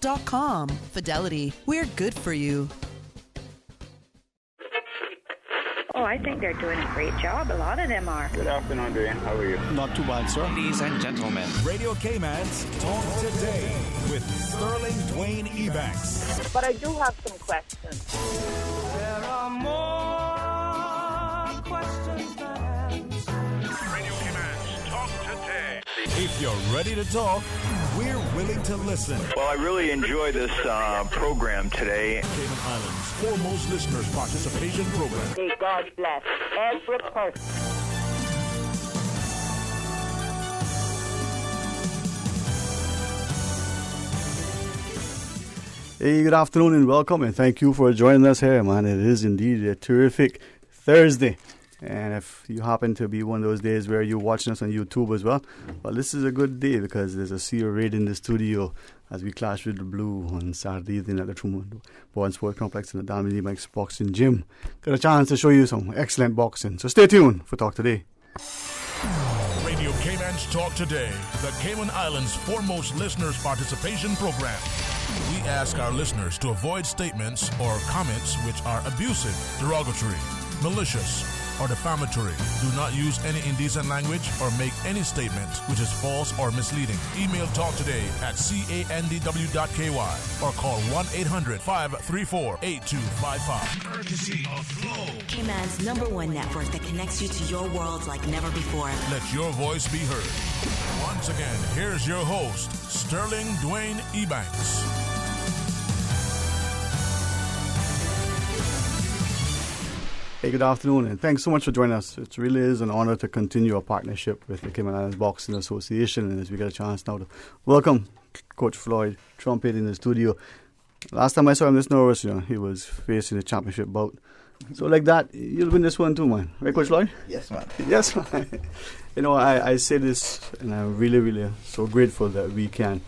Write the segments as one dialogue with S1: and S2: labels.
S1: Fidelity.com. Fidelity, we're good for you.
S2: Oh, I think they're doing a great job. A lot of them are.
S3: Good afternoon, Dwayne. How are you?
S4: Not too bad, sir.
S5: Ladies and gentlemen,
S6: Radio Cayman's Talk Today with Sterling Dwayne Ebanks.
S7: But I do have some questions.
S8: There are more questions than answers.
S6: Radio Cayman's Talk Today. If you're ready to talk, we're willing to listen.
S3: Well, I really enjoy this program today.
S6: Cayman Islands' foremost listeners participation program.
S7: May God bless every person.
S4: Hey, good afternoon and welcome, and thank you for joining us here, man. It is indeed a terrific Thursday. And if you happen to be one of those days where you're watching us on YouTube as well, this is a good day because there's a Sea Raid in the studio as we clash with the Blue on Saturday evening at the Truman Bowen Sport Complex in the Dwayne Ebanks Boxing Gym. Got a chance to show you some excellent boxing. So stay tuned for Talk Today.
S6: Radio Cayman's Talk Today, the Cayman Islands' foremost listeners participation program. We ask our listeners to avoid statements or comments which are abusive, derogatory, malicious, or defamatory. Do not use any indecent language or make any statement which is false or misleading. Email talktoday@candw.ky or call 1-800-534-8255. Courtesy of Flow,
S9: Cayman's #1 network that connects you to your world like never before.
S6: Let your voice be heard. Once again, here's your host, Sterling Dwayne Ebanks.
S4: Hey, good afternoon, and thanks so much for joining us. It really is an honor to continue our partnership with the Cayman Islands Boxing Association, and as we get a chance now to welcome Coach Floyd Trumpet in the studio. Last time I saw him this nervous, he was facing a championship bout. So like that, you'll win this one too, man. Right, Coach Floyd?
S5: yes, man.
S4: Yes, man. I say this, and I'm really, really so grateful that we can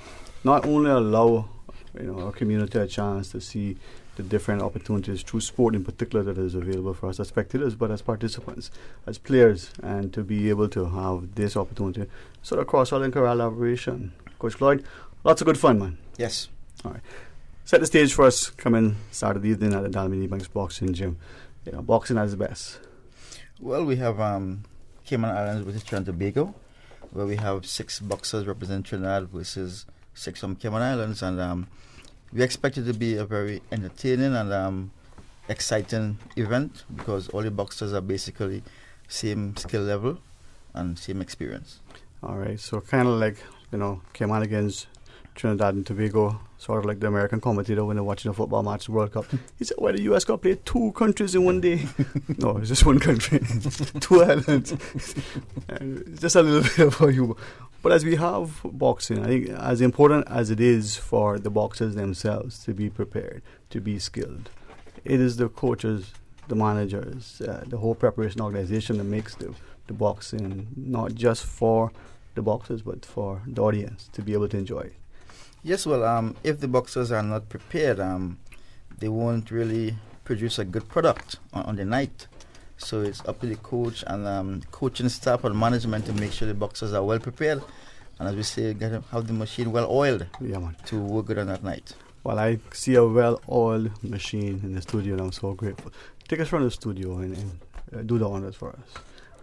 S4: not only allow our community a chance to see the different opportunities through sport in particular that is available for us as spectators, but as participants, as players, and to be able to have this opportunity sort of cross-all and collaboration. Coach Floyd, lots of good fun, man.
S5: Yes.
S4: All right. Set the stage for us coming Saturday evening at the Dwayne Ebanks Boxing Gym. Boxing at its best.
S5: Well, we have Cayman Islands versus Trinidad and Tobago, where we have 6 boxers representing Trinidad versus 6 from Cayman Islands, and we expect it to be a very entertaining and exciting event because all the boxers are basically same skill level and same experience.
S4: All right, so kind of like, Cayman against Trinidad and Tobago, sort of like the American commentator when they're watching a football match, World Cup. He said, well, the U.S. got to play 2 countries in one day. No, it's just one country, 2 islands. And just a little bit for you. But as we have boxing, I think as important as it is for the boxers themselves to be prepared, to be skilled, it is the coaches, the managers, the whole preparation organization that makes the boxing not just for the boxers but for the audience to be able to enjoy it.
S5: Yes, well, if the boxers are not prepared, they won't really produce a good product on the night. So it's up to the coach and coaching staff and management to make sure the boxers are well prepared. And as we say, have the machine well oiled to work good on that night.
S4: Well, I see a well-oiled machine in the studio and I'm so grateful. Take us from the studio and do the honors for us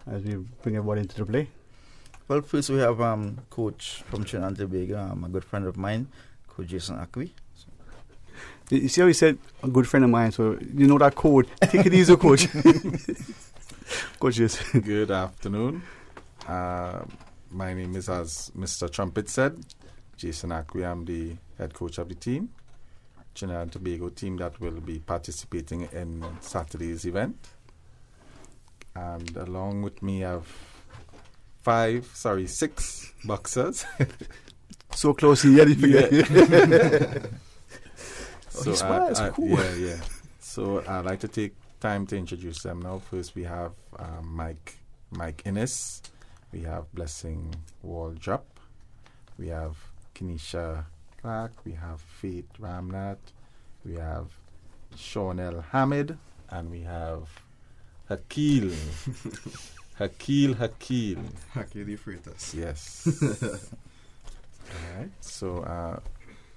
S4: as we bring everybody into the play.
S5: Well, first we have coach from Trinidad and Tobago, a good friend of mine, Coach Jason Akwi.
S4: You see how he said a good friend of mine, so you know that code. Take it easy, Coach. Coach Jason.
S10: Good afternoon. My name is, as Mr. Trumpet said, Jason Akwi. I'm the head coach of the team, Trinidad and Tobago team that will be participating in Saturday's event. And along with me I have 6 boxers.
S4: So close, he had it.
S10: So cool. Yeah. So I'd like to take time to introduce them now. First we have Mike Innes. We have Blessing Waldrop. We have Kenisha Clark. We have Faith Ramnath. We have Shawnell Hamid. And we have Hakil. Hakil
S11: Freitas.
S10: Yes. All right. So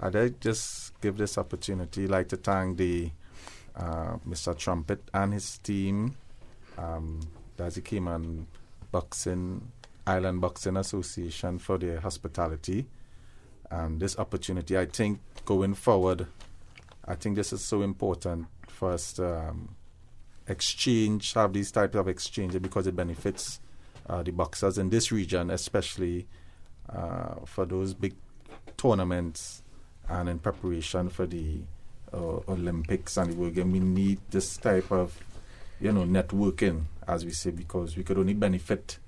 S10: I'd like just give this opportunity, like to thank the Mr. Trumpet and his team, that's the Cayman Island Boxing Association for their hospitality. And this opportunity, I think, going forward, I think this is so important for us to have these types of exchanges because it benefits the boxers in this region, especially for those big tournaments and in preparation for the Olympics and the World Games. We need this type of, networking, as we say, because we could only benefit,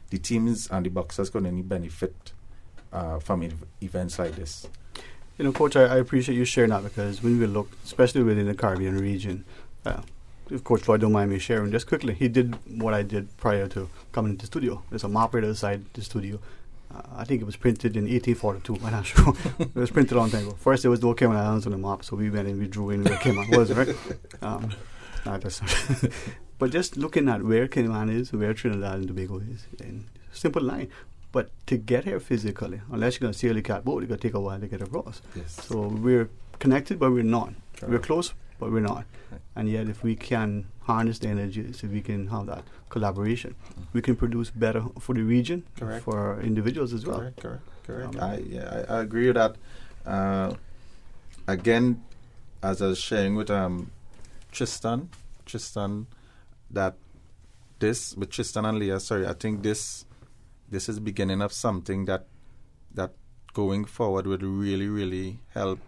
S10: the teams and the boxers could only benefit from events like this.
S4: Coach, I appreciate you sharing that, because when we look, especially within the Caribbean region, if Coach Floyd don't mind me sharing just quickly, he did what I did prior to coming into the studio. There's a map right outside the studio. I think it was printed in 1842. I'm not sure. It was printed a long time ago. First, there was no Cayman Islands on the map, so we went and we drew in where Cayman was, right? But just looking at where Cayman is, where Trinidad and Tobago is, and simple line. But to get here physically, unless you're going to sail the catboat, it's going to take a while to get across.
S10: Yes.
S4: So we're connected, but we're not.
S10: Correct.
S4: We're close, but we're not.
S10: Right.
S4: And yet, if we can harness the energy, so we can have that collaboration, we can produce better for the region,
S10: Correct.
S4: for individuals as well.
S10: Correct. I agree with that. Again, as I was sharing with Tristan, that this, with Tristan and Leah, I think this is the beginning of something that going forward would really, really help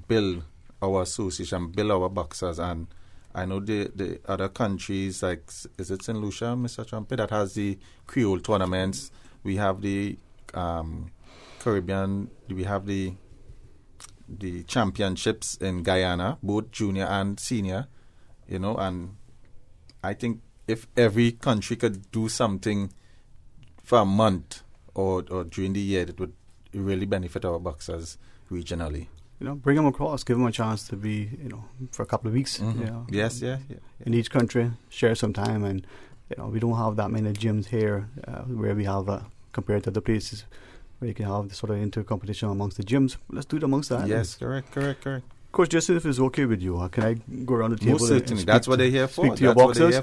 S10: build our association, build our boxers. And I know the other countries, like, is it St. Lucia, Mr. Trumpet, that has the Creole tournaments. We have the Caribbean, we have the championships in Guyana, both junior and senior, and I think if every country could do something for a month or during the year, it would really benefit our boxers regionally.
S4: Bring them across, give them a chance to be, for a couple of weeks.
S10: Mm-hmm. Yes, yeah.
S4: In each country, share some time, and we don't have that many gyms here where we have compared to other places where you can have the sort of inter-competition amongst the gyms. Let's do it amongst that.
S5: Yes, correct.
S4: Coach, just if it's okay with you, can I go around the table?
S10: Most certainly. That's what they're here for.
S4: Speak to your boxers.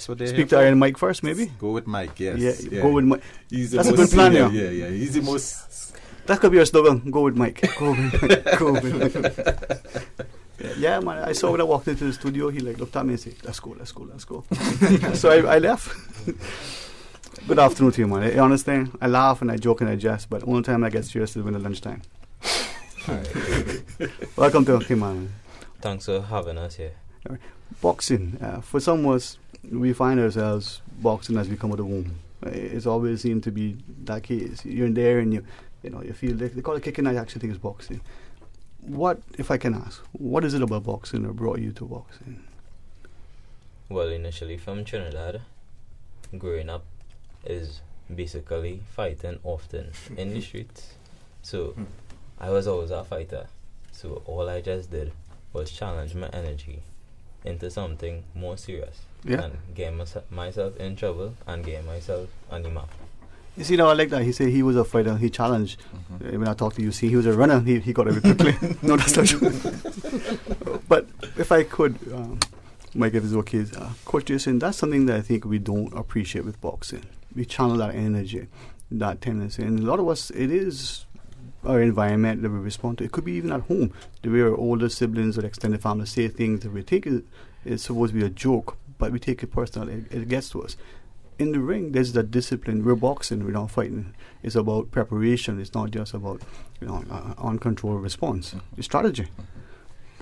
S4: Speak to Iron Mike first, maybe?
S10: Go with Mike, yes.
S4: Yeah. Go with Mike.
S10: That's a good plan, yeah. He's the most...
S4: That could be our slogan. Go with Mike. Go with Mike. Yeah, man. I saw when I walked into the studio, he looked at me and said, let's go. So I left. Good afternoon to you, man. I understand. I laugh and I joke and I jest, but the only time I get serious is when it's lunchtime. Welcome to Cayman.
S11: Thanks for having us here.
S4: Boxing. For some of us, we find ourselves boxing as we come out of the womb. It's always seemed to be that case. You're in there and you feel they call it kicking. I actually think it's boxing. What, if I can ask, what is it about boxing that brought you to boxing?
S11: Well, initially from Trinidad, growing up is basically fighting often in the streets. So I was always a fighter. So all I just did was challenge my energy into something more serious.
S4: Yeah.
S11: And get myself in trouble and get myself on the map.
S4: You see, now I like that. He said he was a fighter. He challenged. When I talked to you, see, he was a runner. He got it quickly. No, that's not true. But if I could, Mike, if it's okay, Coach Jason, that's something that I think we don't appreciate with boxing. We channel that energy, that tendency. And a lot of us, it is our environment that we respond to. It could be even at home. The way our older siblings or extended family say things that we think is supposed to be a joke, but we take it personally. It gets to us. In the ring, there's that discipline. We're boxing, we're not fighting. It's about preparation. It's not just about uncontrolled response. It's strategy.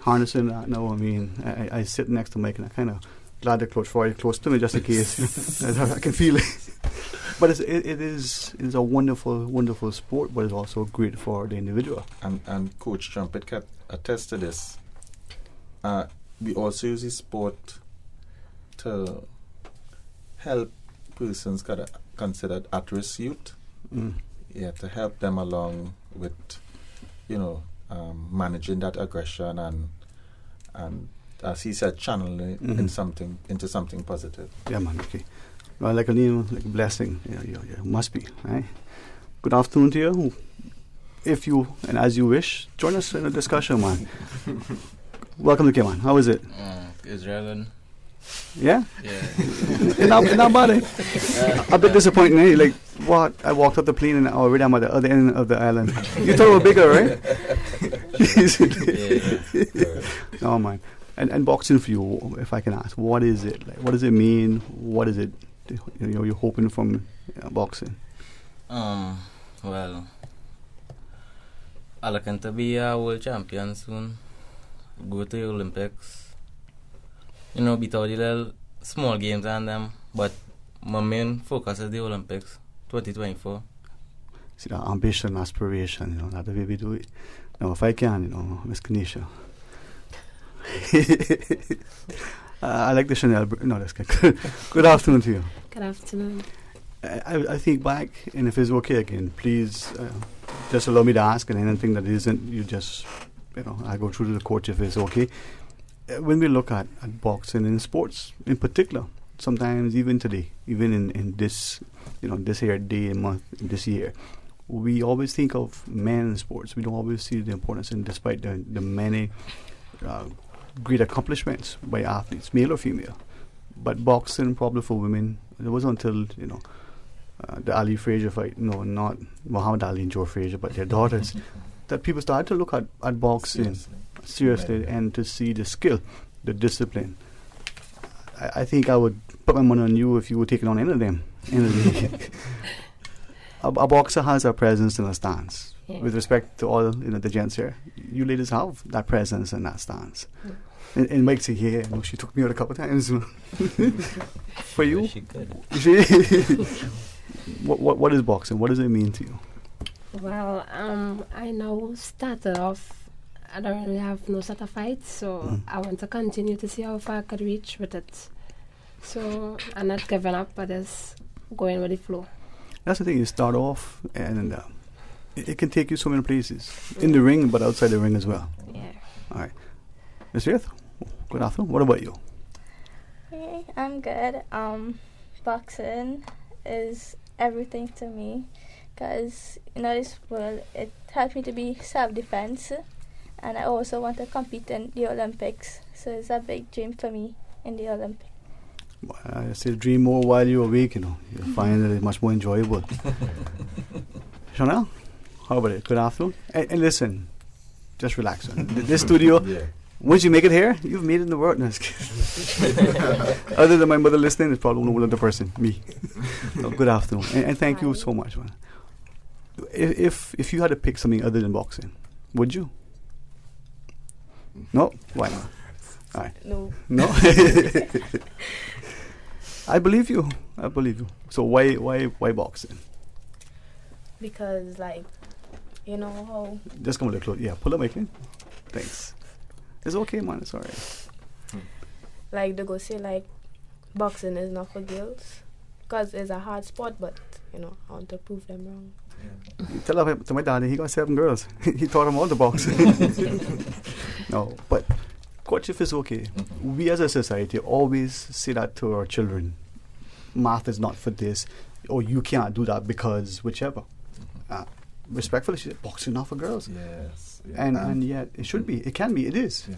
S4: Harnessing that now, I sit next to Mike and I kind of glad that Coach Floyd close to me just in case. I can feel it. But it is a wonderful, wonderful sport, but it's also great for the individual.
S10: And Coach Trumpet can attest to this. We also use this sport to help persons considered at-risk youth. To help them along with, managing that aggression and as he said, channeling it into something positive.
S4: Yeah, man. Okay. Well, like a blessing. Yeah, must be. Right? Good afternoon to you. if you, and as you wish, join us in a discussion, man. Welcome to Cayman. How is it?
S12: Israel.
S4: Yeah?
S12: Yeah.
S4: Not bad, eh? A bit disappointing, eh? Like, what? I walked up the plane and already I'm at the other end of the island. You thought we were bigger, right?
S12: Yeah.
S4: Oh, man. And boxing for you, if I can ask, what is it? Like, what does it mean? What is it you're hoping from boxing?
S12: Well, I'm looking to be a world champion soon. Go to the Olympics. Beat out the little small games and them. But my main focus is the Olympics, 2024.
S4: See, that ambition, aspiration, that's the way we do it. Now, if I can, Miss Kanisha. I like the Chanel. No, that's good. Good afternoon to you.
S13: Good afternoon.
S4: I think back, and if it's okay again, please just allow me to ask, and anything that isn't, you just, I go through to the coach if it's okay. When we look at boxing and sports in particular, sometimes even today, even in this, this here day and month, this year, we always think of men in sports. We don't always see the importance, and despite the many great accomplishments by athletes, male or female. But boxing, probably for women, it wasn't until, the Ali Frazier fight, not Muhammad Ali and Joe Frazier, but their daughters, that people started to look at boxing seriously and to see the skill, the discipline. I think I would put my money on you if you were taking on any of them. A boxer has a presence and a stance. Yeah. With respect to all the gents here, you ladies have that presence and that stance. And Mike said, yeah, she took me out a couple of times. For you?
S11: Well, she could.
S4: What is boxing? What does it mean to you?
S13: Well, I now started off, I don't really have no sort of fight, so I want to continue to see how far I could reach with it. So I'm not giving up, but just going with the flow. That's
S4: the thing, you start off and it can take you so many places. In the ring, but outside the ring as well.
S13: Yeah.
S4: All right. Ms. Faith, good afternoon. What about you?
S14: Hey, I'm good. Boxing is everything to me because, this world, it helped me to be self-defense, and I also want to compete in the Olympics. So it's a big dream for me in the Olympics.
S4: Well, I say dream more while you're awake, you'll find that it's much more enjoyable. Chanel, how about it? Good afternoon. And listen, just relax. This studio, once you make it here, you've made it in the world. No, other than my mother listening, it's probably no other person, me. So, good afternoon. And thank you so much, man. If you had to pick something other than boxing, would you? No? Why not? All right. No? I believe you. So why boxing?
S15: Because, how...
S4: Just come a little close. Yeah, pull up my clean. Thanks. It's okay, man. It's all right.
S15: They go say, boxing is not for girls. Because it's a hard sport, but, I want to prove them wrong.
S4: Yeah. Tell my daddy, he got 7 girls. He taught them all the boxing. No, but coach, if it's okay, we as a society always say that to our children. Math is not for this, or you can't do that because whichever. Respectfully, boxing not for girls.
S10: Yes. Yeah.
S4: And yet it should be. It can be. It is.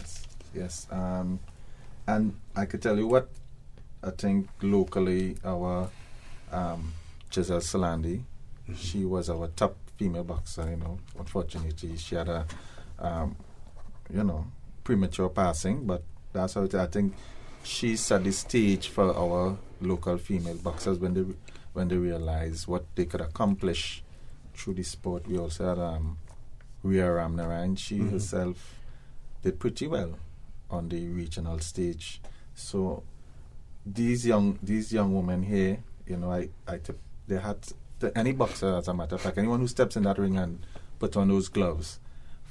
S10: Yes. And I could tell you what I think locally our Giselle Salandi, she was our top female boxer. Unfortunately, she had a premature passing, but that's how I think she set the stage for our local female boxers when they realized what they could accomplish through the sport. We also had Ria Ramnarayan. She herself did pretty well on the regional stage. So these young women here, they had any boxer, as a matter of fact, anyone who steps in that ring and puts on those gloves,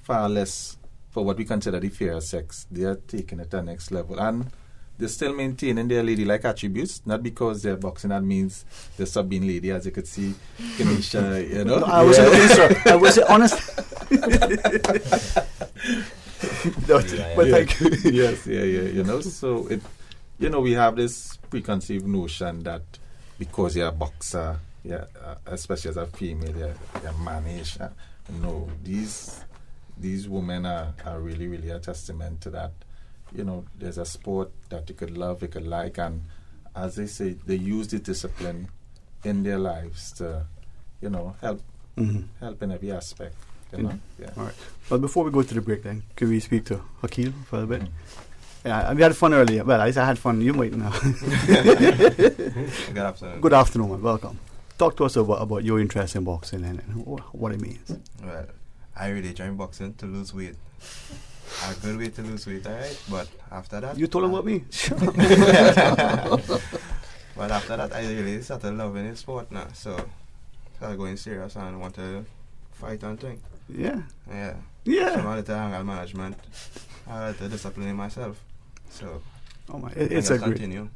S10: far less for what we consider the fair sex, they are taking it to the next level. And they're still maintaining their ladylike attributes, not because they're boxing, that means they're sub-being lady, as you could see, Kanisha,
S4: No, I wasn't honest. I wasn't honest. But thank you.
S10: Yes, so we have this preconceived notion that because you're a boxer, especially as a female, you're mannish. no, these women are really, really a testament to that. You know, there's a sport that you could love, you could like, and as they say, they use the discipline in their lives to, you know, help in every aspect. You know? Yeah.
S4: All right. Well, before we go to the break, then, can we speak to Hakil for a bit? Yeah, we had fun earlier. Well, I had fun. You might know.
S16: Good afternoon.
S4: Good afternoon, man. Welcome. Talk to us about your interest in boxing and what it means.
S16: Well, I really joined boxing to lose weight. A good way to lose weight, alright? But after that...
S4: You told him about me?
S16: But after that, I really started loving the sport now. So, started going serious and want to fight and thing.
S4: Yeah.
S16: Yeah.
S4: Yeah.
S16: So, I had to angle management. I had to discipline myself. So,
S4: it's a great...
S16: continue.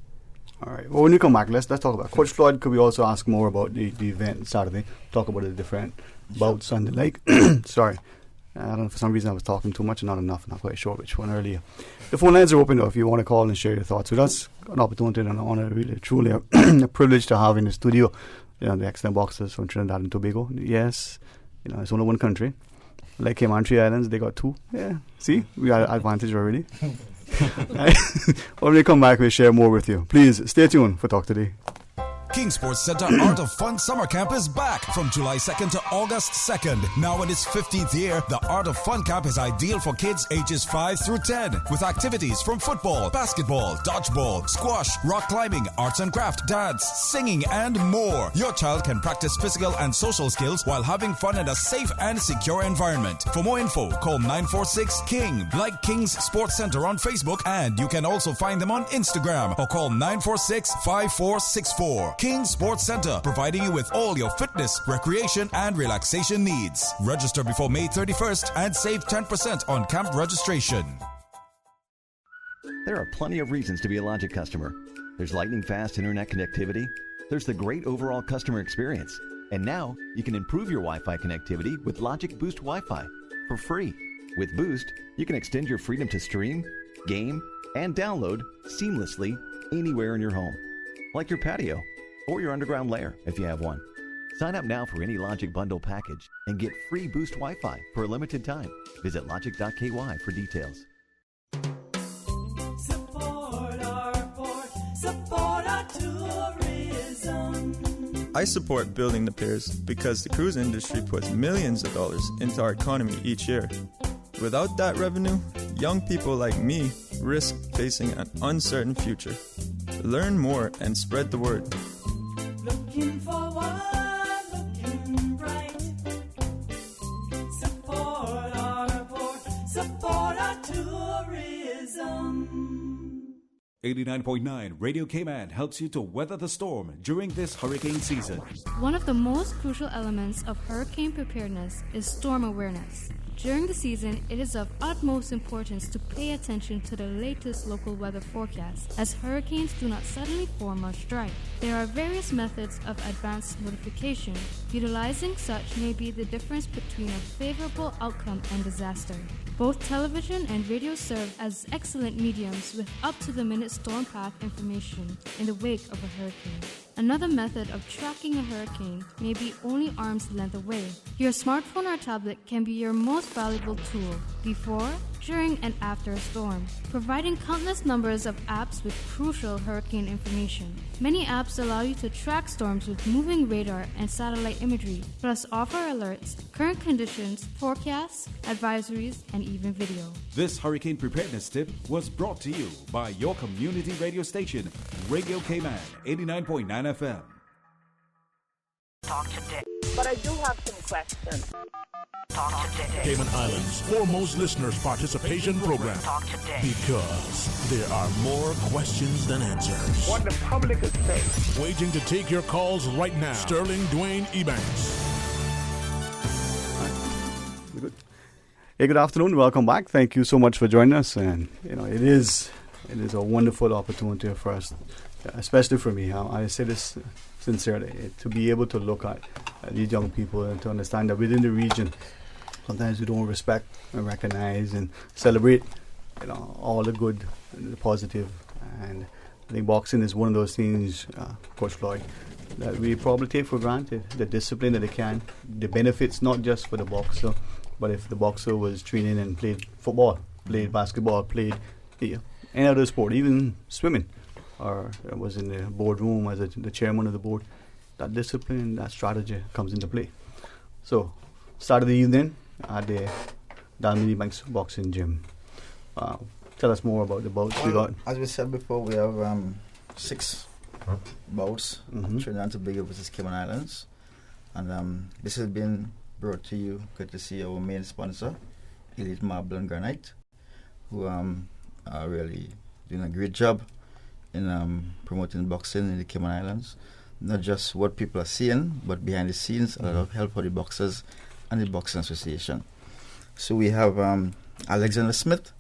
S4: All right. Well, when you come back, let's talk about Coach Floyd. Could we also ask more about the event Saturday? Talk about the different bouts and the like. Sorry. I don't know, for some reason I was talking too much and not enough. Not quite sure which one earlier. The phone lines are open though if you want to call and share your thoughts with us. An opportunity and an honor, really, truly a privilege to have in the studio, you know, the excellent boxers from Trinidad and Tobago. Yes, you know, it's only one country. Like Cayman Islands, they got two. Yeah, see, we got an advantage already. When we come back, we'll share more with you. Please stay tuned for Talk Today.
S17: King Sports Center Art of Fun Summer Camp is back from July 2nd to August 2nd. Now in its 15th year, the Art of Fun Camp is ideal for kids ages 5 through 10 with activities from football, basketball, dodgeball, squash, rock climbing, arts and craft, dance, singing, and more. Your child can practice physical and social skills while having fun in a safe and secure environment. For more info, call 946-KING. Like King's Sports Center on Facebook, and you can also find them on Instagram or call 946-5464. King Sports Center, providing you with all your fitness, recreation, and relaxation needs. Register before May 31st and save 10% on camp registration.
S18: There are plenty of reasons to be a Logic customer. There's lightning fast internet connectivity. There's the great overall customer experience. And now you can improve your Wi-Fi connectivity with Logic Boost Wi-Fi for free. With Boost, you can extend your freedom to stream, game, and download seamlessly anywhere in your home, like your patio or your underground lair if you have one. Sign up now for any Logic Bundle package and get free Boost Wi-Fi for a limited time. Visit logic.ky for details.
S8: Support our port, support our tourism.
S19: I support building the piers because the cruise industry puts millions of dollars into our economy each year. Without that revenue, young people like me risk facing an uncertain future. Learn more and spread the word.
S8: Looking forward, looking bright. Support our port, support our tourism.
S20: 89.9 Radio Cayman helps you to weather the storm during this hurricane season.
S21: One of the most crucial elements of hurricane preparedness is storm awareness. During the season, it is of utmost importance to pay attention to the latest local weather forecast, as hurricanes do not suddenly form or strike. There are various methods of advanced notification. Utilizing such may be the difference between a favorable outcome and disaster. Both television and radio serve as excellent mediums with up-to-the-minute storm path information in the wake of a hurricane. Another method of tracking a hurricane may be only arm's length away. Your smartphone or tablet can be your most valuable tool before, during, and after a storm, providing countless numbers of apps with crucial hurricane information. Many apps allow you to track storms with moving radar and satellite imagery, plus offer alerts, current conditions, forecasts, advisories, and even video.
S20: This hurricane preparedness tip was brought to you by your community radio station, Radio Cayman 89.9 FM.
S7: Talk today. But I do have some questions. Talk today.
S6: Cayman Islands' foremost listeners' participation program.
S7: Talk today.
S6: Because there are more questions than answers.
S7: What the public is saying.
S6: Waiting to take your calls right now. Sterling Dwayne Ebanks.
S4: Good. Hey, good afternoon. Welcome back. Thank you so much for joining us. And you know, it is a wonderful opportunity for us, especially for me. I say this sincerely, to be able to look at these young people and to understand that within the region, sometimes we don't respect and recognize and celebrate, you know, all the good and the positive. And I think boxing is one of those things, Coach Floyd, that we probably take for granted. The discipline that they can, the benefits not just for the boxer, but if the boxer was training and played football, played basketball, played any other sport, even swimming, or was in the boardroom as the chairman of the board, that discipline, that strategy comes into play. So, start of the evening at the Dwayne Ebanks Boxing Gym. Tell us more about the bouts we got.
S5: As we said before, we have 6 bouts, Trinidad and Tobago versus Cayman Islands. And this has been brought to you courtesy our main sponsor, Elite Marble and Granite, who are really doing a great job in promoting boxing in the Cayman Islands. Not just what people are seeing, but behind the scenes, a lot of help for the boxers and the Boxing Association. So we have Alexander Smith,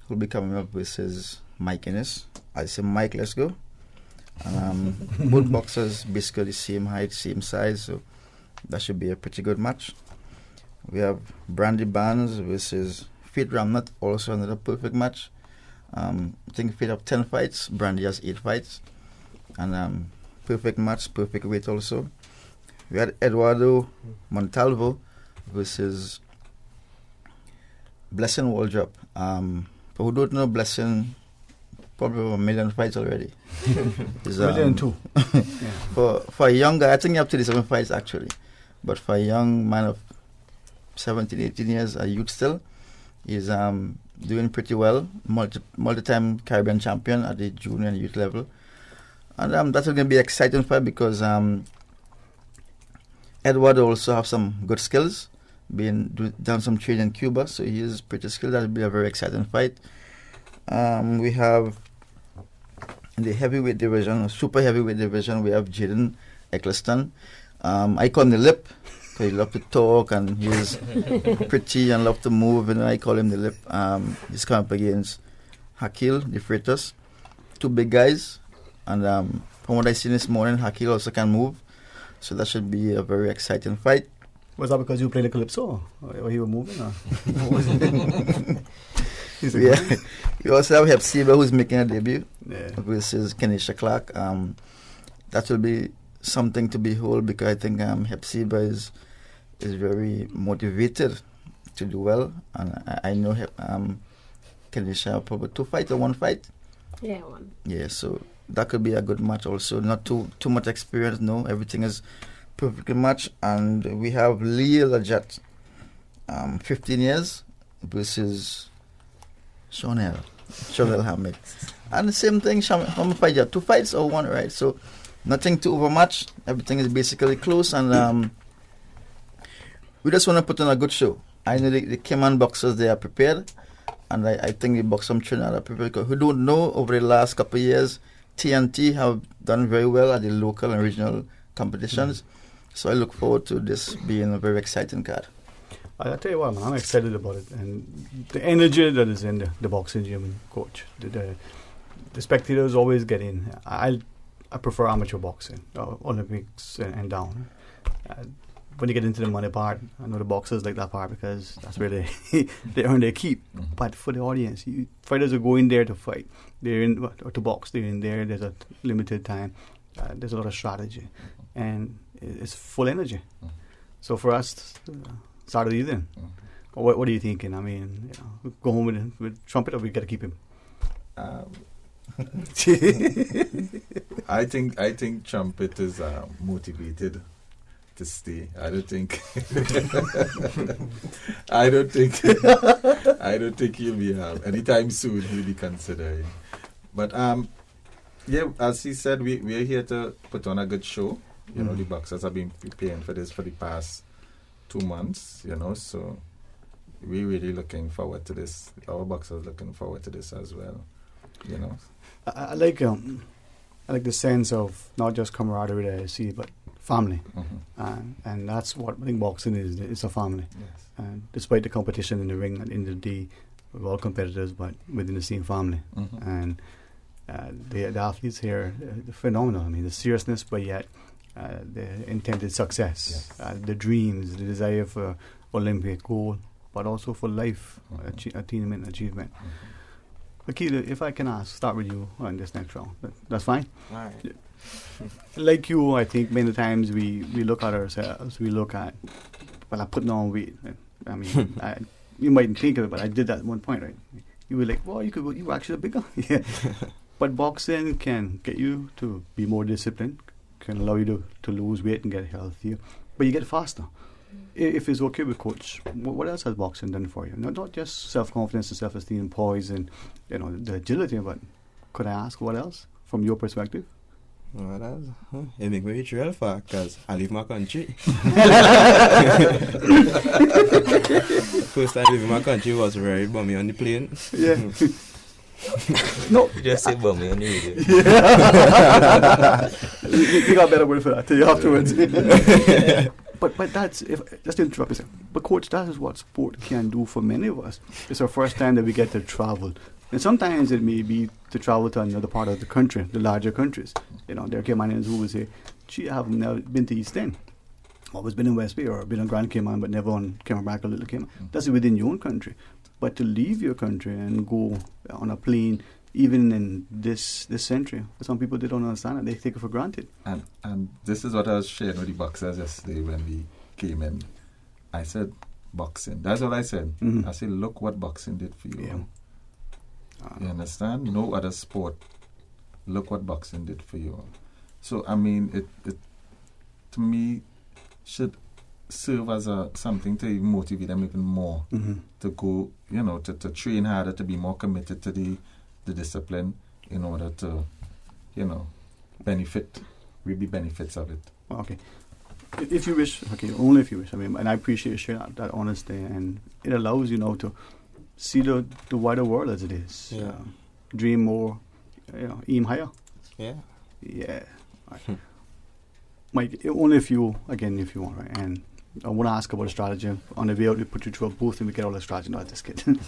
S5: who will be coming up versus Mike Innes. I say, Mike, let's go. And both boxers basically the same height, same size, so that should be a pretty good match. We have Brandy Barnes versus Faith Ramnat, also another perfect match. I think Faith have 10 fights, Brandy has 8 fights. And perfect match, perfect weight also. We had Eduardo Montalvo versus Blessing Waldrop. For who don't know, Blessing probably over 1 million fights already. He's,
S4: 1,200,000.
S5: For a young guy, I think he have 37 fights actually. But for a young man of 17, 18 years, a youth still, he's doing pretty well. Multi-time Caribbean champion at the junior and youth level. And that's going to be an exciting fight because Edward also have some good skills, done some training in Cuba, so he is pretty skilled. That will be a very exciting fight. We have in the heavyweight division, super heavyweight division, we have Jaden Eccleston. I call him the Lip because he loves to talk and he's pretty and love to move, and I call him the Lip. He's coming up against Hakil, the Freitas. 2 big guys. And from what I seen this morning, Hakil also can move. So that should be a very exciting fight.
S4: Was that because you played the calypso? Or you were moving? Or what was it?
S5: Yeah. We also have Hepzibah, who's making a debut versus Kenisha Clark. That will be something to behold because I think Hepzibah is very motivated to do well. And I know Kenisha probably 2 fights or 1 fight.
S13: Yeah, 1.
S5: Yeah, so that could be a good match also. Not too much experience, no. Everything is perfectly matched. And we have Leah Lajat, 15 years, versus Shonel Hamid. And the same thing, how many fights? 2 fights or 1, right? So nothing too overmatched. Everything is basically close. And we just want to put on a good show. I know the Cayman boxers, they are prepared. And I think the boxers from Trinidad are prepared. Because who don't know, over the last couple of years, TNT have done very well at the local and regional competitions. So I look forward to this being a very exciting card.
S4: I'll tell you what, man, I'm excited about it. And the energy that is in the boxing gym, coach. The spectators always get in. I prefer amateur boxing, Olympics and down. When you get into the money part, I know the boxers like that part because that's where they earn their keep. But for the audience, fighters are going there to fight. They're in or to box. They're in there. There's a limited time. There's a lot of strategy, and it's full energy. So for us, start of the evening. What are you thinking? I mean, go home with Trumpet, or we got to keep him?
S10: I think Trumpet is motivated to stay. I don't think he'll be anytime soon. He'll be considering. But yeah, as he said, we're here to put on a good show. You know, the boxers have been preparing for this for the past 2 months. You know, so we're really looking forward to this. Our boxers looking forward to this as well. You know,
S4: I like the sense of not just camaraderie that I see, but family. And that's what I think boxing is. It's a family.
S10: Yes.
S4: And despite the competition in the ring, at the end of the day, we're all competitors, but within the same family. And the athletes here, they're phenomenal. I mean, the seriousness, but yet the intended success, the dreams, the desire for Olympic goal, but also for life, attainment, achievement. Akila, if I can start with you on this next round. That's fine?
S16: All right.
S4: Like you, I think many times we look at ourselves, we look at, well, I'm putting on weight. I mean, you mightn't think of it, but I did that at one point, right? You were like, well, you were actually bigger. Yeah. But boxing can get you to be more disciplined, can allow you to lose weight and get healthier, but you get faster. If it's okay with coach, what else has boxing done for you? Not just self-confidence and self-esteem, poise and the agility, but could I ask what else from your perspective?
S16: Well, it makes me real far because I leave my country. First time leaving my country was very bummy on the plane.
S4: Yeah. No.
S11: Just say bummy on the radio.
S4: You got a better word for that. Tell you afterwards. But that's, just to interrupt you, but coach, that is what sport can do for many of us. It's our first time that we get to travel. And sometimes it may be to travel to another part of the country, the larger countries. There are Caymanians who will say, gee, I have never been to East End. Always been in West Bay or been on Grand Cayman, but never on Cayman or Little Cayman. That's within your own country. But to leave your country and go on a plane, even in this century, some people they don't understand it. They take it for granted.
S10: And this is what I was sharing with the boxers yesterday when we came in. I said, boxing. That's what I said. I said, look what boxing did for you.
S4: Yeah.
S10: You understand? No other sport. Look what boxing did for you. So, I mean, it to me, should serve as something to motivate them even more to go, to train harder, to be more committed to the discipline in order to, reap the benefits of it.
S4: Okay. If you wish, only if you wish. I mean, and I appreciate you sharing that honesty, and it allows you to see the wider world as it is.
S16: Yeah.
S4: Dream more, aim higher.
S16: Yeah.
S4: Yeah. Right. Mike, only if you want, right? And I want to ask about a strategy. On the way out, we put you through a booth and we get all the strategy. No, just kidding.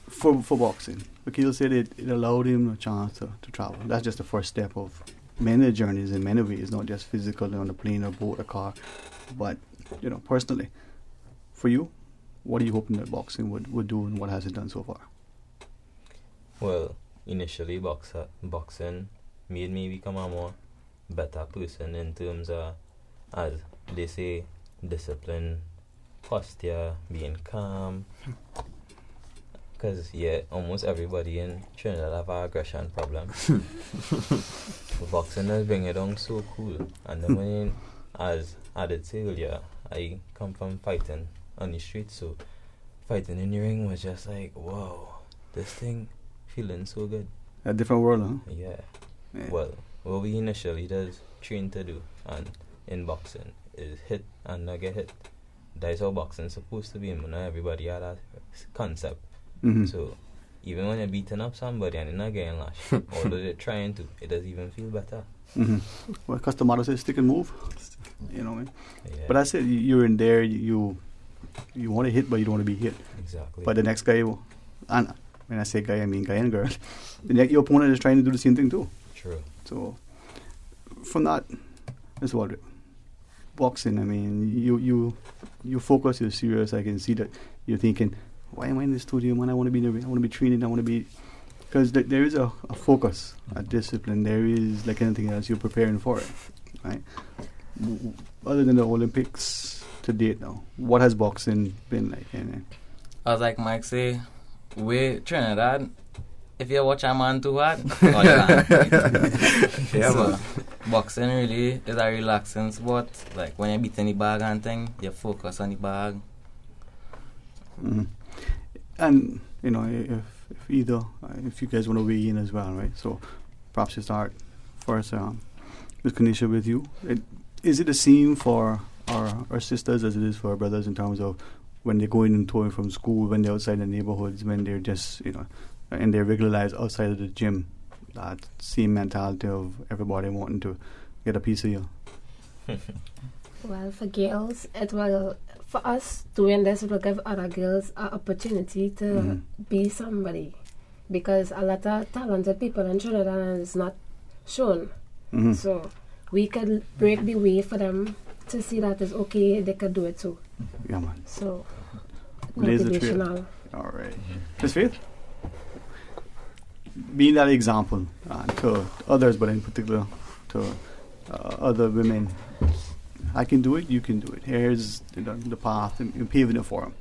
S4: For boxing, Vakil said it allowed him a chance to travel. That's just the first step of many journeys in many ways, not just physically on a plane or boat or car, but personally. For you, what are you hoping that boxing would do, and what has it done so far?
S11: Well, initially boxing made me become a more better person in terms of, as they say, discipline, posture, being calm. Because, almost everybody in Trinidad have an aggression problem. Boxing has bring it on so cool. And then when, as I did say earlier, I come from fighting on the street, so fighting in the ring was just like, whoa, this thing feeling so good.
S4: A different world, huh?
S11: Yeah. Well, what we initially does train to do and in boxing is hit and not get hit. That's how boxing is supposed to be, and not everybody had that concept. So even when you're beating up somebody and you're not getting lashed, although they're trying to, it doesn't even feel better.
S4: Well, because the motto says stick and move. You know what I mean? Yeah. But I said you're in there, you want to hit, but you don't want to be hit.
S11: Exactly.
S4: But the next guy, and when I say guy, I mean guy and girl, your opponent is trying to do the same thing too.
S11: True.
S4: So from that, that's what boxing. I mean, you focus, you're serious. I can see that you're thinking, why am I in the studio, man? I want to be in the ring. I want to be training. I want to be, because there is a focus, a discipline. There is, like anything else, you're preparing for it, right? Other than the Olympics to date now, what has boxing been like?
S12: As like Mike say, we Trinidad, if you watch a man too hard, so boxing really is a relaxing sport. Like when you beat any bag and thing, you focus on the bag.
S4: And if either, if you guys want to weigh in as well, right? So perhaps you start first, with Kanisha, with you. Is it the same for our sisters as it is for our brothers in terms of when they're going and touring from school, when they're outside the neighborhoods, when they're just in their regular lives outside of the gym? That same mentality of everybody wanting to get a piece of you.
S13: Well, for girls, for us doing this will give other girls an opportunity to be somebody, because a lot of talented people in Trinidad is not shown. So we could break the way for them to see that it's okay, they could do it too.
S4: Yeah, man.
S13: So
S4: Blaze the
S13: motivational.
S4: trail. All right. Miss Faith? being that example to others, but in particular to other women. I can do it, you can do it. Here's the path, and paving it for them.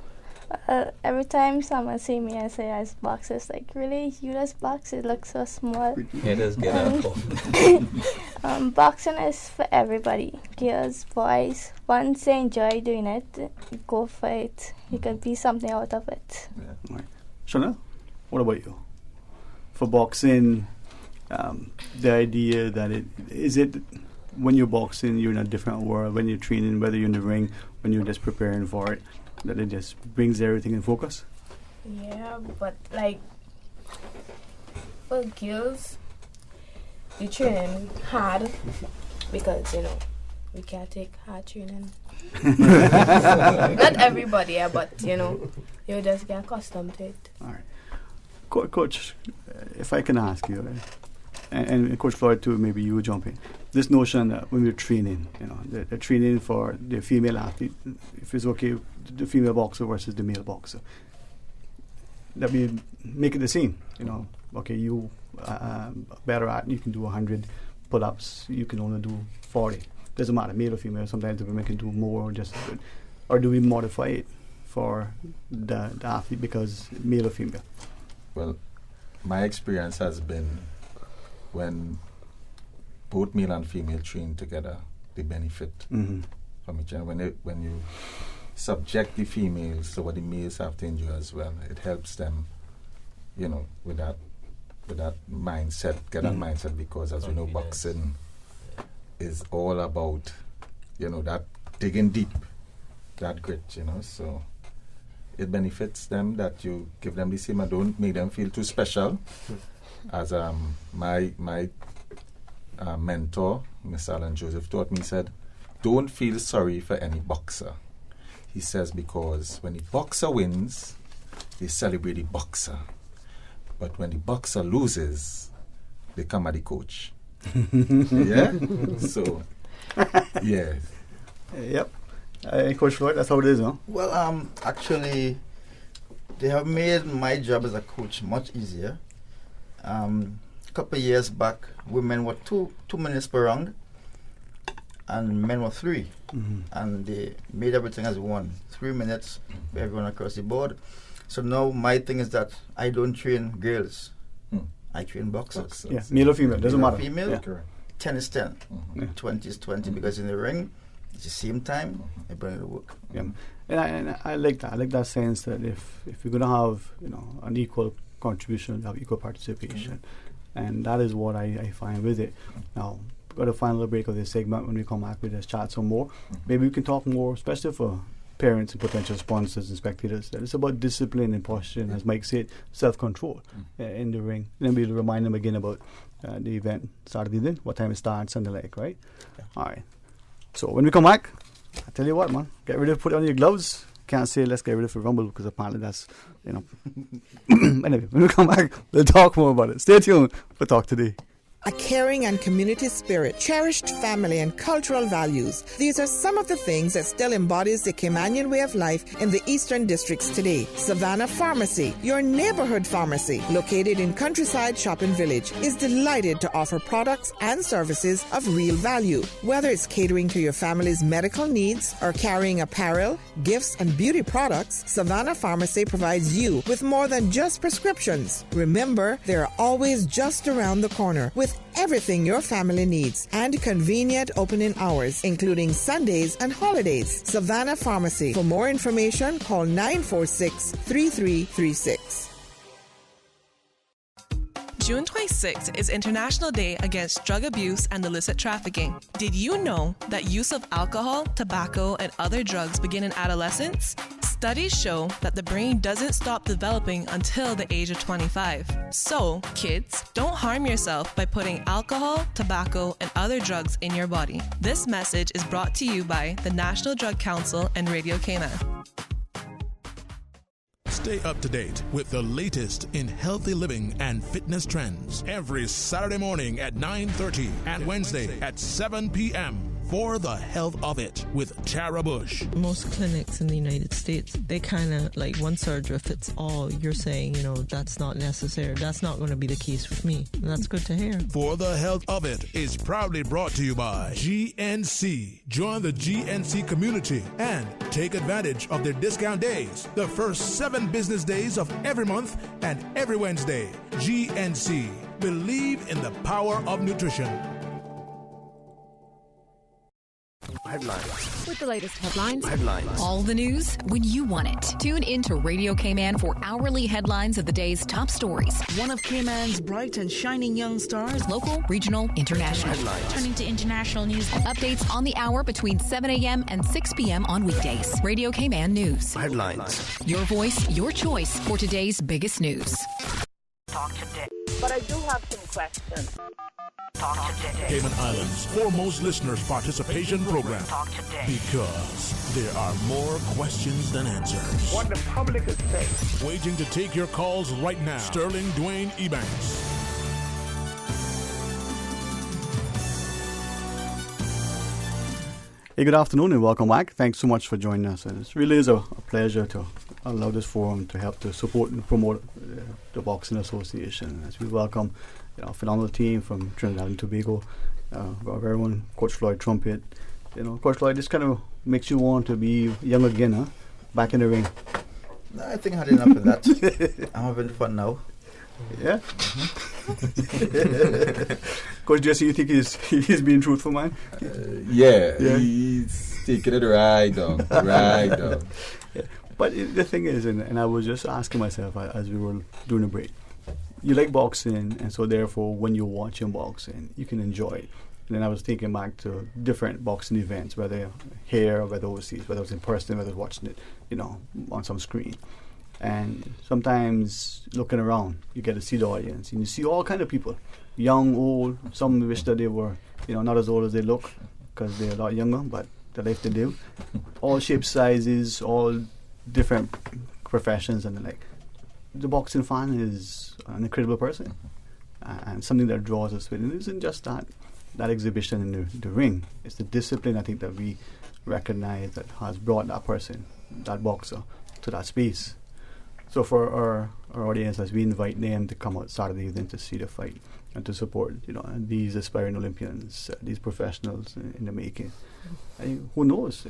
S14: Every time someone see me and say I box, it's like, really? You just box? It looks so small.
S11: Yeah, just get out.
S14: Boxing is for everybody. Girls, boys. Once they enjoy doing it, go for it. You can be something out of it.
S4: Yeah. Right. Chanel, what about you? For boxing, the idea that is it when you're boxing, you're in a different world. When you're training, whether you're in the ring, when you're just preparing for it, that it just brings everything in focus?
S15: Yeah, but like for girls, you training hard because we can't take hard training. Not everybody, but you just get accustomed to it.
S4: All right, Coach, if I can ask you, and Coach Floyd too, maybe you would jump in. This notion that when we're training, the training for the female athlete, if it's okay, the female boxer versus the male boxer, that we make it the same. Okay, you better at, you can do 100 pull-ups, you can only do 40. Doesn't matter, male or female. Sometimes the women can do more, just good. Or do we modify it for the athlete because male or female?
S10: Well, my experience has been when both male and female train together, they benefit from each other. When you subject the females to what the males have to endure as well, it helps them, with that mindset, get that mindset, because as we know, boxing is all about, that digging deep, that grit, so it benefits them that you give them the same and don't make them feel too special. As my mentor, Mr. Alan Joseph, taught me, said, don't feel sorry for any boxer. He says, because when the boxer wins, they celebrate the boxer. But when the boxer loses, they come at the coach. Yeah? So, yeah.
S4: Yep. Coach Floyd, that's how it is, huh?
S5: Well, actually, they have made my job as a coach much easier. A couple of years back, women were 2 minutes per round, and men were 3. And they made everything as 1. 3 minutes for everyone across the board. So now my thing is that I don't train girls. I train boxers.
S4: Yeah, male or female, doesn't matter.
S5: Female,
S4: yeah.
S5: 10 is 10, 20 is 20, because in the ring, it's the same time, I bring it to work.
S4: Yeah. And I like that. I like that sense that if we're going to have an equal contribution, have equal participation. And that is what I find with it. Now, we've got a final break of this segment. When we come back, we'll just chat some more. Maybe we can talk more, especially for parents and potential sponsors and spectators, that it's about discipline and posture, and as Mike said, self-control in the ring. And then we'll remind them again about the event Saturday then, what time it starts and the like, right? Yeah. All right. So when we come back, I tell you what, man, get ready to put on your gloves. Can't say let's get rid of a rumble, because apparently that's, Anyway, when we come back, we'll talk more about it. Stay tuned for Talk Today.
S1: A caring and community spirit, cherished family and cultural values. These are some of the things that still embodies the Caymanian way of life in the Eastern Districts today. Savannah Pharmacy, your neighborhood pharmacy, located in Countryside Shopping Village, is delighted to offer products and services of real value. Whether it's catering to your family's medical needs or carrying apparel, gifts, and beauty products, Savannah Pharmacy provides you with more than just prescriptions. Remember, they're always just around the corner with everything your family needs and convenient opening hours, including Sundays and holidays. Savannah Pharmacy. For more information, call 946-3336.
S22: June 26th is International Day Against Drug Abuse and Illicit Trafficking. Did you know that use of alcohol, tobacco, and other drugs begin in adolescence? Studies show that the brain doesn't stop developing until the age of 25. So, kids, don't harm yourself by putting alcohol, tobacco, and other drugs in your body. This message is brought to you by the National Drug Council and Radio Cayman.
S6: Stay up to date with the latest in healthy living and fitness trends every Saturday morning at 9:30 and Wednesday at 7 p.m. For the Health of It with Tara Bush.
S2: Most clinics in the United States, they kind of like one surgery fits all. You're saying, that's not necessary. That's not going to be the case with me. And that's good to hear.
S6: For the Health of It is proudly brought to you by GNC. Join the GNC community and take advantage of their discount days. The first 7 business days of every month and every Wednesday. GNC. Believe in the power of nutrition.
S3: Headlines.
S23: With the latest headlines.
S3: All
S23: the news when you want it. Tune in to Radio K-Man for hourly headlines of the day's top stories.
S24: One of K-Man's bright and shining young stars.
S23: Local, regional, international. Turning to international news. Updates on the hour between 7 a.m. and 6 p.m. on weekdays. Radio K-Man News.
S3: Headlines.
S23: Your voice, your choice for today's biggest news.
S7: Talk today. But I do have some questions. Talk today.
S6: Cayman Islands' foremost listeners participation program.
S7: Talk today.
S6: Because there are more questions than answers.
S7: What the public is saying.
S6: Waiting to take your calls right now. Sterling Dwayne Ebanks.
S4: Hey, good afternoon and welcome back. Thanks so much for joining us. And it really is a pleasure to allow this forum to help to support and promote the Boxing Association. As we welcome a phenomenal team from Trinidad and Tobago, our very own Coach Floyd Trumpet. Coach Floyd, this kind of makes you want to be young again, huh? Back in the ring.
S5: No, I think I had enough of that. I'm having fun now.
S4: Yeah. Coach Jesse, you think he's being truthful, man?
S10: Yeah, he's taking it right down.
S4: Yeah. But the thing is, and I was just asking myself as we were doing the break, you like boxing, and so therefore when you're watching boxing, you can enjoy it. And then I was thinking back to different boxing events, whether here or whether overseas, whether it was in person, whether it was watching it, on some screen. And sometimes looking around, you get to see the audience, and you see all kind of people, young, old. Some wish that they were, not as old as they look, because they're a lot younger, but the life they live. All shapes, sizes, all different professions, and the boxing fan is an incredible person, and something that draws us with. And it isn't just that exhibition in the ring. It's the discipline, I think, that we recognize that has brought that person, that boxer, to that space. So for our audience, as we invite them to come out Saturday evening to see the fight and to support, these aspiring Olympians, these professionals in the making. And who knows,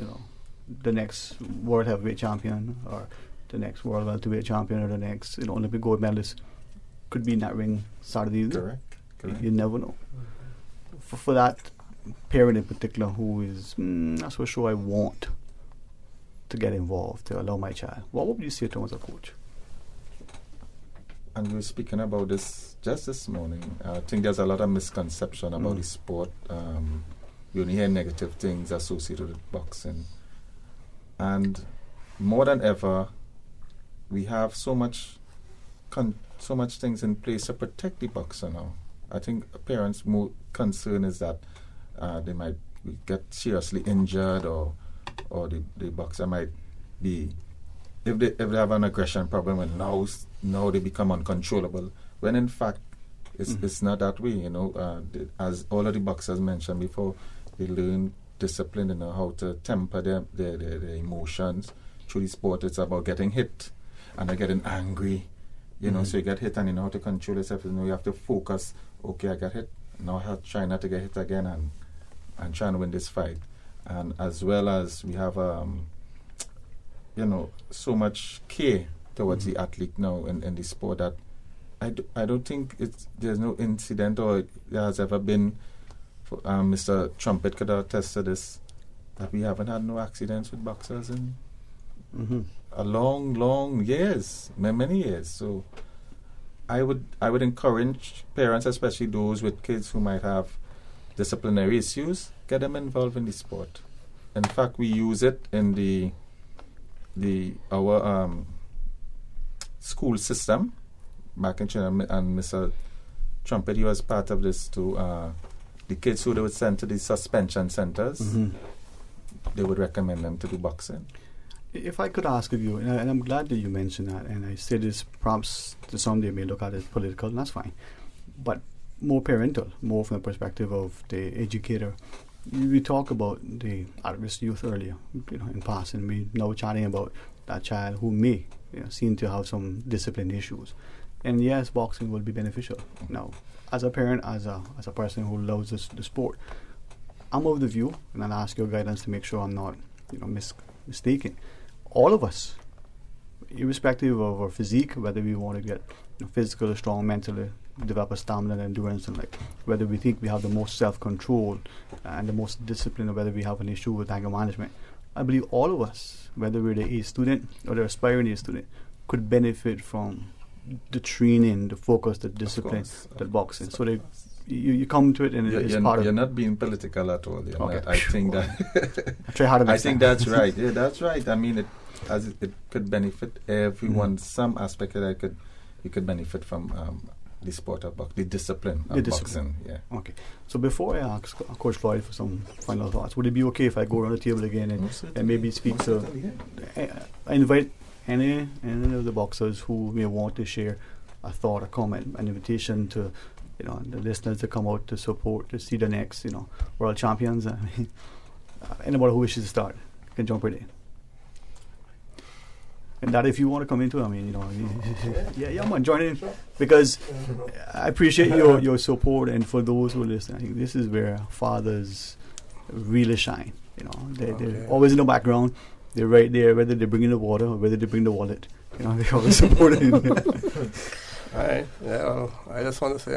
S4: the next world heavyweight champion, or the next world welterweight champion, or the next Olympic gold medalist could be in that ring Saturday evening.
S10: Correct.
S4: You never know. For that parent in particular who is not so sure I want to get involved, to allow my child, what would you say to him as a coach?
S10: And we were speaking about this just this morning. I think there's a lot of misconception about the sport. We only hear negative things associated with boxing. And more than ever, we have so much things in place to protect the boxer now. I think parents' more concern is that they might get seriously injured, or the boxer might be, if they have an aggression problem, and now they become uncontrollable, when in fact it's not that way. As all of the boxers mentioned before, they learn discipline, how to temper their emotions through the sport. It's about getting hit and not getting angry, so you get hit and you know how to control yourself. You have to focus. Okay, I got hit, now I have to try not to get hit again and try and win this fight. And as well as we have so much care towards the athlete now in the sport that I don't think there's no incident, or there has ever been, Mr. Trumpet could attest to this, that we haven't had no accidents with boxers in a long years, many years. So I would encourage parents, especially those with kids who might have disciplinary issues, get them involved in the sport. In fact, we use it in our school system back in China, and Mr. Trumpet, he was part of this too. The kids who they would send to the suspension centers, they would recommend them to do boxing.
S4: If I could ask of you, and I'm glad that you mentioned that, and I say this perhaps to some they may look at it political, and that's fine, but more parental, more from the perspective of the educator we talk about the at-risk youth earlier, in passing. We now chatting about that child who may seem to have some discipline issues. And yes, boxing will be beneficial. Now, as a parent, as a person who loves the sport, I'm of the view, and I'll ask your guidance to make sure I'm not mistaken. All of us, irrespective of our physique, whether we want to get physical, strong, mentally, develop a stamina and endurance, and whether we think we have the most self-control and the most discipline, or whether we have an issue with anger management, I believe all of us, whether we're the A student or the aspiring A student, could benefit from the training, the focus, the discipline, the boxing. So you come to it, and it's part of.
S10: You're not being political at all.
S4: Okay.
S10: I think that.
S4: I try hard.
S10: I think that's right. Yeah, that's right. I mean, it could benefit everyone. Some aspect that you could benefit from the sport of boxing, the discipline of boxing. Yeah.
S4: Okay. So before I ask Coach Floyd for some final thoughts, would it be okay if I go around the table again and maybe speak to? I invite any of the boxers who may want to share a thought, a comment, an invitation to the listeners to come out to support, to see the next world champions. I mean, anybody who wishes to start can jump right in. And that if you want to come into it, I mean, yeah, man, join in, because I appreciate your support. And for those who listen, I think this is where fathers really shine. They're always in the background. They're right there, whether they bring in the water or whether they bring the wallet. They always support it.
S3: Right. Yeah. Well, I just want to say,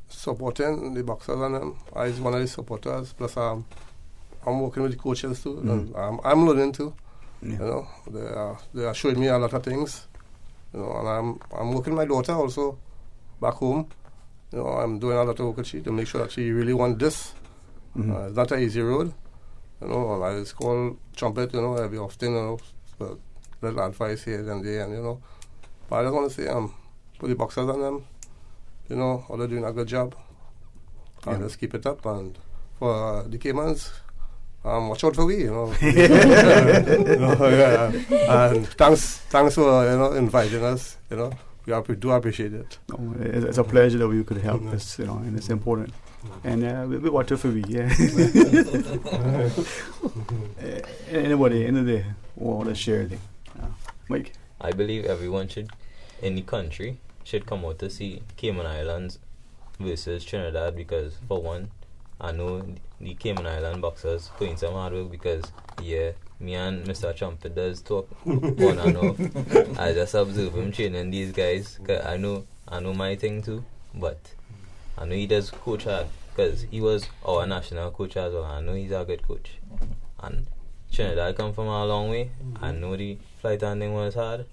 S3: supporting the boxers, and I was one of the supporters. Plus, I'm working with the coaches too, and I'm learning too. Yeah. They are showing me a lot of things. And I'm working with my daughter also back home. I'm doing a lot of work with she to make sure that she really wants this. It's not an easy road. And I just call trumpet, every often, but little advice here and there, and but I just want to say, for the boxers and them, all they're doing a good job. And just keep it up. And for the Caymans, watch out for we, And thanks for inviting us. We do appreciate it.
S4: It's a pleasure that we could help us, and it's important. And we watch out for we, yeah. Anybody in the day want to share anything? Mike?
S11: I believe everyone in the country should come out to see Cayman Islands versus Trinidad, because for one, I know the Cayman Island boxers put in some hard work, because me and Mr. Trumpet does talk on and off. I just observe him training these guys, cause I know my thing too, but I know he does coach hard, because he was our national coach as well. I know he's a good coach. And Trinidad come from a long way. I know the flight landing was hard,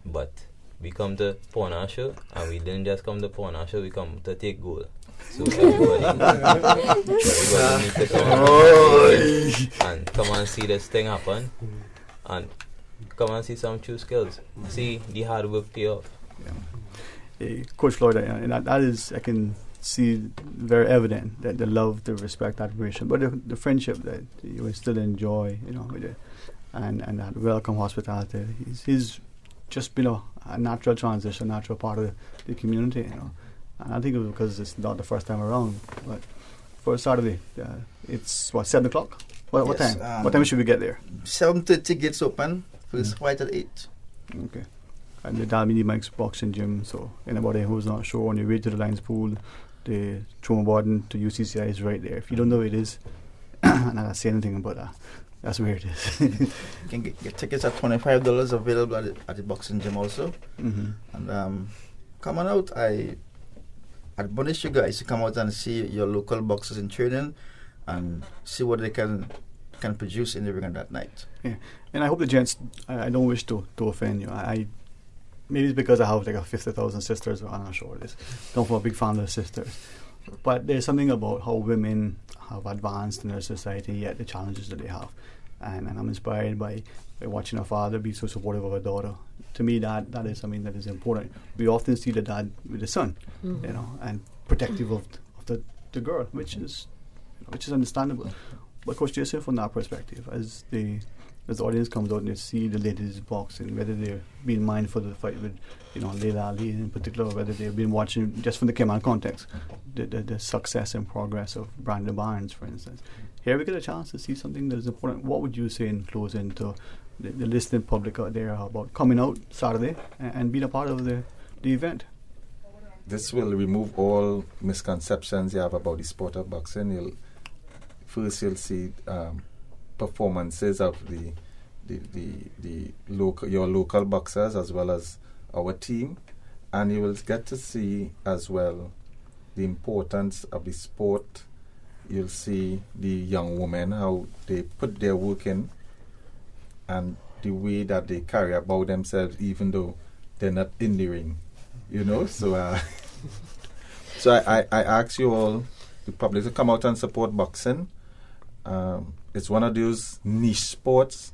S11: but we come to pawn our show, and we didn't just come to pawn our show, we come to take goal. So everybody need to come and come and see this thing happen, and come and see some true skills. See the hard work pay off.
S4: Coach Floyd, and that is, I can see very evident that the love, the respect, admiration, but the friendship that you will still enjoy, with it, and that welcome hospitality. He's just been a natural transition, natural part of the community, And I think it was because it's not the first time around. But for Saturday, it's 7 o'clock. What time? What time should we get there?
S5: 7:30 gates open. First fight at 8.
S4: Okay. And the Dalmini Mike's boxing gym. So anybody who's not sure, on your way to the Lions Pool, the trauma warden to UCCI is right there. If you don't know where it is, I'm not say anything about that. That's where it is.
S5: You can get tickets at $25 available at the boxing gym also. And come on out. I admonish you guys to come out and see your local boxers in training and see what they can produce in the ring that night.
S4: Yeah, and I hope the gents, I don't wish to offend you. Maybe it's because I have like 50,000 sisters, I'm not sure it is. Come from a big family of sisters. But there's something about how women have advanced in their society, yet the challenges that they have. And I'm inspired by watching a father be so supportive of a daughter. To me, that is something that is important. We often see the dad with the son, and protective of the girl, which is understandable. But Coach Jason, from that perspective, as the as the audience comes out and they see the ladies boxing, whether they're being mindful of the fight with, Layla Ali in particular, or whether they've been watching just from the Cayman context, the success and progress of Brandon Barnes, for instance. Here we get a chance to see something that is important. What would you say in closing to the listening public out there about coming out Saturday and being a part of the event?
S10: This will remove all misconceptions you have about the sport of boxing. You'll see performances of your local boxers as well as our team, and you will get to see as well the importance of the sport. You'll see the young women, how they put their work in, and the way that they carry about themselves even though they're not in the ring, so so I ask you all, the public, to come out and support boxing. It's one of those niche sports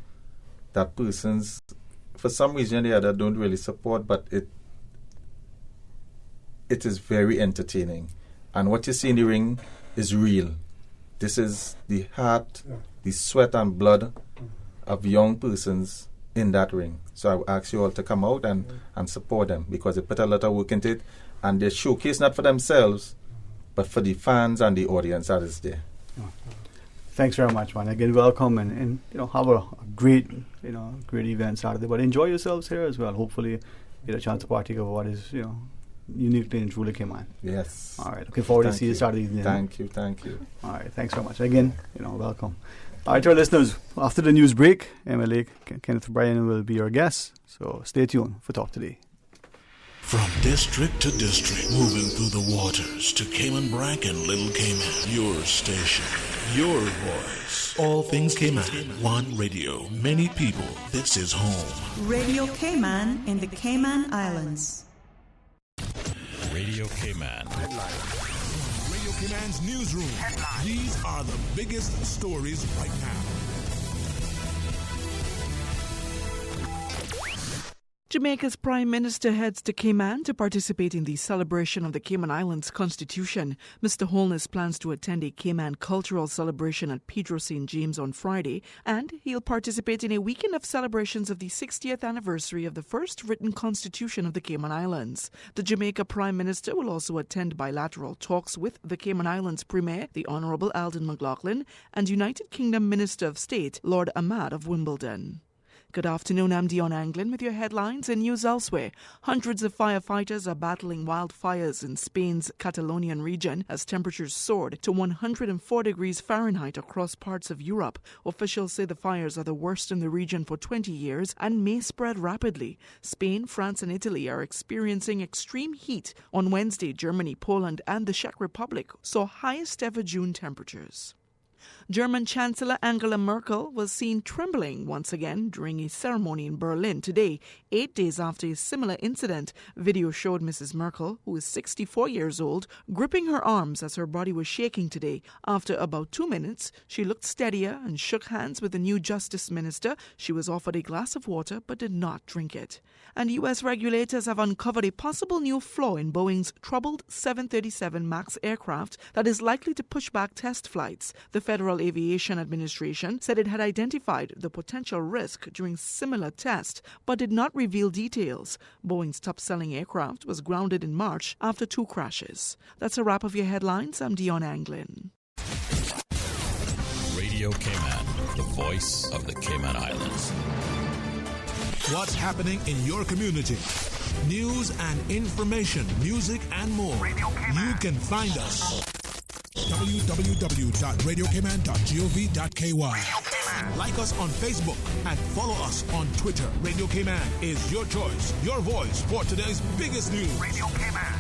S10: that persons, for some reason or the other, don't really support, but it is very entertaining. And what you see in the ring is real. This is the heart, the sweat and blood of young persons in that ring. So I ask you all to come out and support them, because they put a lot of work into it, and they showcase not for themselves, but for the fans and the audience that is there.
S4: Thanks very much, man. Again, welcome, and have a great great event Saturday. But enjoy yourselves here as well. Hopefully, you get a chance to partake of what is uniquely and truly Cayman.
S10: Yes.
S4: All right. Looking forward to see you Saturday evening.
S10: Thank you.
S4: All right. Thanks very much. Again, welcome. All right, to our listeners, after the news break, MLA Kenneth Bryan will be your guest. So stay tuned for Talk Today.
S6: From district to district, moving through the waters to Cayman Brac and Little Cayman. Your station, your voice. All things Cayman. One radio, many people. This is home.
S24: Radio Cayman in the Cayman Islands.
S6: Radio Cayman. Radio Cayman's newsroom. These are the biggest stories right now.
S9: Jamaica's Prime Minister heads to Cayman to participate in the celebration of the Cayman Islands Constitution. Mr. Holness plans to attend a Cayman cultural celebration at Pedro St. James on Friday, and he'll participate in a weekend of celebrations of the 60th anniversary of the first written constitution of the Cayman Islands. The Jamaica Prime Minister will also attend bilateral talks with the Cayman Islands Premier, the Honourable Alden McLaughlin, and United Kingdom Minister of State, Lord Ahmad of Wimbledon. Good afternoon, I'm Dion Anglin with your headlines and news elsewhere. Hundreds of firefighters are battling wildfires in Spain's Catalonian region as temperatures soared to 104 degrees Fahrenheit across parts of Europe. Officials say the fires are the worst in the region for 20 years and may spread rapidly. Spain, France and Italy are experiencing extreme heat. On Wednesday, Germany, Poland and the Czech Republic saw highest ever June temperatures. German Chancellor Angela Merkel was seen trembling once again during a ceremony in Berlin today, 8 days after a similar incident. Video showed Mrs. Merkel, who is 64 years old, gripping her arms as her body was shaking today. After about 2 minutes, she looked steadier and shook hands with the new Justice Minister. She was offered a glass of water but did not drink it. And U.S. regulators have uncovered a possible new flaw in Boeing's troubled 737 MAX aircraft that is likely to push back test flights. The Federal Aviation Administration said it had identified the potential risk during similar tests, but did not reveal details. Boeing's top-selling aircraft was grounded in March after 2 crashes. That's a wrap of your headlines. I'm Dion Anglin.
S6: Radio Cayman, the voice of the Cayman Islands. What's happening in your community? News and information, music and more. You can find us. www.radiocayman.gov.ky. Like us on Facebook and follow us on Twitter. Radio Cayman is your choice, your voice for today's biggest news. Radio Cayman.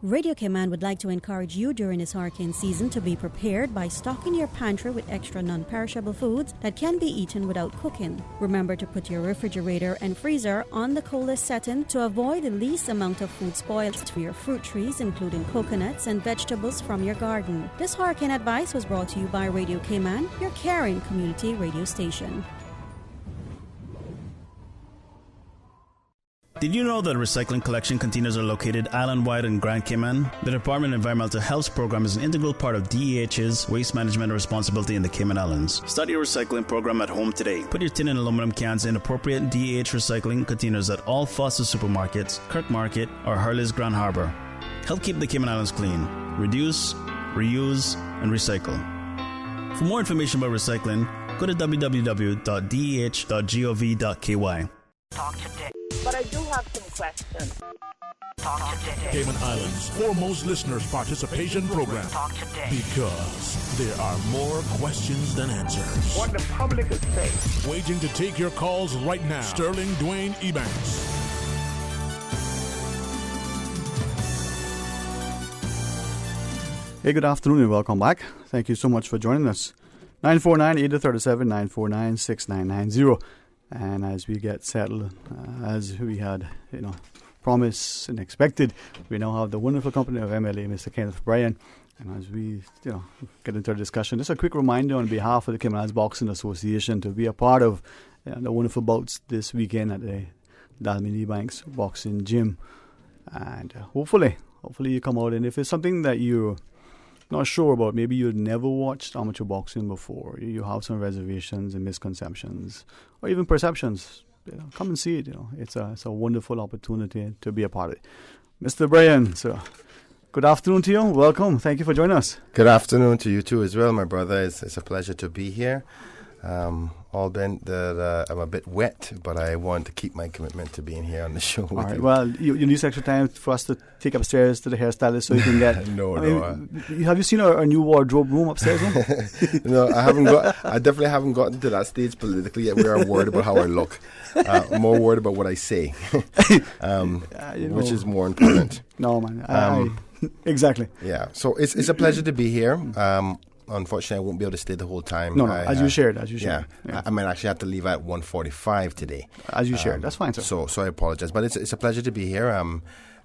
S17: Radio Cayman would like to encourage you during this hurricane season to be prepared by stocking your pantry with extra non-perishable foods that can be eaten without cooking. Remember to put your refrigerator and freezer on the coldest setting to avoid the least amount of food spoiled to your fruit trees, including coconuts and vegetables from your garden. This hurricane advice was brought to you by Radio Cayman, your caring community radio station.
S8: Did you know that recycling collection containers are located island-wide in Grand Cayman? The Department of Environmental Health's program is an integral part of DEH's waste management responsibility in the Cayman Islands. Start your recycling program at home today. Put your tin and aluminum cans in appropriate DEH recycling containers at all Foster supermarkets, Kirk Market, or Hurley's Grand Harbor. Help keep the Cayman Islands clean. Reduce, reuse, and recycle. For more information about recycling, go to www.deh.gov.ky.
S7: Talk today. But I do have some questions. Talk today.
S6: Cayman Islands' foremost listeners' participation program.
S7: Talk today.
S6: Because there are more questions than answers.
S7: What the public is saying.
S6: Waiting to take your calls right now. Sterling Dwayne Ebanks.
S4: Hey, good afternoon and welcome back. Thank you so much for joining us. 949-837, 949-6990. And as we get settled, as we had, promised and expected, we now have the wonderful company of MLA, Mr. Kenneth Bryan. And as we, get into our discussion, just a quick reminder on behalf of the Cayman Islands Boxing Association to be a part of the wonderful bouts this weekend at the Dwayne Ebanks Boxing Gym. And hopefully you come out, and if it's something that you're not sure about, maybe you've never watched amateur boxing before, you have some reservations and misconceptions or even perceptions, come and see it. It's a wonderful opportunity to be a part of it. Mr. Bryan, so good afternoon to you. Welcome. Thank you for joining us.
S18: Good afternoon to you too as well, my brother. It's a pleasure to be here. Albeit that I'm a bit wet, but I want to keep my commitment to being here on the show with you.
S4: All right. Well, you need extra time for us to take upstairs to the hairstylist so you can get...
S18: No.
S4: Have you seen our new wardrobe room upstairs?
S18: No, I haven't got. I definitely haven't gotten to that stage politically yet. We are worried about how I look. More worried about what I say, which is more important.
S4: No, man. Exactly.
S18: Yeah. So it's a pleasure to be here. Unfortunately, I won't be able to stay the whole time.
S4: No, as you shared.
S18: Yeah. I might actually have to leave at 1:45 today.
S4: As you shared. That's fine, sir.
S18: So I apologize. But it's a pleasure to be here.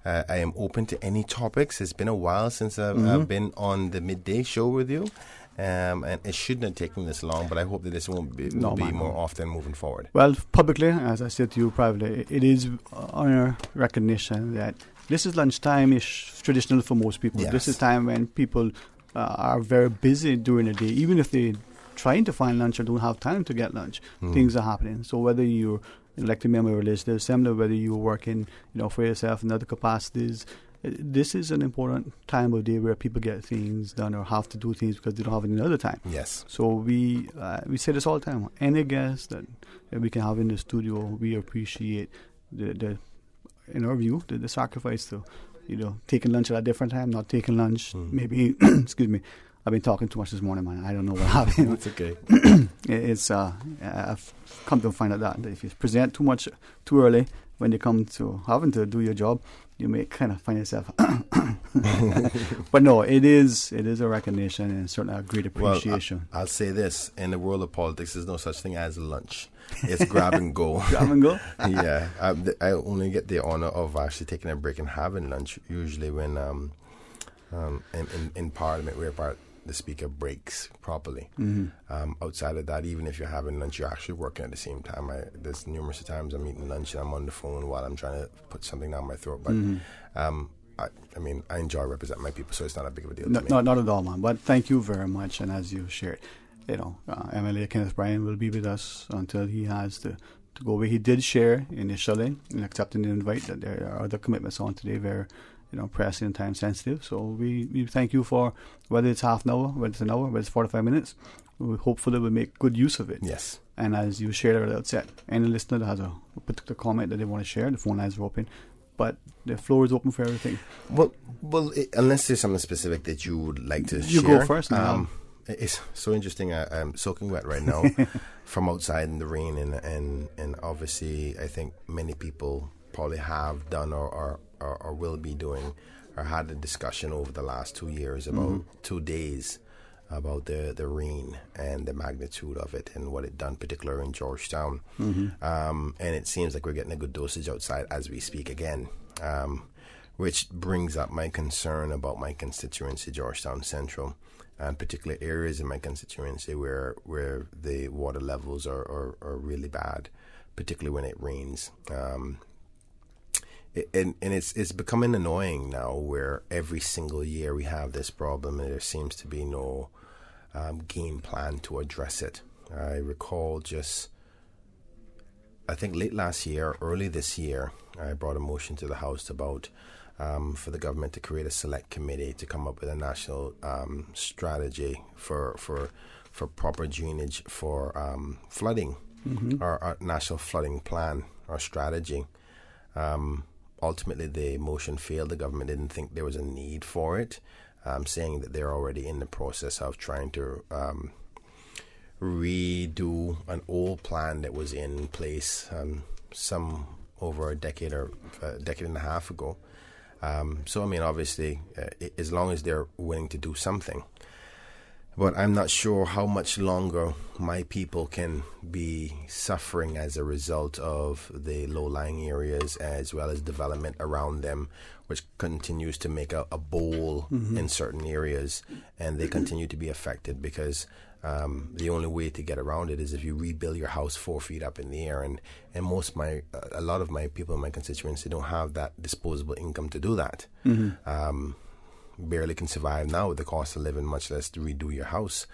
S18: I am open to any topics. It's been a while since I've been on the midday show with you. And it shouldn't have taken this long, but I hope that this will be more often moving forward.
S4: Well, publicly, as I said to you privately, it is our recognition that this is lunchtime is traditional for most people.
S18: Yes.
S4: This is time when people are very busy during the day, even if they're trying to find lunch or don't have time to get lunch. Things are happening. So whether you're elected member of a legislative assembly, whether you're working, for yourself in other capacities, this is an important time of day where people get things done or have to do things because they don't have any other time.
S18: Yes.
S4: So we say this all the time. Any guest that we can have in the studio, we appreciate the in our view, the sacrifice to. Taking lunch at a different time, not taking lunch. Maybe, excuse me, I've been talking too much this morning, man. I don't know what happened.
S18: It's okay.
S4: I've come to find out that if you present too much too early, when you come to having to do your job, you may kind of find yourself. But no, it is a recognition and certainly a great appreciation.
S18: Well, I'll say this: in the world of politics, there's no such thing as lunch. It's grab and go.
S4: Grab and go?
S18: Yeah. I only get the honor of actually taking a break and having lunch, usually when in Parliament, where the speaker breaks properly. Outside of that, even if you're having lunch, you're actually working at the same time. There's numerous times I'm eating lunch and I'm on the phone while I'm trying to put something down my throat. But I enjoy representing my people, so it's not a big of a deal to me.
S4: Not at all, man. But thank you very much. And as you shared, MLA Kenneth Bryan will be with us until he has to go away. He did share initially in accepting the invite that there are other commitments on today very pressing and time sensitive. So we thank you for whether it's half an hour, whether it's an hour, whether it's 45 minutes. We hopefully will make good use of it.
S18: Yes.
S4: And as you shared at the outset, any listener that has a particular comment that they want to share, the phone lines are open. But the floor is open for everything.
S18: Well, unless there's something specific that you would like to share.
S4: You go first.
S18: It's so interesting. I'm soaking wet right now from outside in the rain, and obviously I think many people probably have done or will be doing or had a discussion over the last 2 years about 2 days about the rain and the magnitude of it and what it done, particularly in Georgetown. And it seems like we're getting a good dosage outside as we speak again, which brings up my concern about my constituency, Georgetown Central, and particular areas in my constituency where the water levels are really bad, particularly when it rains. it's becoming annoying now, where every single year we have this problem and there seems to be no game plan to address it. I recall I think late last year, early this year, I brought a motion to the House about for the government to create a select committee to come up with a national strategy for proper drainage for flooding, or a national flooding plan or strategy. Ultimately, the motion failed. The government didn't think there was a need for it, saying that they're already in the process of trying to redo an old plan that was in place some over a decade or a decade and a half ago. So, I mean, obviously, as long as they're willing to do something. But I'm not sure how much longer my people can be suffering as a result of the low-lying areas as well as development around them, which continues to make a bowl in certain areas, and they continue to be affected because the only way to get around it is if you rebuild your house 4 feet up in the air, and a lot of my people in my constituency don't have that disposable income to do that. Barely can survive now with the cost of living, much less to redo your house.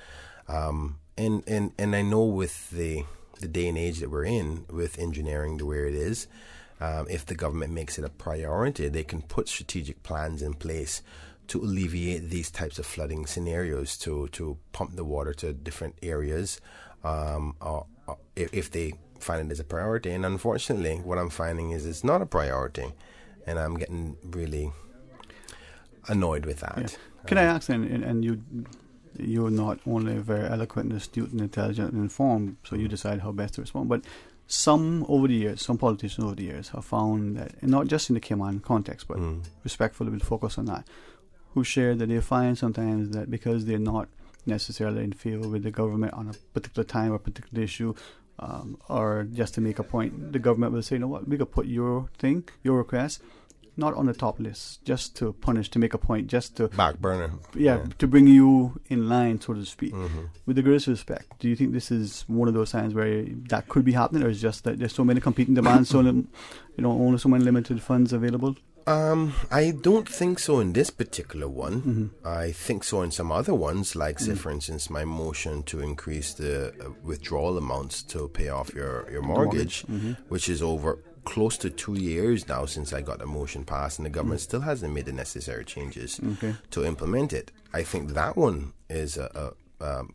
S18: And I know with the day and age that we're in, with engineering the way it is, if the government makes it a priority, they can put strategic plans in place to alleviate these types of flooding scenarios, to pump the water to different areas, or if they find it as a priority. And unfortunately, what I'm finding is it's not a priority, and I'm getting really annoyed with that.
S4: Yeah. Can I ask, and you're not only very eloquent, astute, and intelligent and informed, so you decide how best to respond, but some politicians over the years have found that, and not just in the Cayman context, but respectfully will focus on that, who share that they find sometimes that because they're not necessarily in favor with the government on a particular time or particular issue, or just to make a point, the government will say, you know what, we could put your request not on the top list, just to punish, to make a point, just to
S18: back burner.
S4: Yeah, to bring you in line, so to speak. With the greatest respect, do you think this is one of those times where that could be happening, or is just that there's so many competing demands, so only so many limited funds available?
S18: I don't think so in this particular one. I think so in some other ones, like say for instance my motion to increase the withdrawal amounts to pay off your mortgage, which is over close to 2 years now since I got the motion passed, and the government still hasn't made the necessary changes to implement it. I think that one is a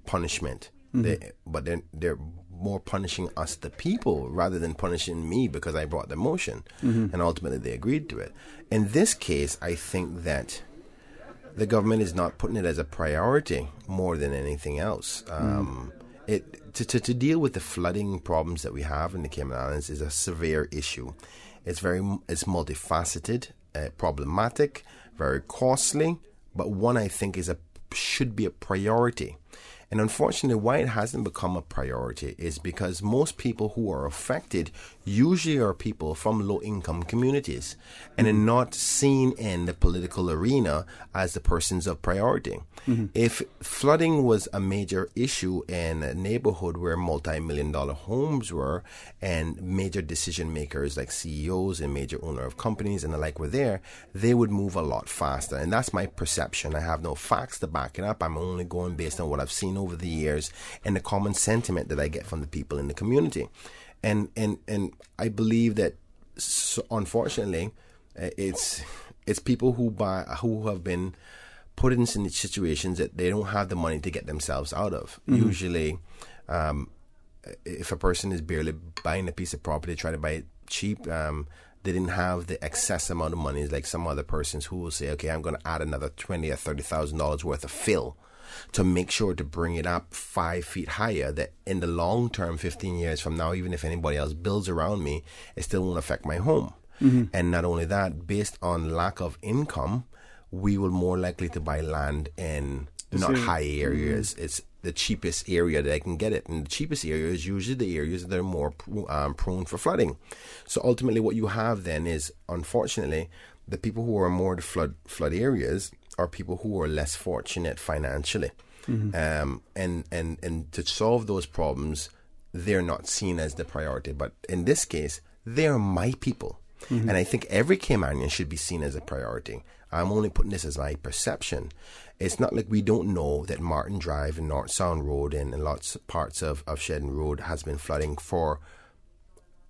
S18: punishment, but they're more punishing us, the people, rather than punishing me because I brought the motion, and ultimately they agreed to it. In this case, I think that the government is not putting it as a priority more than anything else. To deal with the flooding problems that we have in the Cayman Islands is a severe issue. It's multifaceted, problematic, very costly, but one I think should be a priority. And unfortunately, why it hasn't become a priority is because most people who are affected usually are people from low-income communities and are not seen in the political arena as the persons of priority. If flooding was a major issue in a neighborhood where multi-million-dollar homes were, and major decision makers like CEOs and major owner of companies and the like were there, they would move a lot faster. And that's my perception. I have no facts to back it up. I'm only going based on what I've seen over the years and the common sentiment that I get from the people in the community. And I believe that, unfortunately, it's people who have been put in situations that they don't have the money to get themselves out of. Usually, if a person is barely buying a piece of property, try to buy it cheap, they didn't have the excess amount of money like some other persons who will say, okay, I'm going to add another $20,000 or $30,000 worth of fill to make sure to bring it up 5 feet higher, that in the long term, 15 years from now, even if anybody else builds around me, it still won't affect my home. And not only that, based on lack of income, we will more likely to buy land in not high areas. It's the cheapest area that I can get it. And the cheapest area is usually the areas that are more prone for flooding. So ultimately what you have then is, unfortunately, the people who are more the flood areas are people who are less fortunate financially. And to solve those problems, they're not seen as the priority. But in this case, they're my people. And I think every Caymanian should be seen as a priority. I'm only putting this as my perception. It's not like we don't know that Martin Drive and North Sound Road and lots of parts of Shedden Road has been flooding for,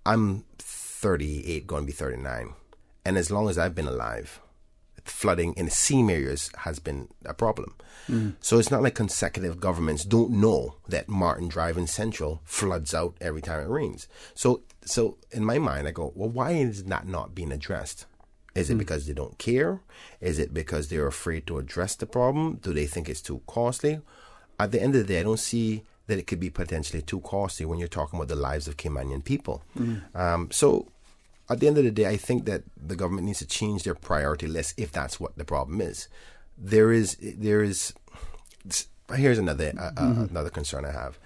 S18: I'm 38, going to be 39. And as long as I've been alive, flooding in the seam areas has been a problem. So it's not like consecutive governments don't know that Martin Drive in Central floods out every time it rains. So in my mind, I go, well, why is that not being addressed? Is it because they don't care? Is it because they're afraid to address the problem? Do they think it's too costly? At the end of the day, I don't see that it could be potentially too costly when you're talking about the lives of Caymanian people. So at the end of the day, I think that the government needs to change their priority list if that's what the problem is. Here's another concern I have.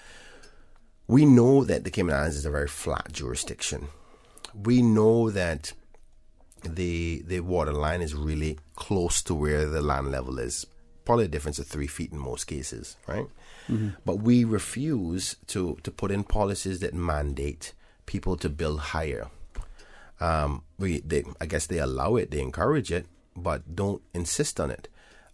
S18: We know that the Cayman Islands is a very flat jurisdiction. We know that the water line is really close to where the land level is. Probably a difference of 3 feet in most cases, right? But we refuse to put in policies that mandate people to build higher. I guess they allow it, they encourage it, but don't insist on it.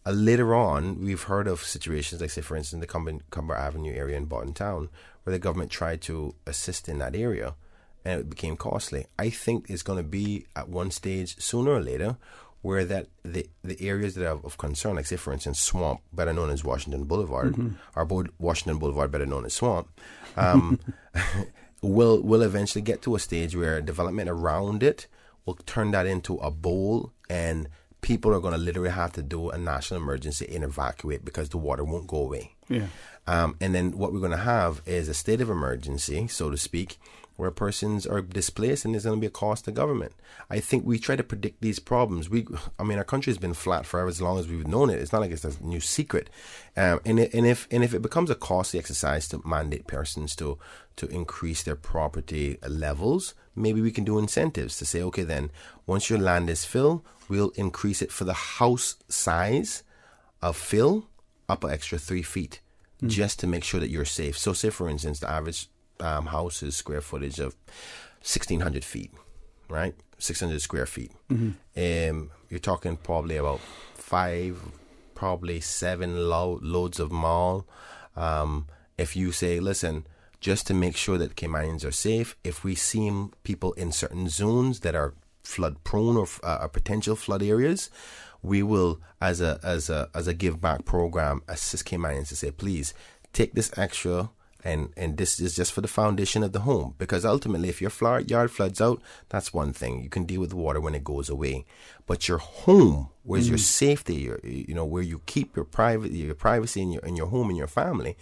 S18: Later on, we've heard of situations like, say, for instance, the Cumber Avenue area in Boston Town, where the government tried to assist in that area, and it became costly. I think it's going to be at one stage, sooner or later, where that the areas that are of concern, like, say, for instance, Swamp, better known as Washington Boulevard, or Washington Boulevard, better known as Swamp, will eventually get to a stage where development around it will turn that into a bowl, and people are going to literally have to do a national emergency and evacuate because the water won't go away. And then what we're going to have is a state of emergency, so to speak, where persons are displaced and there's going to be a cost to government. I think we try to predict these problems. Our country has been flat forever as long as we've known it. It's not like it's a new secret. And if it becomes a costly exercise to mandate persons to increase their property levels, maybe we can do incentives to say, okay, then once your land is filled, we'll increase it for the house size of fill up an extra 3 feet, just to make sure that you're safe. So say, for instance, the average house is square footage of 1,600 feet, right? 600 square feet. You're talking probably about 7 loads of mall. If you say, listen, just to make sure that Caymanians are safe, if we see people in certain zones that are flood prone or potential flood areas, we will, as a give back program, assist Caymanians to say, please take this extra, and this is just for the foundation of the home, because ultimately, if your yard floods out, that's one thing. You can deal with the water when it goes away, but your home, where's your safety, where you keep your privacy in your home and your family,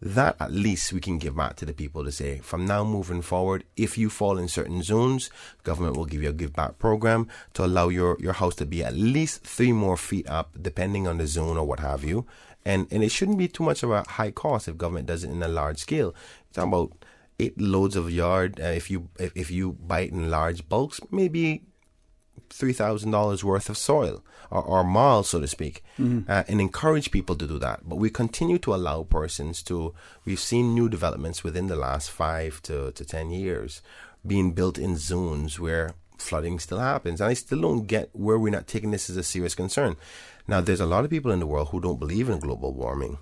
S18: that at least we can give back to the people to say, from now moving forward, if you fall in certain zones, government will give you a give back program to allow your house to be at least 3 more feet up, depending on the zone or what have you. And it shouldn't be too much of a high cost if government does it in a large scale. You're talking about 8 loads of yard. If you buy it in large bulks, maybe $3,000 worth of soil or mall, so to speak, and encourage people to do that. But we continue to allow persons we've seen new developments within the last 5 to 10 years being built in zones where flooding still happens. And I still don't get where we're not taking this as a serious concern. Now, there's a lot of people in the world who don't believe in global warming.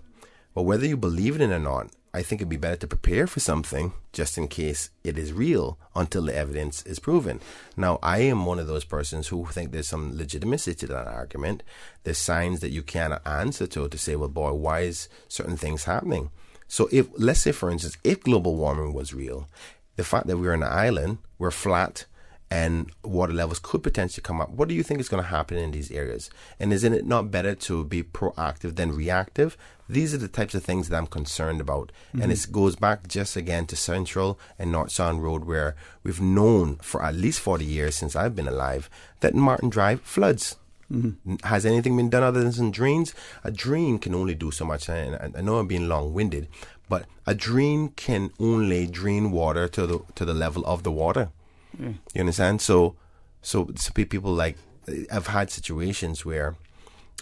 S18: But whether you believe in it or not, I think it'd be better to prepare for something just in case it is real until the evidence is proven. Now, I am one of those persons who think there's some legitimacy to that argument. There's signs that you cannot answer to say, well, boy, why is certain things happening? So let's say, for instance, if global warming was real, the fact that we're on an island, we're flat, and water levels could potentially come up, what do you think is going to happen in these areas? And isn't it not better to be proactive than reactive? These are the types of things that I'm concerned about. And it goes back just again to Central and North Sound Road, where we've known for at least 40 years since I've been alive that Martin Drive floods. Has anything been done other than some drains? A drain can only do so much. And I know I'm being long-winded, but a drain can only drain water to the level of the water. You understand? So people like, I've had situations where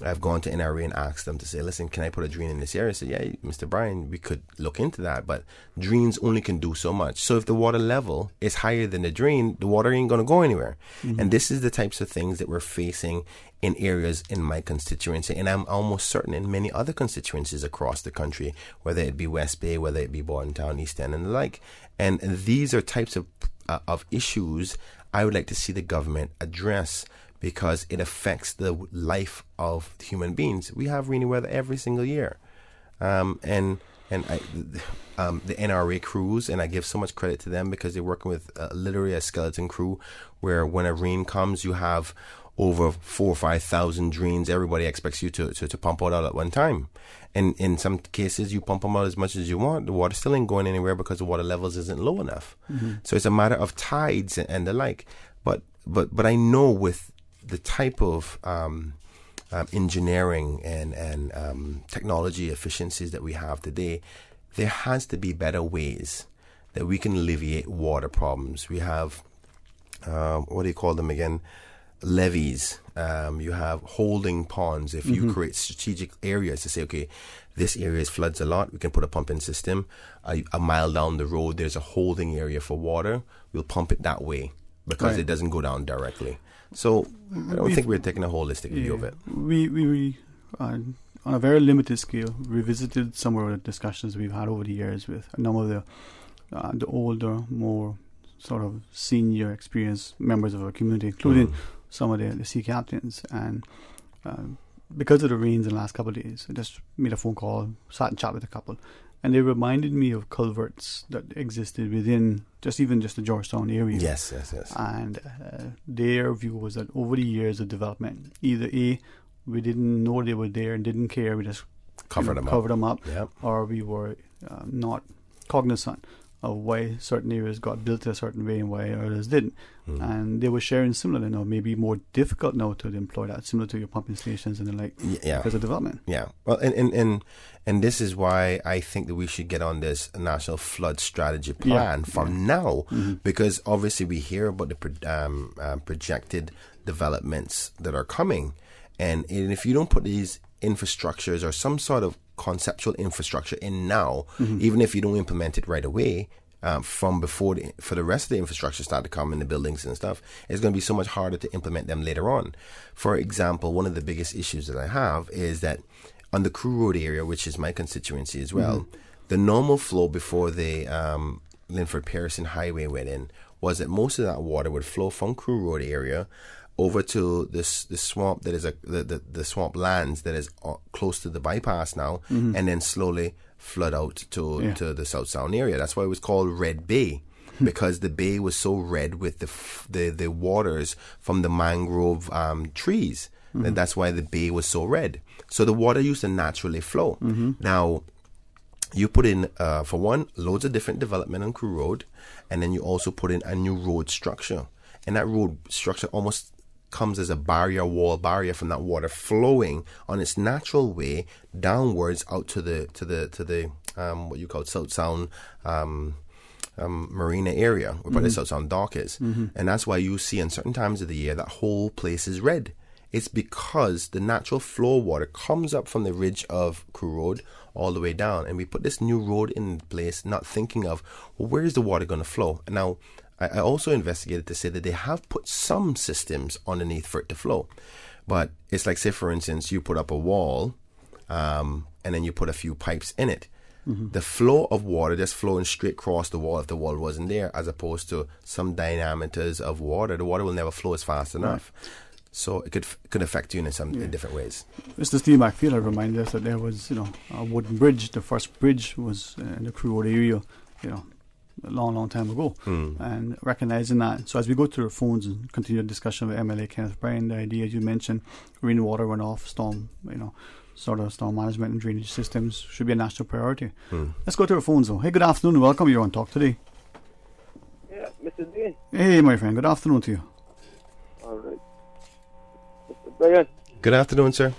S18: I've gone to NRA and asked them to say, listen, can I put a drain in this area? I said, yeah, Mr. Brian, we could look into that, but drains only can do so much. So if the water level is higher than the drain, the water ain't going to go anywhere. Mm-hmm. And this is the types of things that we're facing in areas in my constituency, and I'm almost certain in many other constituencies across the country, whether it be West Bay, whether it be Bordentown, East End, and the like. And these are types of issues I would like to see the government address, because it affects the life of human beings. We have rainy weather every single year. The NRA crews, and I give so much credit to them because they're working with literally a skeleton crew, where when a rain comes, you have over 4,000 or 5,000 drains. Everybody expects you to pump out all at one time. And in some cases, you pump them out as much as you want. The water still ain't going anywhere because the water levels isn't low enough. Mm-hmm. So it's a matter of tides and the like. But I know with the type of engineering and technology efficiencies that we have today, there has to be better ways that we can alleviate water problems. We have, what do you call them again? Levees. You have holding ponds. If you create strategic areas to say, okay, this area floods a lot, we can put a pumping system. A mile down the road, there's a holding area for water. We'll pump it that way because it doesn't go down directly. So I don't think we're taking a holistic view of it.
S4: We on a very limited scale, revisited some of the discussions we've had over the years with a number of the older, more sort of senior, experienced members of our community, including some of the sea captains. And because of the rains in the last couple of days, I just made a phone call, sat and chat with a couple, and they reminded me of culverts that existed within just the Georgetown area.
S18: Yes.
S4: And their view was that over the years of development, either we didn't know they were there and didn't care, we just covered them up, or we were not cognizant of why certain areas got built a certain way and why others didn't. And they were sharing similarly now, maybe more difficult now to employ that, similar to your pumping stations and the like, because of development.
S18: Yeah. Well, and this is why I think that we should get on this national flood strategy plan from now, because obviously we hear about the projected developments that are coming. And if you don't put these infrastructures or some sort of conceptual infrastructure in now, even if you don't implement it right away, from before for the rest of the infrastructure start to come in the buildings and stuff, it's going to be so much harder to implement them later on. For example, one of the biggest issues that I have is that on the Crew Road area, which is my constituency as well, the normal flow before the Linford Pearson Highway went in was that most of that water would flow from Crew Road area over to this swamp that is the swamp lands that is close to the bypass now, and then slowly flood out to the South Sound area. That's why it was called Red Bay, because the bay was so red with the waters from the mangrove trees. And that's why the bay was so red. So the water used to naturally flow. Now, you put in, for one, loads of different development on Crew Road, and then you also put in a new road structure. And that road structure almost comes as a wall barrier from that water flowing on its natural way downwards out to the what you call South Sound marina area, where the South Sound dock is. And that's why you see in certain times of the year that whole place is red. It's because the natural flow of water comes up from the ridge of Crew Road all the way down, and we put this new road in place not thinking of, well, where is the water going to flow? Now, I also investigated to say that they have put some systems underneath for it to flow. But it's like, say, for instance, you put up a wall and then you put a few pipes in it. The flow of water just flowing straight across the wall if the wall wasn't there, as opposed to some diameters of water. The water will never flow as fast enough. So it could affect you in different ways.
S4: Mr. Steve McFeeler reminded us that there was, a wooden bridge. The first bridge was in the Crew Road area, a long time ago, and recognizing that. So as we go through the phones and continue the discussion with MLA Kenneth Bryan, the idea you mentioned, rainwater runoff, storm management and drainage systems should be a national priority. Let's go to our phones though. Hey, good afternoon and welcome. You're on Talk Today.
S16: Yeah, Mr. Dean.
S4: Hey, my friend. Good afternoon to you.
S16: All right. Mr. Bryan.
S18: Good afternoon, sir.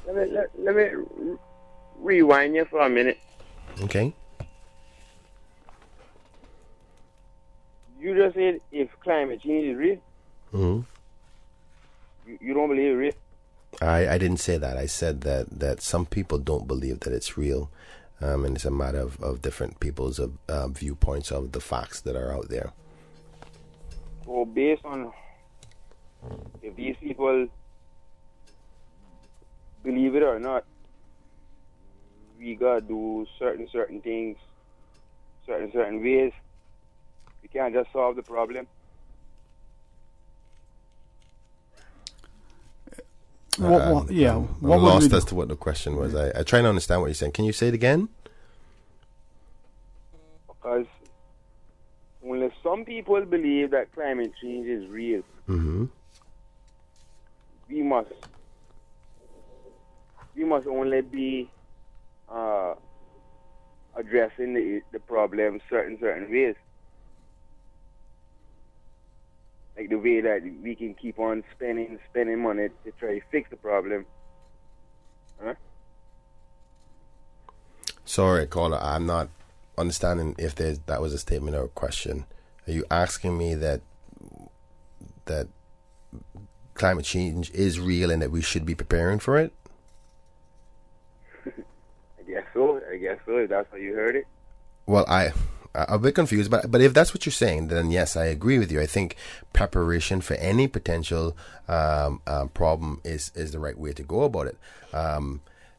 S16: Let me rewind you for a minute.
S18: Okay.
S16: You just said if climate change is real, You don't believe it?
S18: I didn't say that. I said that some people don't believe that it's real, and it's a matter of different people's viewpoints of the facts that are out there.
S16: Well, based on if these people believe it or not, we gotta do certain things, certain ways. We can't just solve the problem.
S18: I'm lost as to what the question was. I try to understand what you're saying. Can you say it again?
S16: Because only some people believe that climate change is real.
S18: Mm-hmm.
S16: We must only be addressing the problem certain ways. Like the way that we can keep on spending money to try to fix the problem. Huh?
S18: Sorry, caller, I'm not understanding if that was a statement or a question. Are you asking me that climate change is real and that we should be preparing for it?
S16: I guess so, if that's how you heard it.
S18: Well, I'm a bit confused, but if that's what you're saying, then yes, I agree with you. I think preparation for any potential problem is the right way to go about it.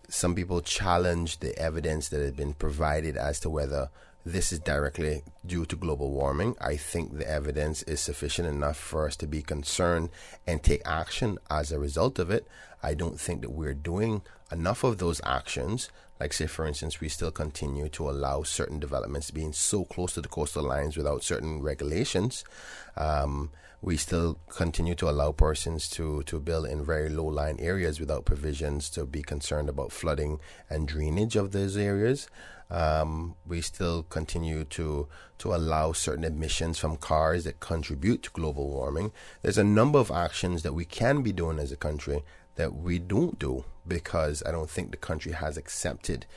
S18: Some people challenge the evidence that has been provided as to whether this is directly due to global warming. I think the evidence is sufficient enough for us to be concerned and take action as a result of it. I don't think that we're doing enough of those actions. Like, say, for instance, we still continue to allow certain developments being so close to the coastal lines without certain regulations. We still continue to allow persons to build in very low-lying areas without provisions to be concerned about flooding and drainage of those areas. We still continue to allow certain emissions from cars that contribute to global warming. There's a number of actions that we can be doing as a country that we don't do because I don't think the country has accepted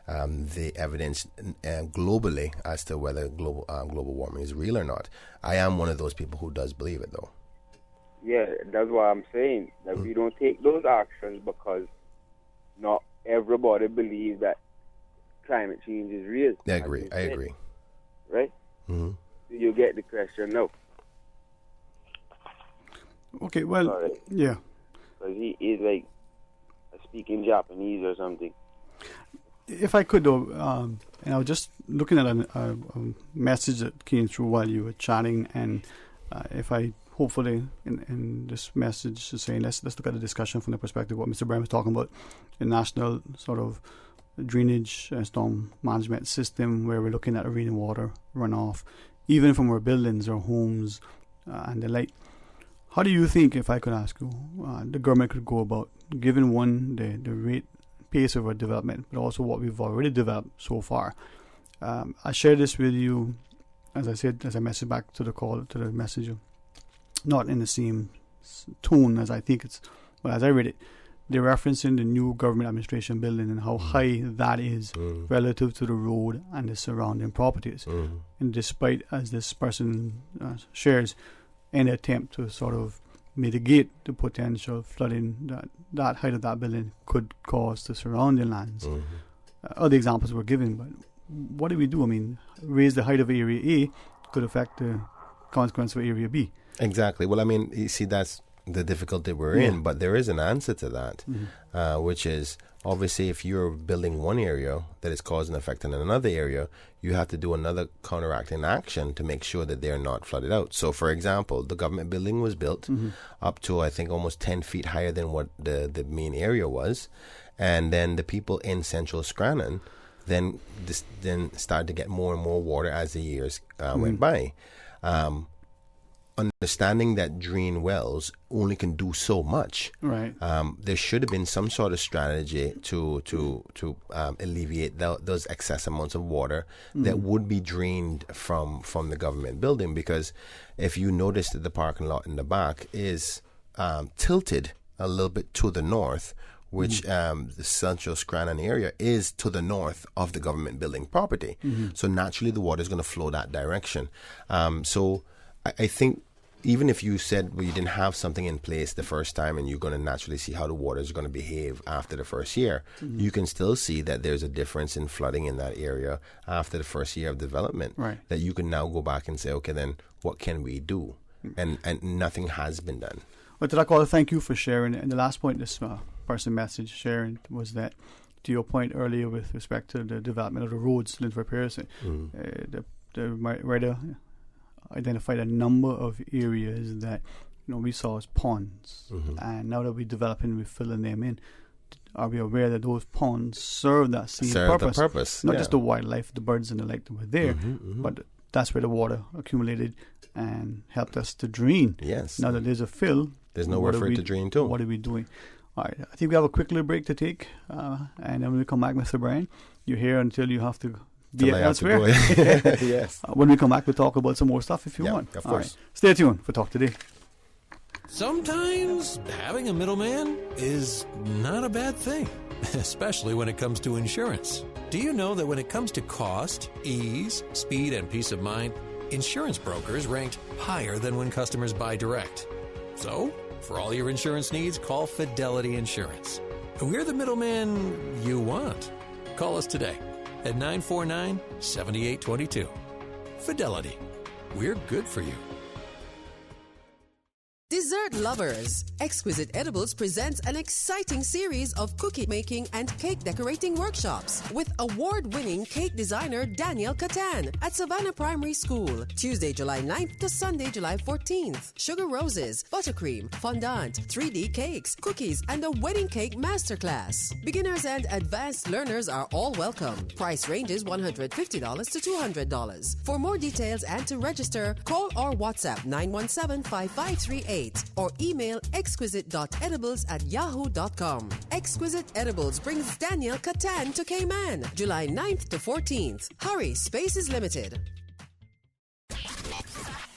S18: the evidence globally as to whether global warming is real or not. I am one of those people who does believe it, though.
S16: Yeah, that's what I'm saying. That we don't take those actions because not everybody believes that climate change is real.
S18: I agree.
S16: Right?
S18: Mm-hmm.
S16: So you get the question now.
S4: Okay, well,
S16: sorry.
S4: Yeah.
S16: Because he is like speaking Japanese or something.
S4: If I could, though, and I was just looking at a message that came through while you were chatting, and if I hopefully in this message is saying let's look at the discussion from the perspective of what Mr. Brown was talking about, the national sort of drainage and storm management system where we're looking at the rainwater runoff, even from our buildings or homes and the like. How do you think, if I could ask you, the government could go about, given one, the rate, pace of our development, but also what we've already developed so far? I share this with you, as I said, as I messaged back to the call, to the messenger, not in the same tone as I think it's, but as I read it, they're referencing the new government administration building and how high that is relative to the road and the surrounding properties. And despite, as this person shares, any attempt to sort of mitigate the potential flooding that height of that building could cause the surrounding lands. Other examples were given, but what do we do? I mean, raise the height of Area A could affect the consequence for Area B.
S18: Exactly. Well, I mean, you see, that's the difficulty we're in, but there is an answer to that, which is obviously if you're building one area that is causing effect in another area, you have to do another counteracting action to make sure that they're not flooded out. So, for example, the government building was built up to, I think, almost 10 feet higher than what the main area was. And then the people in central Scranton then started to get more and more water as the years went by. Understanding that drain wells only can do so much,
S4: right?
S18: There should have been some sort of strategy to alleviate those excess amounts of water that would be drained from the government building. Because if you notice that the parking lot in the back is tilted a little bit to the north, which the central Scranton area is to the north of the government building property, so naturally the water is going to flow that direction. So I think even if you said you didn't have something in place the first time and you're going to naturally see how the water is going to behave after the first year, you can still see that there's a difference in flooding in that area after the first year of development.
S4: Right.
S18: That you can now go back and say, okay, then what can we do? And nothing has been done.
S4: Well, Tadakwa, thank you for sharing. And the last point this person message sharing was that, to your point earlier with respect to the development of the roads, Linford repairs, the writer identified a number of areas that we saw as ponds, and now that we're developing, we're filling them in. Are we aware that those ponds serve that same purpose? Not just the wildlife, the birds and the like that were there, but that's where the water accumulated and helped us to drain.
S18: Yes.
S4: Now that there's a fill,
S18: there's nowhere for it to drain to.
S4: What are we doing? All right, I think we have a quick little break to take, and then when we come back, Mr. Brian, you're here until you have to be elsewhere.
S18: Yes.
S4: When we come back, we'll talk about some more stuff if you want.
S18: Of course.
S4: All right. Stay tuned for Talk Today.
S12: Sometimes having a middleman is not a bad thing, especially when it comes to insurance. Do you know that when it comes to cost, ease, speed, and peace of mind, insurance brokers ranked higher than when customers buy direct? So, for all your insurance needs, call Fidelity Insurance. We're the middleman you want. Call us today at 949-7822. Fidelity. We're good for you.
S19: Dessert lovers, Exquisite Edibles presents an exciting series of cookie making and cake decorating workshops with award-winning cake designer Daniel Catan at Savannah Primary School, Tuesday, July 9th to Sunday, July 14th. Sugar roses, buttercream, fondant, 3D cakes, cookies, and a wedding cake masterclass. Beginners and advanced learners are all welcome. Price ranges $150 to $200. For more details and to register, call or WhatsApp 917-5538. or email exquisite.edibles@yahoo.com. Exquisite Edibles brings Daniel Catan to Cayman, July 9th to 14th. Hurry, space is limited.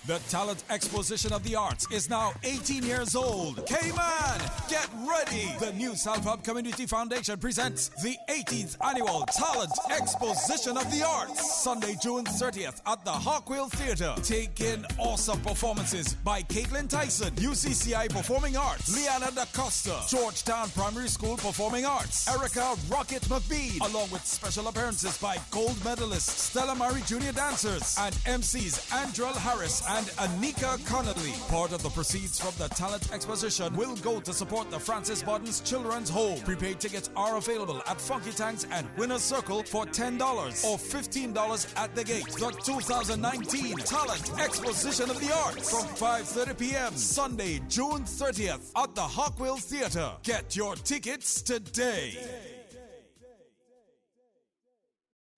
S20: The Talent Exposition of the Arts is now 18 years old. Cayman, get ready! The new South Hub Community Foundation presents the 18th Annual Talent Exposition of the Arts, Sunday, June 30th at the Hawkwheel Theatre. Take in awesome performances by Caitlin Tyson, UCCI Performing Arts, Liana Da Costa, Georgetown Primary School Performing Arts, Erica Rocket McBean, along with special appearances by gold medalists Stella Marie Junior Dancers and MCs Andrel Harris and Anika Connolly. Part of the proceeds from the Talent Exposition will go to support the Francis Buttons Children's Home. Prepaid tickets are available at Funky Tanks and Winner's Circle for $10 or $15 at the gate. The 2019 Talent Exposition of the Arts from 5:30 p.m. Sunday, June 30th at the Hawkwheel Theatre. Get your tickets today.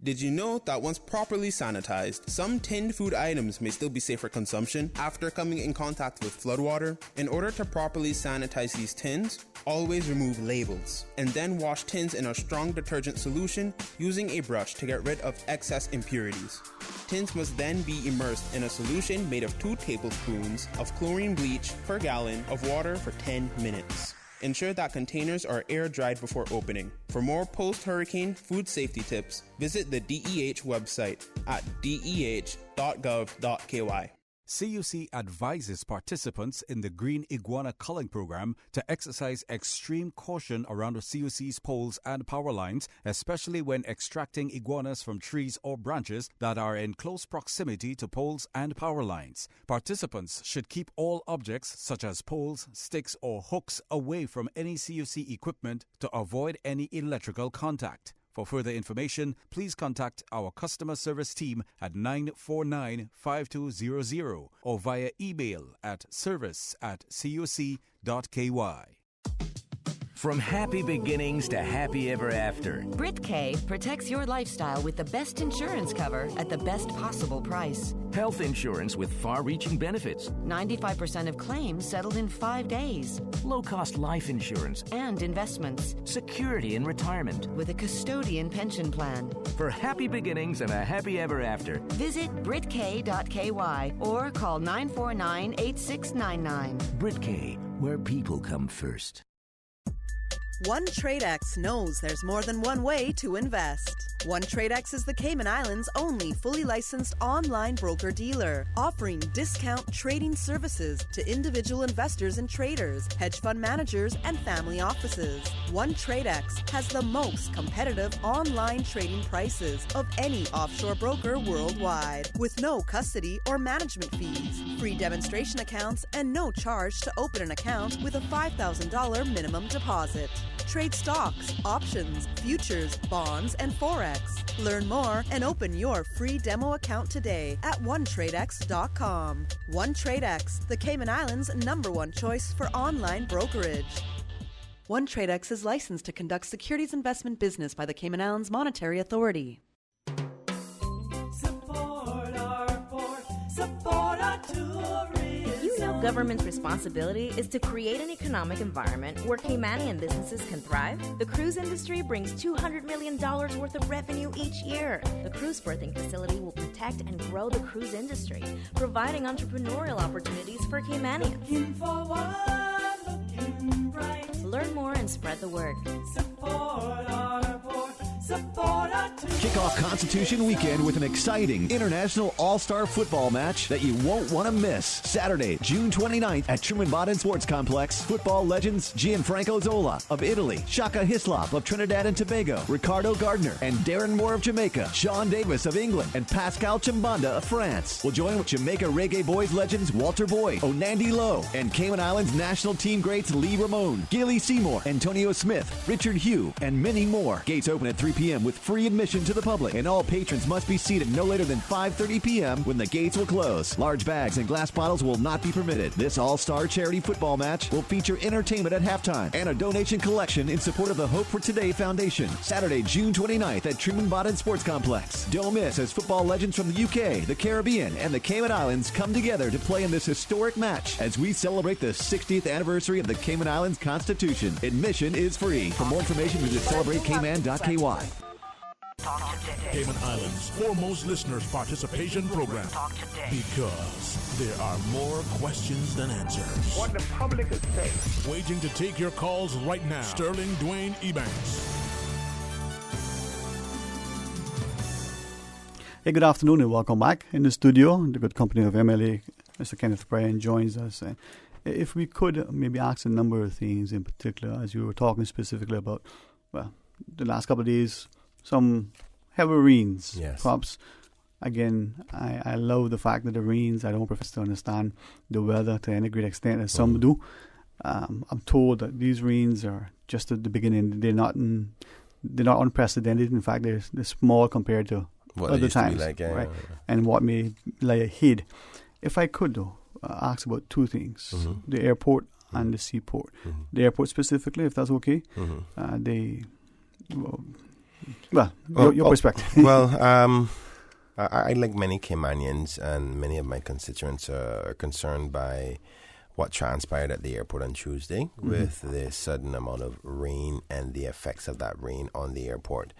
S21: Did you know that once properly sanitized, some tinned food items may still be safe for consumption after coming in contact with floodwater? In order to properly sanitize these tins, always remove labels and then wash tins in a strong detergent solution using a brush to get rid of excess impurities. Tins must then be immersed in a solution made of 2 tablespoons of chlorine bleach per gallon of water for 10 minutes. Ensure that containers are air-dried before opening. For more post-hurricane food safety tips, visit the DEH website at deh.gov.ky.
S25: CUC advises participants in the Green Iguana Culling Program to exercise extreme caution around the CUC's poles and power lines, especially when extracting iguanas from trees or branches that are in close proximity to poles and power lines. Participants should keep all objects such as poles, sticks, or hooks away from any CUC equipment to avoid any electrical contact. For further information, please contact our customer service team at 949-5200 or via email at service@cuc.ky.
S26: From happy beginnings to happy ever after,
S27: BritK protects your lifestyle with the best insurance cover at the best possible price.
S26: Health insurance with far-reaching benefits.
S27: 95% of claims settled in 5 days.
S26: Low-cost life insurance.
S27: And investments.
S26: Security in retirement.
S27: With a custodian pension plan.
S26: For happy beginnings and a happy ever after,
S27: visit BritK.ky or call 949-8699.
S26: BritK, where people come first.
S1: One TradeX knows there's more than one way to invest. One TradeX is the Cayman Islands' only fully licensed online broker-dealer, offering discount trading services to individual investors and traders, hedge fund managers, and family offices. One TradeX has the most competitive online trading prices of any offshore broker worldwide, with no custody or management fees, free demonstration accounts, and no charge to open an account with a $5,000 minimum deposit. Trade stocks, options, futures, bonds, and Forex. Learn more and open your free demo account today at OneTradeX.com. OneTradeX, the Cayman Islands' #1 choice for online brokerage. OneTradeX is licensed to conduct securities investment business by the Cayman Islands Monetary Authority.
S2: Support our port, support our tourism.
S27: You know government's responsibility is to create an economic environment where Caymanian businesses can thrive. The cruise industry brings $200 million worth of revenue each year. The cruise berthing facility will protect and grow the cruise industry, providing entrepreneurial opportunities for Caymanians.
S2: Looking forward, looking bright.
S27: Learn more and spread the word.
S2: Support our port, support our tourism.
S13: Kick off Constitution Weekend with an exciting international all-star football match that you won't want to miss. Saturday, June 29th at Truman Bodden Sports Complex. Football legends Gianfranco Zola of Italy, Shaka Hislop of Trinidad and Tobago, Ricardo Gardner and Darren Moore of Jamaica, Sean Davis of England, and Pascal Chimbanda of France will join with Jamaica Reggae Boys legends Walter Boyd, Onandi Lowe, and Cayman Islands national team greats Lee Ramone, Gilly Seymour, Antonio Smith, Richard Hugh, and many more. Gates open at 3 p.m. with free admission to the public, and all patrons must be seated no later than 5:30 p.m. when the gates will close. Large bags and glass bottles will not be permitted. This all-star charity football match will feature entertainment at halftime and a donation collection in support of the Hope for Today Foundation. Saturday, June 29th at Truman Bodden Sports Complex. Don't miss as football legends from the UK, the Caribbean, and the Cayman Islands come together to play in this historic match as we celebrate the 60th anniversary of the Cayman Islands Constitution. Admission is free. For more information, visit celebratecayman.ky.
S6: Cayman Islands' foremost listeners participation program, because there are more questions than answers.
S7: What the public is saying.
S6: Waiting to take your calls right now. Sterling Dwayne Ebanks.
S4: Hey, good afternoon and welcome back. In the studio, the good company of MLA, Mr. Kenneth Bryan joins us. If we could maybe ask a number of things in particular, as you were talking specifically about, well, the last couple of days, some heavy rains.
S18: Yes.
S4: Perhaps, again, I love the fact that the rains, I don't profess to understand the weather to any great extent as some do. I'm told that these rains are just at the beginning. They're not unprecedented. In fact, they're small compared to
S18: what
S4: other times.
S18: Like,
S4: right? And what may lie ahead. If I could, though, ask about two things. The airport and the seaport. The airport specifically, if that's okay. Your perspective.
S18: I, like many Caymanians and many of my constituents, are concerned by what transpired at the airport on Tuesday with the sudden amount of rain and the effects of that rain on the airport.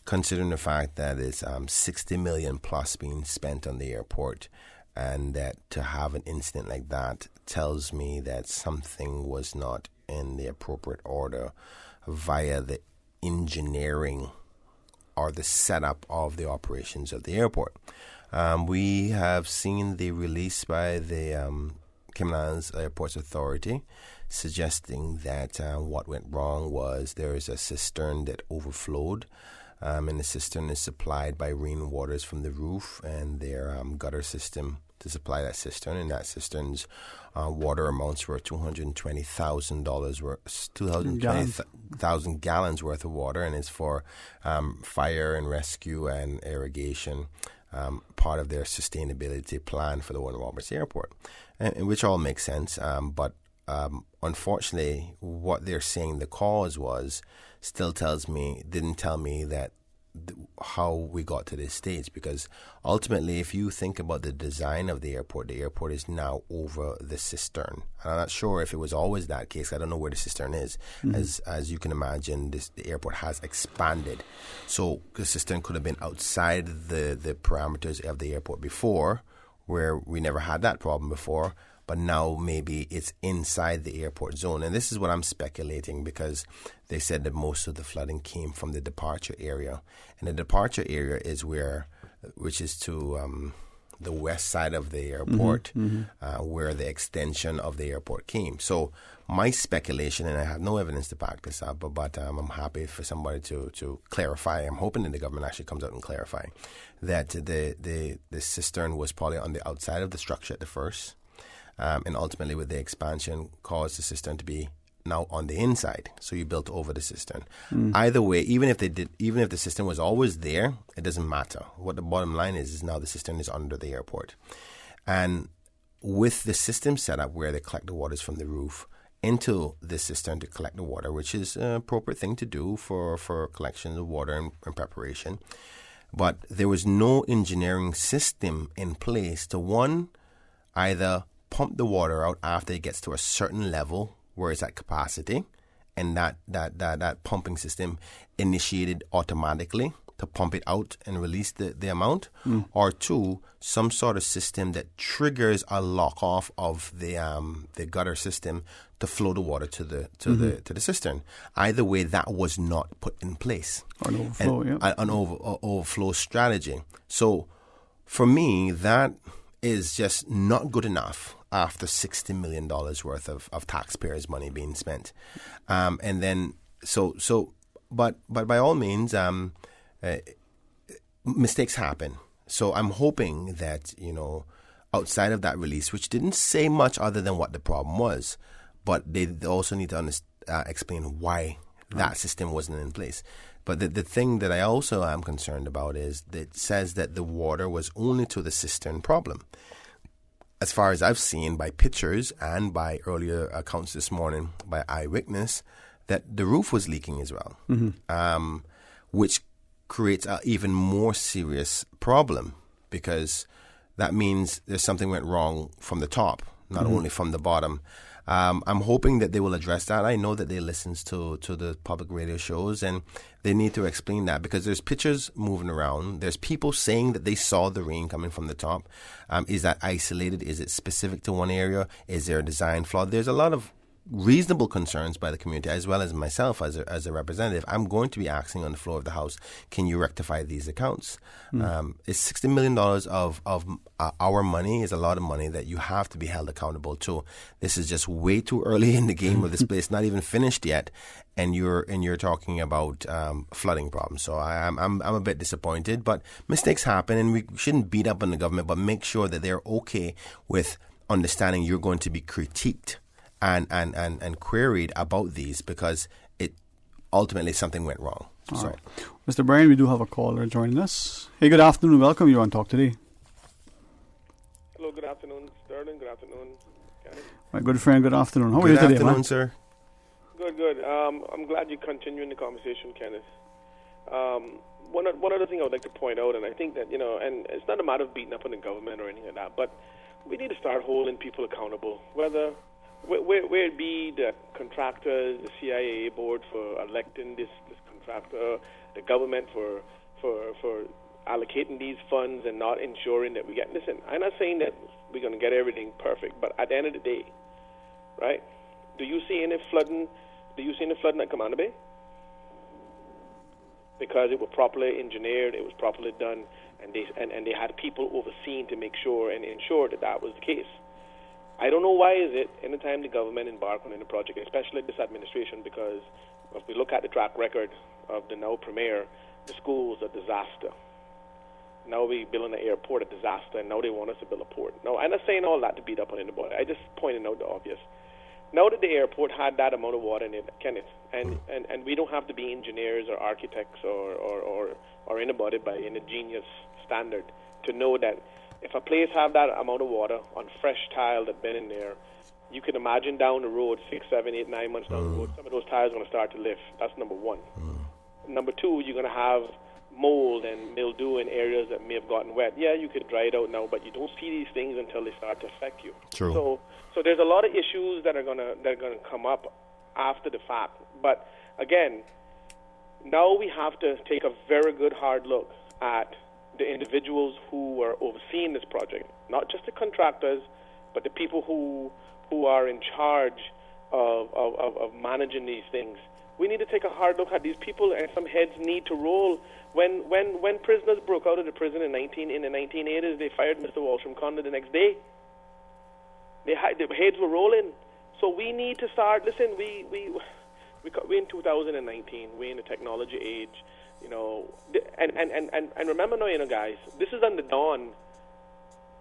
S18: Considering the fact that it's $60 million plus being spent on the airport, and that to have an incident like that tells me that something was not in the appropriate order via the engineering or the setup of the operations of the airport. We have seen the release by the Cayman Islands Airports Authority suggesting that what went wrong was there is a cistern that overflowed, and the cistern is supplied by rainwaters from the roof and their gutter system to supply that cistern, and that cistern's water amounts were $220,000 gallons worth of water, and it's for fire and rescue and irrigation, part of their sustainability plan for the Warren Roberts Airport, and which all makes sense. But unfortunately, what they're saying the cause was didn't tell me that how we got to this stage, because ultimately, if you think about the design of the airport is now over the cistern. And I'm not sure if it was always that case. I don't know where the cistern is. As you can imagine, the airport has expanded. So the cistern could have been outside the parameters of the airport before, where we never had that problem before. but now maybe it's inside the airport zone. And this is what I'm speculating, because they said that most of the flooding came from the departure area. And the departure area is which is to the west side of the airport, where the extension of the airport came. So my speculation, and I have no evidence to back this up, but I'm happy for somebody to clarify. I'm hoping that the government actually comes out and clarify that the cistern was probably on the outside of the structure at the first, and ultimately with the expansion caused the cistern to be now on the inside. So you built over the cistern. Either way, even if the cistern was always there, it doesn't matter. What the bottom line is now the cistern is under the airport. And with the system set up where they collect the waters from the roof into the cistern to collect the water, which is an appropriate thing to do for collection of water and preparation. But there was no engineering system in place to, either pump the water out after it gets to a certain level where it's at capacity, and that pumping system initiated automatically to pump it out and release the amount, or 2, some sort of system that triggers a lock off of the gutter system to flow the water to the cistern. Either way, that was not put in place.
S4: An overflow,
S18: an overflow strategy. So for me, that is just not good enough after $60 million worth of taxpayers' money being spent. And then, but by all means, mistakes happen. So I'm hoping that, outside of that release, which didn't say much other than what the problem was, but they also need to explain why that system wasn't in place. But the thing that I also am concerned about is that it says that the water was only to the cistern problem. As far as I've seen by pictures and by earlier accounts this morning by eyewitness, that the roof was leaking as well, which creates an even more serious problem, because that means there's something went wrong from the top, not only from the bottom. I'm hoping that they will address that. I know that they listen to the public radio shows, and they need to explain that, because there's pictures moving around. There's people saying that they saw the rain coming from the top. Is that isolated? Is it specific to one area? Is there a design flaw? There's a lot of reasonable concerns by the community, as well as myself as a representative. I'm going to be asking on the floor of the House, can you rectify these accounts? It's $60 million of our money is a lot of money that you have to be held accountable to. This is just way too early in the game of this place, not even finished yet, and you're talking about flooding problems. So I'm a bit disappointed, but mistakes happen, and we shouldn't beat up on the government, but make sure that they're okay with understanding you're going to be critiqued and queried about these, because it ultimately something went wrong.
S4: All right. Mr. Brian, we do have a caller joining us. Hey, good afternoon. Welcome. You're on Talk Today.
S3: Hello, good afternoon, Sterling. Good afternoon, Kenneth.
S4: My good friend, good afternoon. How are you today, man?
S18: Good afternoon, sir.
S3: Good. I'm glad you're continuing the conversation, Kenneth. One other thing I would like to point out, and I think that, and it's not a matter of beating up on the government or anything like that, but we need to start holding people accountable, where it be the contractors, the CIA board for electing this contractor, the government for allocating these funds and not ensuring that we get. Listen, I'm not saying that we're going to get everything perfect, but at the end of the day, right? Do you see any flooding? Do you see any flooding at Commander Bay? Because it was properly engineered, it was properly done, and they had people overseeing to make sure and ensure that was the case. I don't know why is it anytime the government embark on any project, especially this administration, because if we look at the track record of the now premier, the school's a disaster. Now we building an airport, a disaster, and now they want us to build a port. No, I'm not saying all that to beat up on anybody. I just pointing out the obvious. Now that the airport had that amount of water in it, Kenneth, and we don't have to be engineers or architects or anybody by any genius standard to know that if a place have that amount of water on fresh tile that's been in there, you can imagine down the road, 6, 7, 8, 9 months down the road, some of those tiles are going to start to lift. That's number one. Number two, you're going to have mold and mildew in areas that may have gotten wet. Yeah, you could dry it out now, but you don't see these things until they start to affect you.
S18: True.
S3: So there's a lot of issues that are gonna come up after the fact. But again, now we have to take a very good hard look at the individuals who are overseeing this project, not just the contractors, But the people who are in charge of managing these things, we need to take a hard look at these people, and some heads need to roll. When prisoners broke out of the prison in the 1980s, they fired Mr. Walsham Conlon the next day. The heads were rolling. So we need to start. Listen, we're in 2019. We're in the technology age, and remember now, guys, this is on the dawn.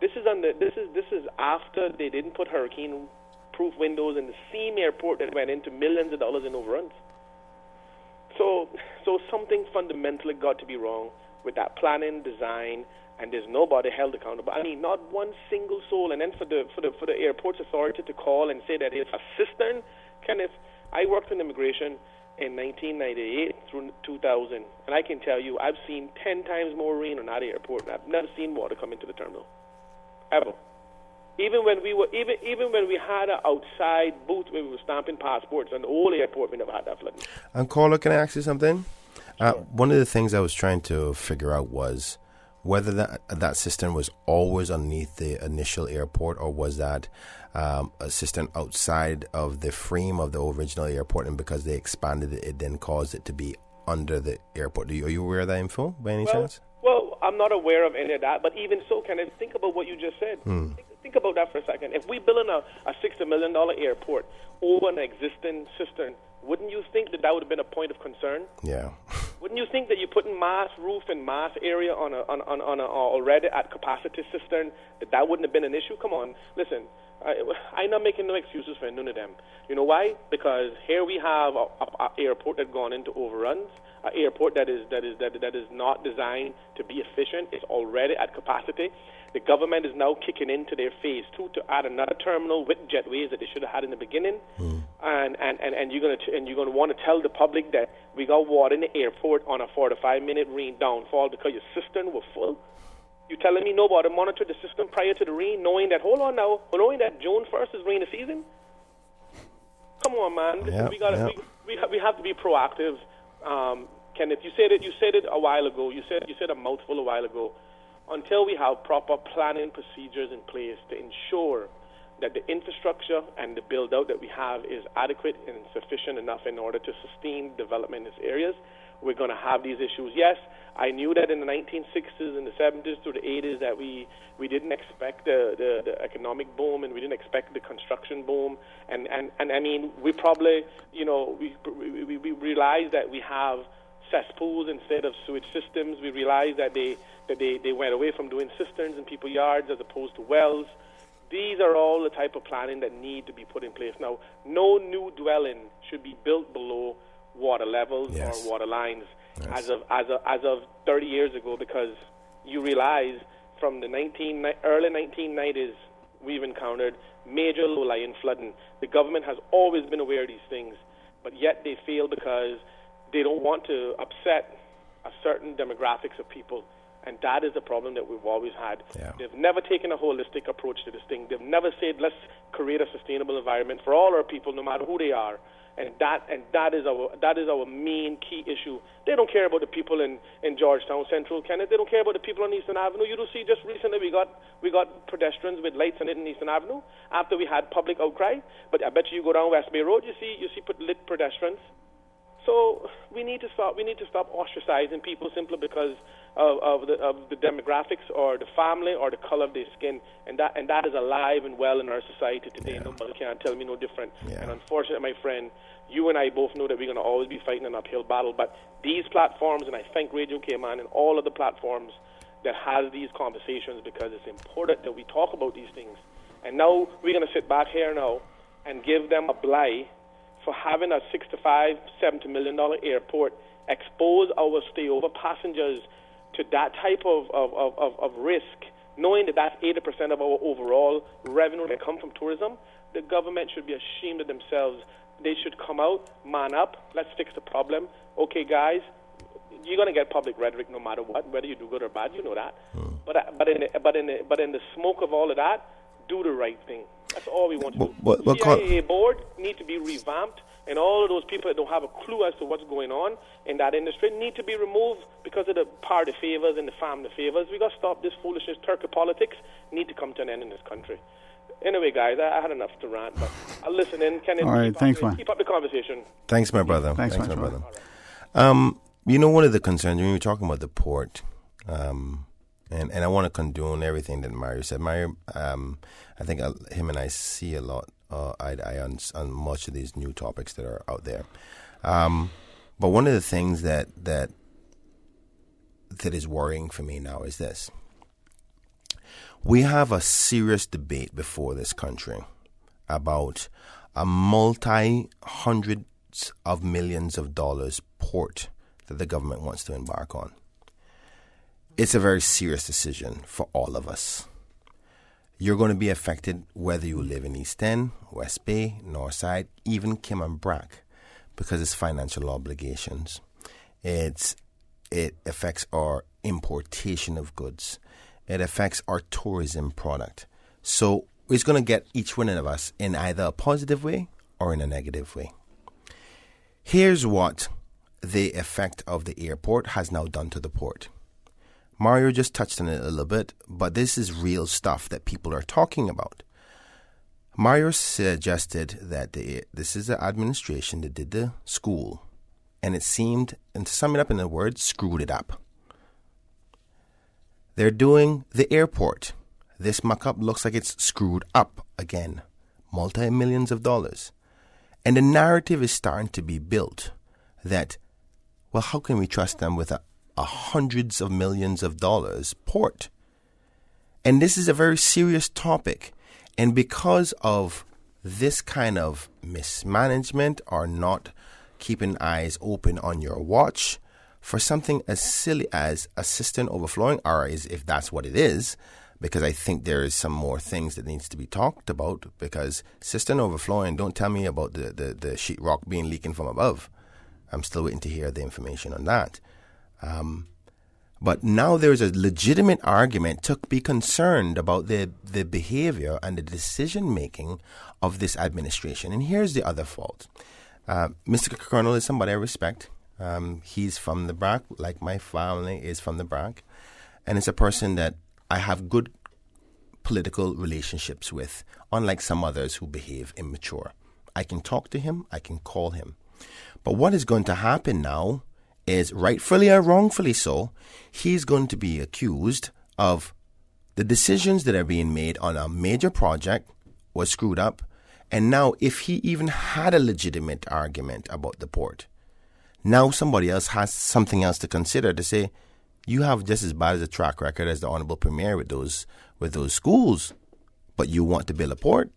S3: This is after they didn't put hurricane-proof windows in the same airport that went into millions of dollars in overruns. So something fundamentally got to be wrong with that planning, design, and there's nobody held accountable. I mean, not one single soul. And then for the airport's authority to call and say that it's a cistern, Kenneth, I worked in immigration in 1998 through 2000, and I can tell you I've seen 10 times more rain on that airport, and I've never seen water come into the terminal, ever. Even when we had an outside booth where we were stamping passports on the old airport, we never had that flooding.
S18: And caller, can I ask you something? One of the things I was trying to figure out was whether that cistern was always underneath the initial airport, or was that a cistern outside of the frame of the original airport, and because they expanded it, it then caused it to be under the airport. Are you aware of that info by any chance?
S3: Well, I'm not aware of any of that, but even so, can I think about what you just said? Think about that for a second. If we're building a $60 million airport over an existing cistern, wouldn't you think that would have been a point of concern?
S18: Yeah.
S3: Wouldn't you think that you're putting mass roof and mass area on a already at capacity cistern, that wouldn't have been an issue? Come on, listen. I'm not making no excuses for none of them. You know why? Because here we have a airport that's gone into overruns, an airport that is not designed to be efficient. It's already at capacity. The government is now kicking into their phase 2 to add another terminal with jetways that they should have had in the beginning, and you're gonna want to tell the public that we got water in the airport on a 45-minute rain downfall because your cistern was full. You telling me nobody monitored the system prior to the rain, knowing that knowing that June 1st is rainy season? Come on, man. Listen, we have to be proactive. Kenneth, you said it a while ago. You said a mouthful a while ago. Until we have proper planning procedures in place to ensure that the infrastructure and the build-out that we have is adequate and sufficient enough in order to sustain development in these areas, we're going to have these issues. Yes, I knew that in the 1960s and the 70s through the 80s that we didn't expect the economic boom, and we didn't expect the construction boom, and I mean, we probably, we realized that we have cesspools instead of sewage systems. We realized that they went away from doing cisterns in people's yards as opposed to wells. These are all the type of planning that need to be put in place. Now, no new dwelling should be built below water levels or water lines as of 30 years ago, because you realize from the early 1990s we've encountered major low-lying flooding. The government has always been aware of these things, but yet they fail because they don't want to upset a certain demographics of people. And that is the problem that we've always had. Yeah. They've never taken a holistic approach to this thing. They've never said, let's create a sustainable environment for all our people, no matter who they are. And that is our main key issue. They don't care about the people in Georgetown Central, Kenneth. They don't care about the people on Eastern Avenue. You don't see just recently we got pedestrians with lights on it in Eastern Avenue after we had public outcry. But I bet you go down West Bay Road, you see lit pedestrians. So we need to stop ostracizing people simply because of the demographics or the family or the color of their skin, and that is alive and well in our society today. Yeah. Nobody can tell me no different. Yeah. And unfortunately, my friend, you and I both know that we're going to always be fighting an uphill battle. But these platforms, and I thank Radio Cayman and all of the platforms that has these conversations, because it's important that we talk about these things. And now we're going to sit back here now and give them a blight for having a $65, $70 million airport, expose our stayover passengers to that type of risk, knowing that that's 80% of our overall revenue that come from tourism. The government should be ashamed of themselves. They should come out, man up, let's fix the problem. Okay, guys, you're going to get public rhetoric no matter what, whether you do good or bad, you know that. But in the smoke of all of that, do the right thing. That's all we want to do. The CIA board need to be revamped. And all of those people that don't have a clue as to what's going on in that industry need to be removed because of the party favors and the family favors. We got to stop this foolishness. Turkey politics need to come to an end in this country. Anyway, guys, I had enough to rant, but I'll listen in. All
S4: right, thanks, man.
S3: Keep up the conversation.
S18: Thanks, my brother.
S4: Thanks my
S18: brother. You know, one of the concerns when you were talking about the port, and I want to condone everything that Mario said. Mario, I think him and I see a lot eye to eye on much of these new topics that are out there. But one of the things that is worrying for me now is this. We have a serious debate before this country about a multi-hundreds of millions of dollars port that the government wants to embark on. It's a very serious decision for all of us. You're going to be affected whether you live in East End, West Bay, Northside, even Kim and Brack, because it's financial obligations. It affects our importation of goods. It affects our tourism product. So it's going to get each one of us in either a positive way or in a negative way. Here's what the effect of the airport has now done to the port. Mario just touched on it a little bit, but this is real stuff that people are talking about. Mario suggested that this is the administration that did the school, and it seemed, and to sum it up in a word, screwed it up. They're doing the airport. This mock-up looks like it's screwed up again. Multi-millions of dollars. And the narrative is starting to be built that, well, how can we trust them with a hundreds of millions of dollars port? And this is a very serious topic. And because of this kind of mismanagement or not keeping eyes open on your watch, for something as silly as a cistern overflowing, or if that's what it is, because I think there is some more things that needs to be talked about, because cistern overflowing, don't tell me about the sheetrock being leaking from above. I'm still waiting to hear the information on that. But now there's a legitimate argument to be concerned about the behavior and the decision-making of this administration. And here's the other fault. Mr. Colonel is somebody I respect. He's from the BRAC, like my family is from the BRAC. And it's a person that I have good political relationships with, unlike some others who behave immature. I can talk to him, I can call him. But what is going to happen now is, rightfully or wrongfully so, he's going to be accused of the decisions that are being made on a major project was screwed up. And now if he even had a legitimate argument about the port, now somebody else has something else to consider to say, you have just as bad as a track record as the Honorable Premier with those schools, but you want to build a port?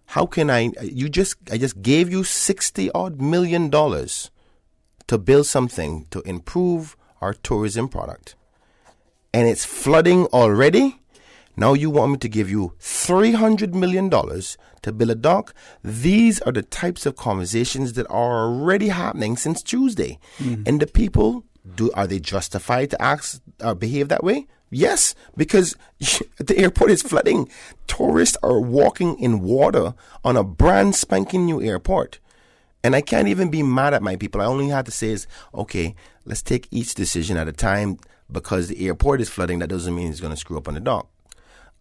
S18: How can I just gave you $60-odd million to build something to improve our tourism product, and it's flooding already? Now you want me to give you $300 million to build a dock? These are the types of conversations that are already happening since Tuesday. Mm-hmm. And the people, are they justified to act or behave that way? Yes, because the airport is flooding. Tourists are walking in water on a brand spanking new airport. And I can't even be mad at my people. I only have to say is, okay, let's take each decision at a time. Because the airport is flooding, that doesn't mean it's going to screw up on the dock.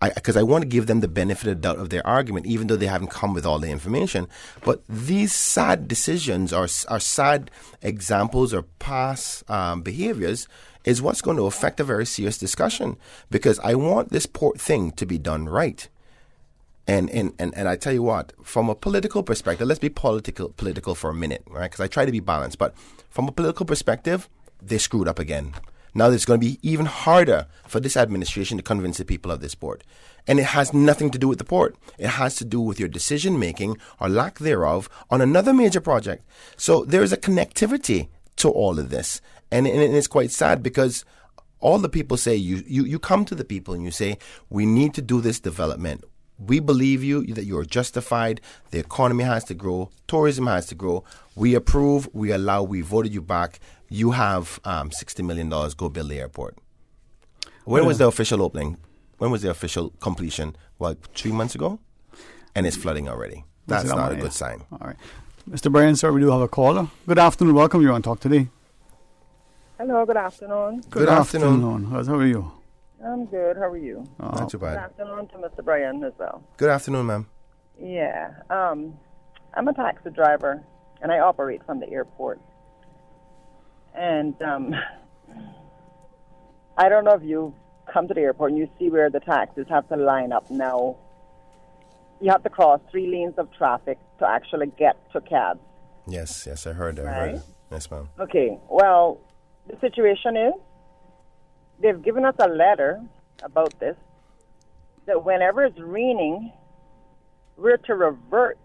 S18: Because I want to give them the benefit of the doubt of their argument, even though they haven't come with all the information. But these sad decisions are sad examples or past behaviors is what's going to affect a very serious discussion. Because I want this port thing to be done right. And I tell you what, from a political perspective, let's be political for a minute, right? Because I try to be balanced. But from a political perspective, they screwed up again. Now it's going to be even harder for this administration to convince the people of this port. And it has nothing to do with the port. It has to do with your decision-making or lack thereof on another major project. So there is a connectivity to all of this. And it's quite sad because all the people say, you come to the people and you say, we need to do this development. We believe you, that you are justified. The economy has to grow. Tourism has to grow. We approve. We allow. We voted you back. You have $60 million. Go build the airport. When was the official opening? When was the official completion? 3 months ago? And it's flooding already. That's not a good sign.
S4: All right. Mr. Brian, sir, we do have a caller. Good afternoon. Welcome you on Talk Today.
S5: Hello, good afternoon.
S4: Good afternoon. How are you?
S5: I'm good. How are you?
S18: Not too bad.
S5: Good afternoon to Mr. Brian as well.
S18: Good afternoon, ma'am.
S5: Yeah. I'm a taxi driver, and I operate from the airport. And I don't know if you come to the airport and you see where the taxis have to line up now. You have to cross 3 lanes of traffic to actually get to cabs.
S18: Yes, I heard.
S5: Right?
S18: Yes, ma'am.
S5: Okay, well, the situation is they've given us a letter about this, that whenever it's raining, we're to revert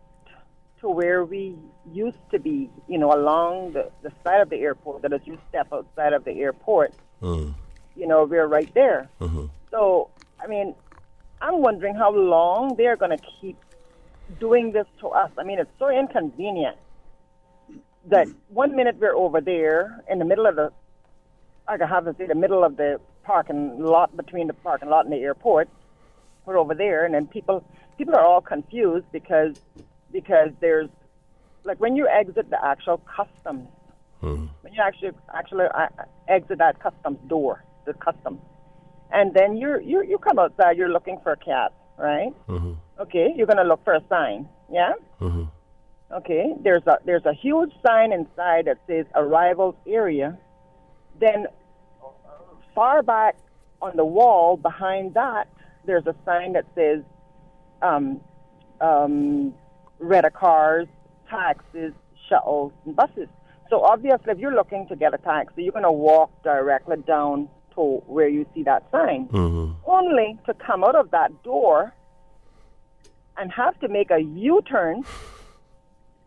S5: to where we used to be, along the side of the airport, that as you step outside of the airport, we're right there.
S18: Mm-hmm.
S5: So, I'm wondering how long they're going to keep doing this to us. It's so inconvenient that 1 minute we're over there in the middle of the middle of the parking lot, between the parking lot and the airport. We're over there, and then people are all confused because there's, like, when you exit the actual customs, when you actually exit that customs door, the customs, and then you come outside, you're looking for a cab, right?
S18: Mm-hmm.
S5: Okay, you're going to look for a sign, yeah?
S18: Mm-hmm.
S5: Okay, there's a huge sign inside that says arrivals area. Then far back on the wall behind that, there's a sign that says rental cars, taxis, shuttles, and buses. So obviously, if you're looking to get a taxi, you're going to walk directly down to where you see that sign, only to come out of that door and have to make a U-turn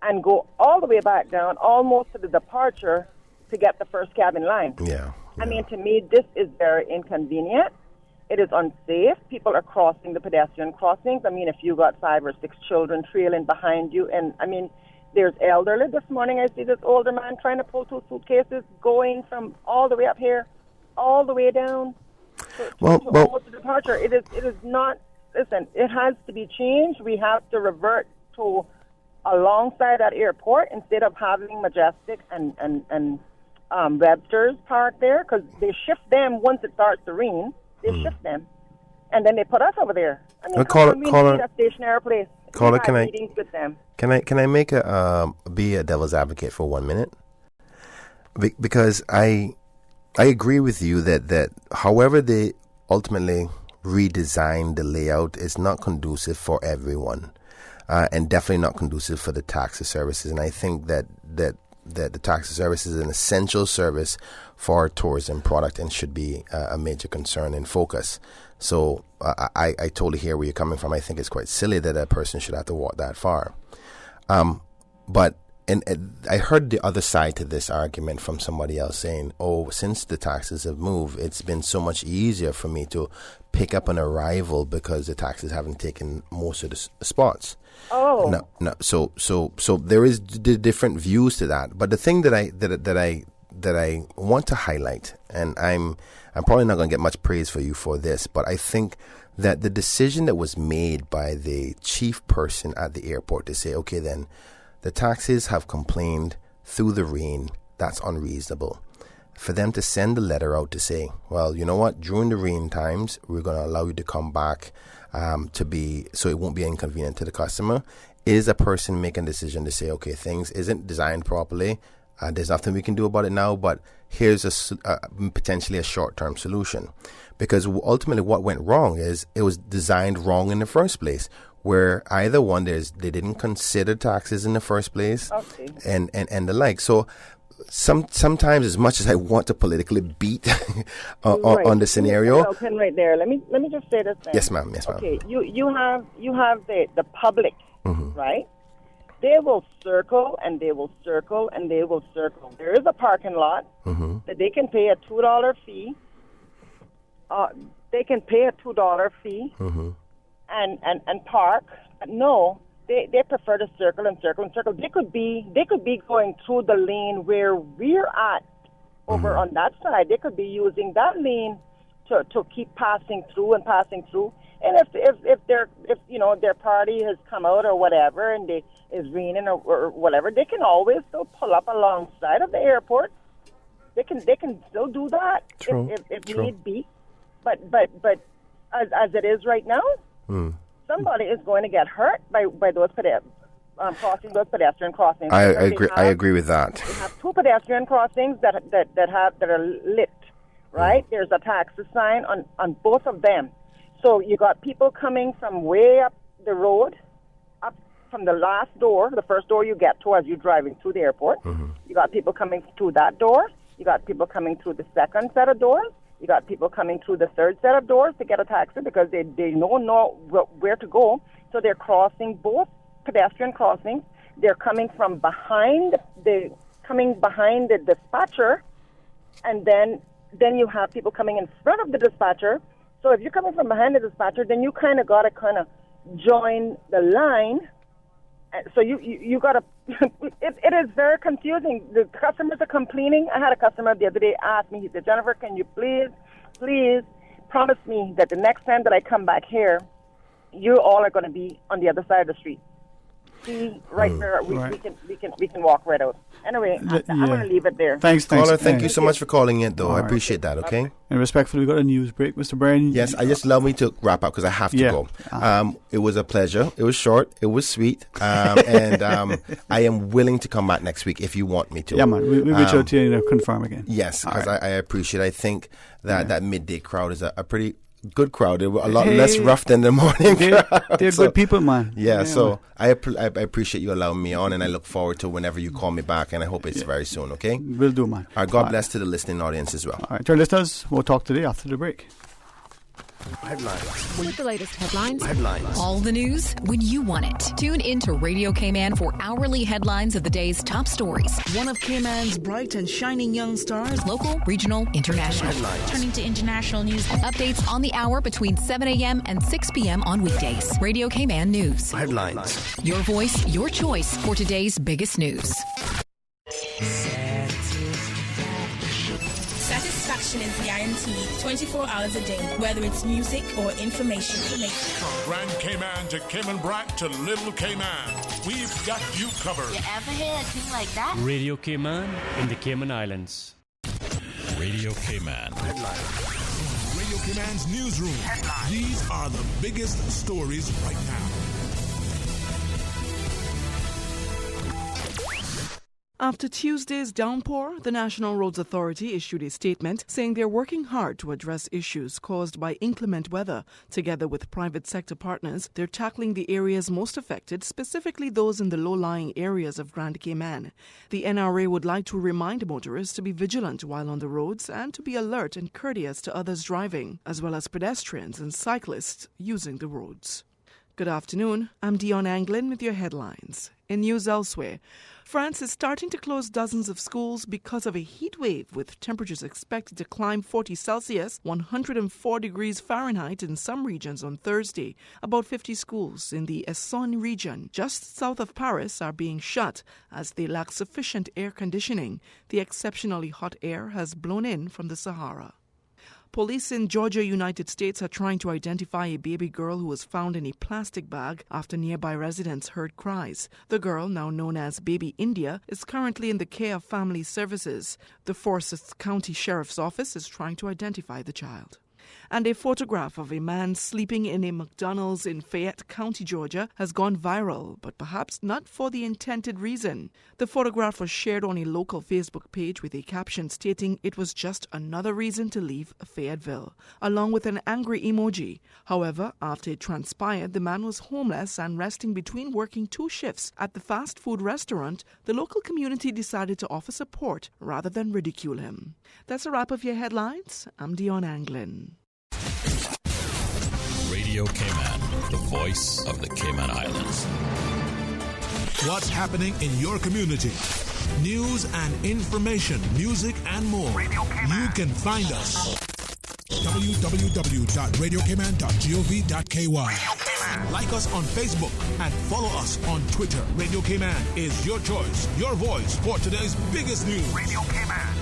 S5: and go all the way back down, almost to the departure, to get the first cab in line.
S18: Yeah.
S5: To me, this is very inconvenient. It is unsafe. People are crossing the pedestrian crossings. If you got 5 or 6 children trailing behind you, and there's elderly. This morning I see this older man trying to pull 2 suitcases, going from all the way up here, all the way down to almost the departure. It is not. Listen, it has to be changed. We have to revert to alongside that airport instead of having Majestic and Webster's parked there, because they shift them once it starts to rain. They shift them, and then they put us over there. We need a stationary place.
S18: Caller,
S5: can meetings with them.
S18: Can I make be a devil's advocate for 1 minute? Because I agree with you that however they ultimately redesign the layout is not conducive for everyone, and definitely not conducive for the taxi services. And I think that the taxi service is an essential service for our tourism product and should be a major concern and focus. So I totally hear where you're coming from. I think it's quite silly that a person should have to walk that far. But I heard the other side to this argument from somebody else saying, since the taxes have moved, it's been so much easier for me to pick up an arrival because the taxis haven't taken most of the spots.
S5: Oh.
S18: No. So there is different views to that. But the thing that I want to highlight, and I'm probably not going to get much praise for you for this, but I think that the decision that was made by the chief person at the airport to say, okay, then the taxis have complained through the rain, that's unreasonable. For them to send a letter out to say, well, you know what, during the rain times, we're going to allow you to come back so it won't be inconvenient to the customer, is a person making a decision to say, okay, things isn't designed properly. There's nothing we can do about it now, but here's potentially a short-term solution. Because ultimately what went wrong is it was designed wrong in the first place, where either one, they didn't consider taxes in the first place,
S5: okay,
S18: and the like. So sometimes, as much as I want to politically beat on the scenario,
S5: right there. Let me just say this thing.
S18: Yes, ma'am.
S5: Okay, you have the public, right? They will circle and they will circle and they will circle. There is a parking lot that they can pay a $2 fee. They can pay a $2 fee and park. But no, they prefer to circle and circle and circle. They could be going through the lane where we're at over on that side. They could be using that lane to keep passing through. And if their party has come out or whatever, and is raining or whatever, they can always still pull up alongside of the airport. They can still do that if need be. But as it is right now, somebody is going to get hurt by those crossing those pedestrian crossings.
S18: I agree with that.
S5: We have 2 pedestrian crossings that are lit. Right? There's a taxi sign on both of them. So you got people coming from way up the road, up from the last door, the first door you get to as you're driving through the airport. You got people coming through that door. You got people coming through the second set of doors. You got people coming through the third set of doors to get a taxi because they don't know where to go. So they're crossing both pedestrian crossings. They're coming from behind the dispatcher, and then you have people coming in front of the dispatcher. So if you're coming from behind the dispatcher, then you kind of got to join the line. So you got to. It is very confusing. The customers are complaining. I had a customer the other day ask me. He said, "Jennifer, can you please promise me that the next time that I come back here, you all are going to be on the other side of the street." See, right there, we can walk right out. Anyway, I'm going to leave it there.
S18: Thanks. Caller, thank you so much for calling in, though. I appreciate that, okay?
S4: And respectfully, we've got a news break. Mr. Brian?
S18: Yes, I just allow me to wrap up because I have to go. It was a pleasure. It was short. It was sweet. And I am willing to come back next week if you want me to.
S4: Yeah, man. We'll reach out to you and confirm again.
S18: Yes, because I appreciate it. I think that midday crowd is a pretty good crowd. They were a lot less rough than the morning crowd.
S4: They're good people, man.
S18: Yeah, so I appreciate you allowing me on, and I look forward to whenever you call me back, and I hope it's very soon, okay?
S4: Will do, man.
S18: All right, God bless to the listening audience as well.
S4: All right, to our listeners, we'll talk today after the break.
S10: Headlines. With the latest headlines. All the news when you want it. Tune in to Radio Cayman for hourly headlines of the day's top stories.
S9: One of Cayman's bright and shining young stars.
S10: Local, regional, international.
S11: Turning to international news.
S10: Updates on the hour between 7 a.m. and 6 p.m. on weekdays. Radio Cayman News.
S13: Headlines.
S10: Your voice, your choice for today's biggest news.
S11: Satisfaction is guaranteed 24 hours a day, whether it's music or information.
S6: From Grand Cayman to Cayman Brac to Little Cayman, we've got you covered.
S11: You ever hear a thing like that?
S14: Radio Cayman in the Cayman Islands.
S6: Radio Cayman. Radio Cayman's newsroom. These are the biggest stories right now.
S9: After Tuesday's downpour, the National Roads Authority issued a statement saying they're working hard to address issues caused by inclement weather. Together with private sector partners, they're tackling the areas most affected, specifically those in the low-lying areas of Grand Cayman. The NRA would like to remind motorists to be vigilant while on the roads and to be alert and courteous to others driving, as well as pedestrians and cyclists using the roads. Good afternoon. I'm Dion Anglin with your headlines. In news elsewhere, France is starting to close dozens of schools because of a heat wave, with temperatures expected to climb 40 Celsius, 104 degrees Fahrenheit in some regions on Thursday. About 50 schools in the Essonne region, just south of Paris, are being shut as they lack sufficient air conditioning. The exceptionally hot air has blown in from the Sahara. Police in Georgia, United States, are trying to identify a baby girl who was found in a plastic bag after nearby residents heard cries. The girl, now known as Baby India, is currently in the care of Family Services. The Forsyth County Sheriff's Office is trying to identify the child. And a photograph of a man sleeping in a McDonald's in Fayette County, Georgia, has gone viral, but perhaps not for the intended reason. The photograph was shared on a local Facebook page with a caption stating it was just another reason to leave Fayetteville, along with an angry emoji. However, after it transpired, the man was homeless and resting between working 2 shifts at the fast food restaurant. The local community decided to offer support rather than ridicule him. That's a wrap of your headlines. I'm Dion Anglin.
S15: Radio Cayman, the voice of the Cayman Islands.
S6: What's happening in your community? News and information, music and more. You can find us. www.radiocayman.gov.ky. Like us on Facebook and follow us on Twitter. Radio Cayman is your choice, your voice for today's biggest news. Radio Cayman.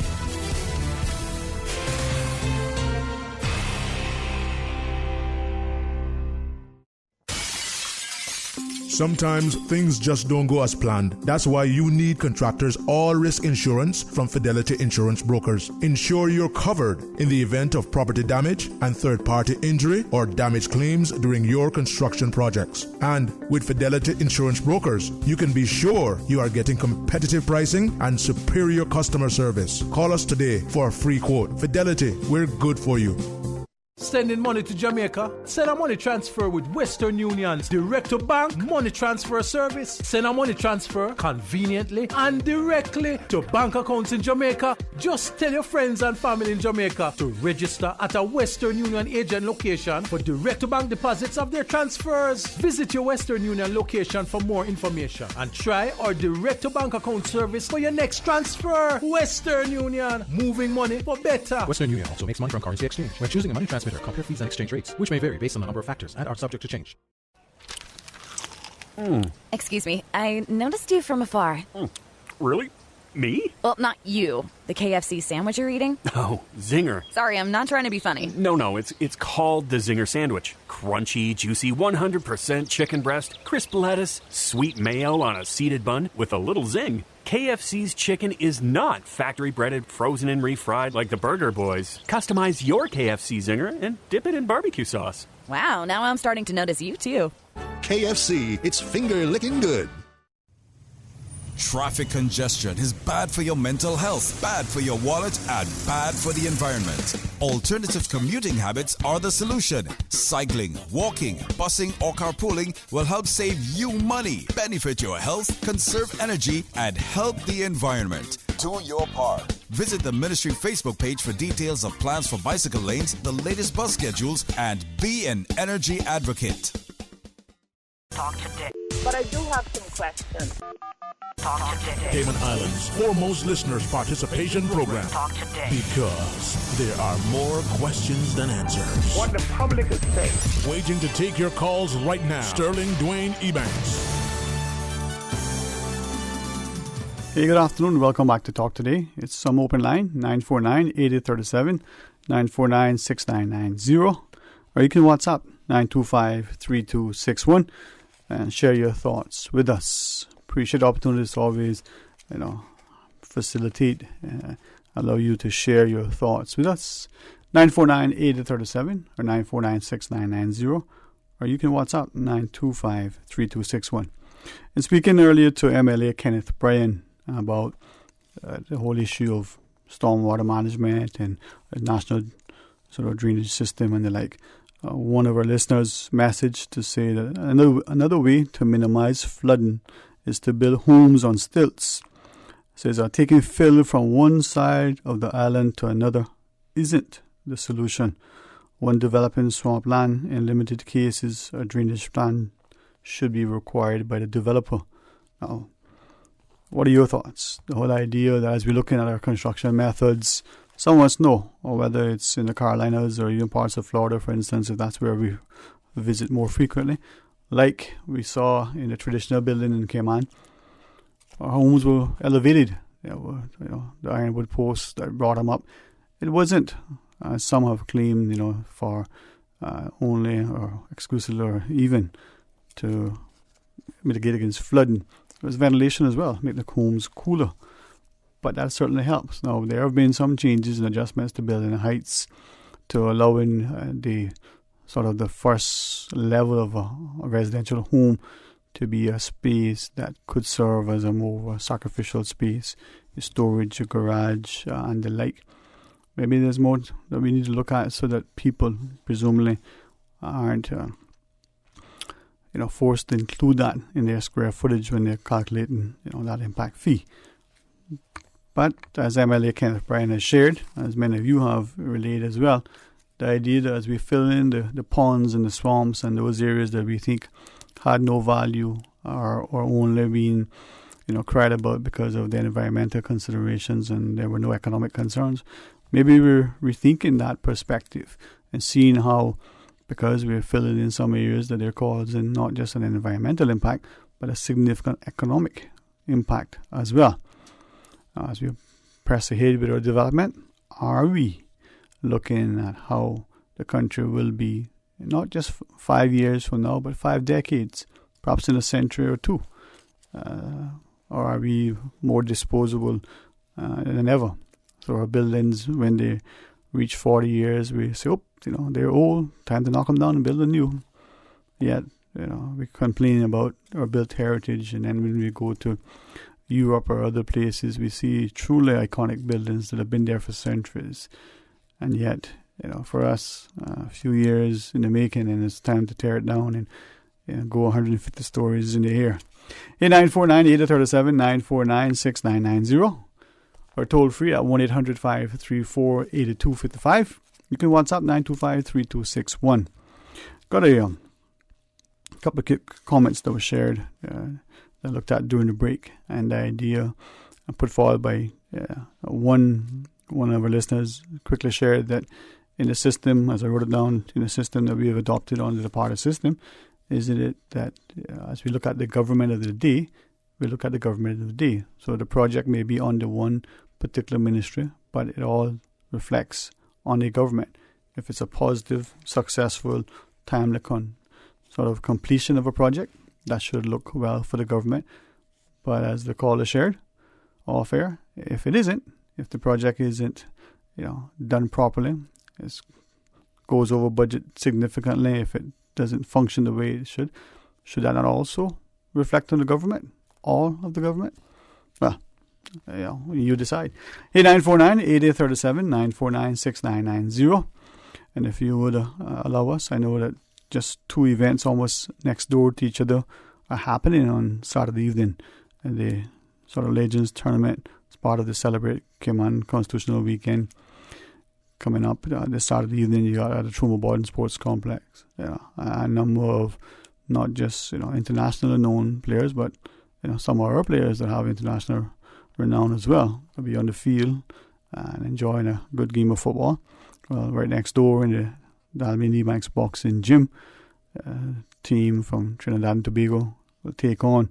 S6: Sometimes things just don't go as planned. That's why you need Contractors All-Risk Insurance from Fidelity Insurance Brokers. Ensure you're covered in the event of property damage and third-party injury or damage claims during your construction projects. And with Fidelity Insurance Brokers, you can be sure you are getting competitive pricing and superior customer service. Call us today for a free quote. Fidelity, we're good for you.
S8: Sending money to Jamaica? Send a money transfer with Western Union's direct to bank money transfer service. Send a money transfer conveniently and directly to bank accounts in Jamaica. Just tell your friends and family in Jamaica to register at a Western Union agent location for direct to bank deposits of their transfers. Visit your Western Union location for more information and try our direct to bank account service for your next transfer. Western Union, moving money for better.
S12: Western Union also makes money from currency exchange. When choosing a money transmitter, compare fees and exchange rates, which may vary based on a number of factors and are subject to change.
S16: Excuse me, I noticed you from afar.
S17: Really? Me?
S16: Well, not you. The KFC sandwich you're eating?
S17: Oh, Zinger.
S16: Sorry, I'm not trying to be funny.
S17: No, it's called the Zinger Sandwich. Crunchy, juicy, 100% chicken breast, crisp lettuce, sweet mayo on a seeded bun with a little zing. KFC's chicken is not factory breaded, frozen and refried like the Burger Boys. Customize your KFC Zinger and dip it in barbecue sauce.
S16: Wow, now I'm starting to notice you too.
S22: KFC, it's finger-licking good.
S20: Traffic congestion is bad for your mental health, bad for your wallet, and bad for the environment. Alternative commuting habits are the solution. Cycling, walking, busing, or carpooling will help save you money, benefit your health, conserve energy, and help the environment. Do your part. Visit the ministry Facebook page for details of plans for bicycle lanes, the latest bus schedules, and be an energy advocate.
S7: Talk today.
S5: But I do have some questions.
S7: Talk today.
S6: Cayman Islands' foremost listeners participation program.
S7: Talk today.
S6: Because there are more questions than answers.
S7: What the public is saying.
S6: Waiting to take your calls right now. Sterling Dwayne Ebanks.
S4: Hey, good afternoon. Welcome back to Talk Today. It's some open line, 949-8837, 949-6990. Or you can WhatsApp, 925-3261, and share your thoughts with us. Appreciate the opportunity to always, facilitate, allow you to share your thoughts with us. 949-8837 or 949-6990. Or you can WhatsApp, 925-3261. And speaking earlier to MLA Kenneth Bryan about the whole issue of stormwater management and a national sort of drainage system and the like, one of our listeners messaged to say that another way to minimize flooding is to build homes on stilts. Says taking fill from one side of the island to another isn't the solution. When developing swampland, in limited cases, a drainage plan should be required by the developer. Now, what are your thoughts? The whole idea that as we're looking at our construction methods, some of us know, or whether it's in the Carolinas or even parts of Florida, for instance, if that's where we visit more frequently, like we saw in the traditional building in Cayman, our homes were elevated. The ironwood posts that brought them up. It wasn't, as some have claimed, for only or exclusively or even to mitigate against flooding. There was ventilation as well, make the homes cooler. But that certainly helps. Now, there have been some changes and adjustments to building heights to allowing the first level of a residential home to be a space that could serve as a more sacrificial space, a storage, a garage, and the like. Maybe there's more that we need to look at so that people presumably aren't forced to include that in their square footage when they're calculating that impact fee. But as MLA Kenneth Bryan has shared, as many of you have relayed as well, the idea that as we fill in the ponds and the swamps and those areas that we think had no value or only being cried about because of the environmental considerations and there were no economic concerns, maybe we're rethinking that perspective and seeing how, because we're filling in some areas, that they're causing not just an environmental impact but a significant economic impact as well. As we press ahead with our development, are we looking at how the country will be not just 5 years from now, but 5 decades perhaps in a century or two? Or are we more disposable than ever? So our buildings, when they reach 40 years, we say, oh, they're old, time to knock them down and build a new. Yet, we complain about our built heritage, and then when we go to Europe or other places, we see truly iconic buildings that have been there for centuries. And yet, for us, a few years in the making, and it's time to tear it down and go 150 stories in the air. 949-8037, 949-6990. Or toll free at 1-800-534-8255. You can WhatsApp 925-3261. Got a couple of comments that were shared that I looked at during the break, and the idea put forward by one of our listeners quickly shared that in the system, as I wrote it down, in the system that we have adopted under the party system, is it that as we look at the government of the day, we look at the government of the day. So the project may be under one particular ministry, but it all reflects on the government. If it's a positive, successful, timely sort of completion of a project, that should look well for the government. But as the caller shared, off air, if it isn't, if the project isn't, done properly, it goes over budget significantly, if it doesn't function the way it should that not also reflect on the government, all of the government? Well, you decide. 949-8037, 949-6990. And if you would allow us, I know that just two events almost next door to each other are happening on Saturday evening. And the sort of Legends Tournament is part of the Celebrate Cayman Constitutional Weekend coming up this Saturday evening. You got at the Truma Borden Sports Complex. A number of not just internationally known players, but some of our players that have international renown as well. They'll be on the field and enjoying a good game of football. Well, right next door in the Dwayne Ebanks boxing gym, team from Trinidad and Tobago will take on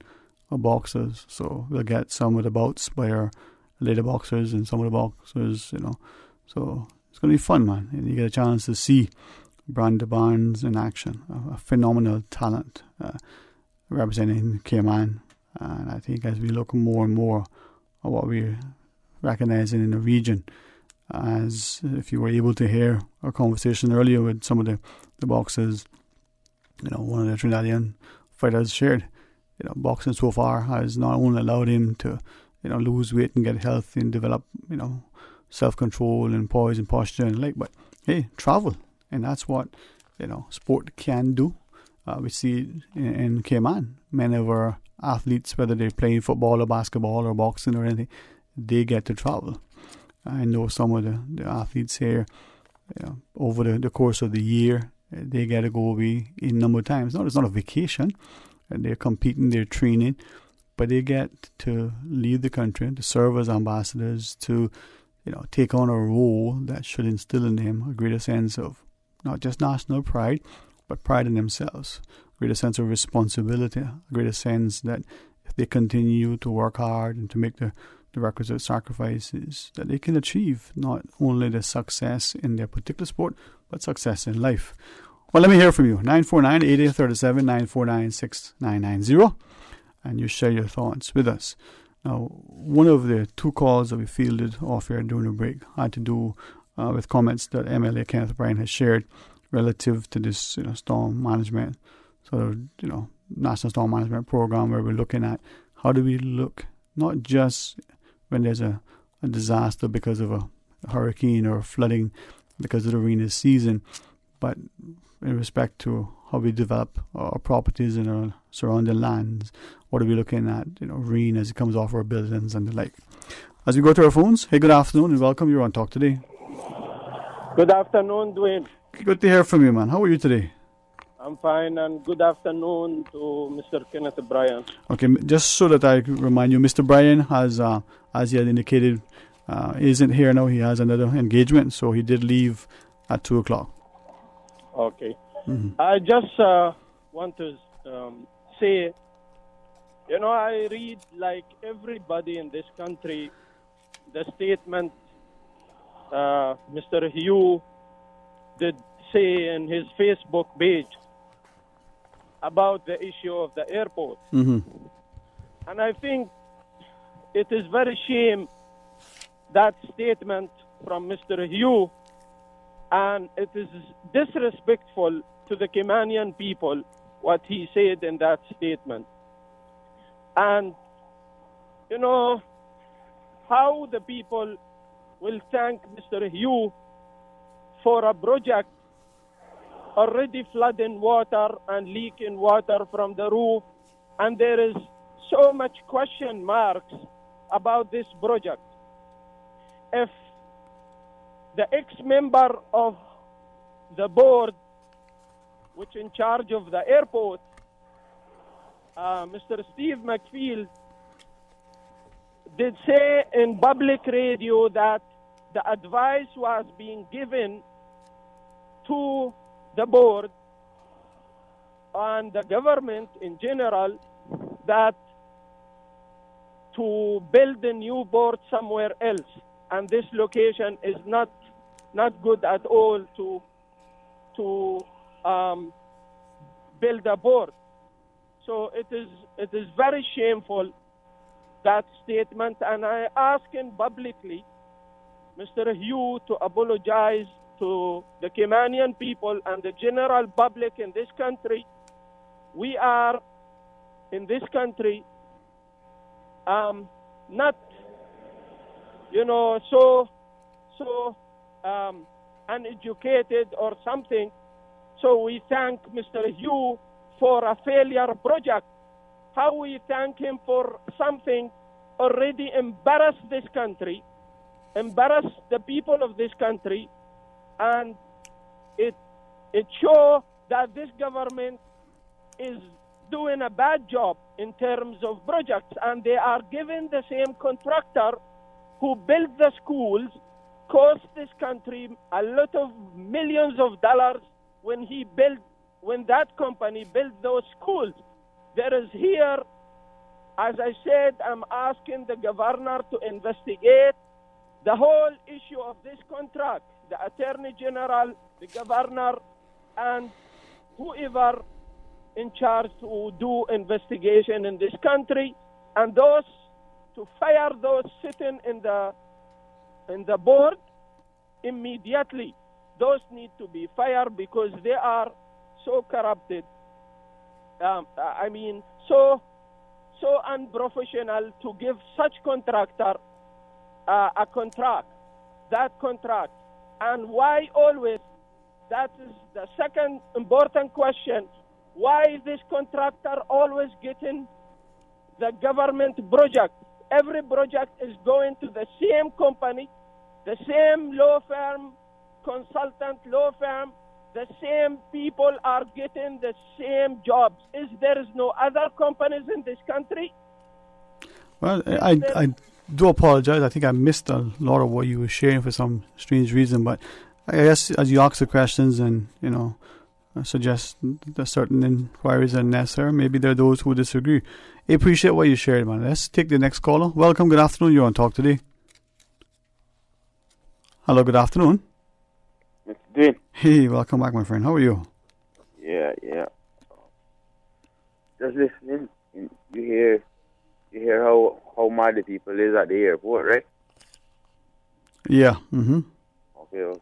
S4: our boxers. So we'll get some of the bouts by our lady boxers and some of the boxers, So it's going to be fun, man. And you get a chance to see Brandon Barnes in action, a phenomenal talent representing Cayman. And I think as we look more and more at what we're recognizing in the region, as if you were able to hear our conversation earlier with some of the boxers, one of the Trinidadian fighters shared, boxing so far has not only allowed him to, lose weight and get healthy and develop, self-control and poise and posture and but hey, travel. And that's what, sport can do. We see in Cayman, many of our athletes, whether they're playing football or basketball or boxing or anything, they get to travel. I know some of the athletes here, over the course of the year, they get to go away a number of times. It's not a vacation. They're competing, they're training, but they get to leave the country, to serve as ambassadors, to take on a role that should instill in them a greater sense of not just national pride, but pride in themselves, a greater sense of responsibility, a greater sense that if they continue to work hard and to make the requisite sacrifices, that they can achieve not only the success in their particular sport, but success in life. Well, let me hear from you. 949-8037, 949-6990. And you share your thoughts with us. Now, one of the two calls that we fielded off air during the break had to do with comments that MLA Kenneth Bryan has shared relative to this storm management, sort of, National Storm Management Program, where we're looking at how do we look not just when there's a disaster because of a hurricane or flooding because of the rainy season, but in respect to how we develop our properties and our surrounding lands. What are we looking at, rain as it comes off our buildings and the like. As we go to our phones, hey, good afternoon and welcome. You're on Talk Today.
S1: Good afternoon, Dwayne.
S4: Good to hear from you, man. How are you today?
S1: I'm fine, and good afternoon to Mr. Kenneth Bryan.
S4: Okay, just so that I remind you, Mr. Bryan has, as he had indicated, isn't here now. He has another engagement, so he did leave at 2 o'clock.
S1: Okay.
S4: Mm-hmm.
S1: I just want to say, I read like everybody in this country, the statement Mr. Hugh did say in his Facebook page. about the issue of the airport.
S4: Mm-hmm.
S1: And I think it is very shame that statement from Mr. Hugh, and it is disrespectful to the Caymanian people what he said in that statement. And you know how the people will thank Mr. Hugh for a project already flooding water and leaking water from the roof, and there is so much question marks about this project. If the ex-member of the board, which in charge of the airport, Mr. Steve McField, did say in public radio that the advice was being given to the board and the government in general that to build a new board somewhere else, and this location is not good at all to build a board. So it is very shameful, that statement, and I ask him publicly, Mr. Hugh, to apologize to the Caymanian people and the general public in this country. We are in this country not, so uneducated or something. So we thank Mr. Hugh for a failure project. How we thank him for something already embarrassed this country, embarrassed the people of this country, and it shows that this government is doing a bad job in terms of projects, and they are giving the same contractor who built the schools, cost this country a lot of millions of dollars when that company built those schools. There is here, as I said, I'm asking the governor to investigate the whole issue of this contract, the Attorney General, the governor, and whoever in charge to do investigation in this country, and those to fire those sitting in the board immediately. Those need to be fired because they are so corrupted. So unprofessional to give such contractor a contract, that contract. And why always, that is the second important question, why is this contractor always getting the government project? Every project is going to the same company, the same law firm, consultant law firm, the same people are getting the same jobs. There is no other companies in this country?
S4: Well, I do apologize. I think I missed a lot of what you were sharing for some strange reason, but I guess as you ask the questions and, suggest that certain inquiries are necessary, maybe there are those who disagree. I appreciate what you shared, man. Let's take the next caller. Welcome, good afternoon. You're on Talk Today. Hello, good afternoon.
S19: Mr. Dwayne.
S4: Hey, welcome back, my friend. How are you?
S19: Yeah. Just listening, you hear how mad the people is at the airport, right?
S4: Yeah. Mm-hmm.
S19: Okay.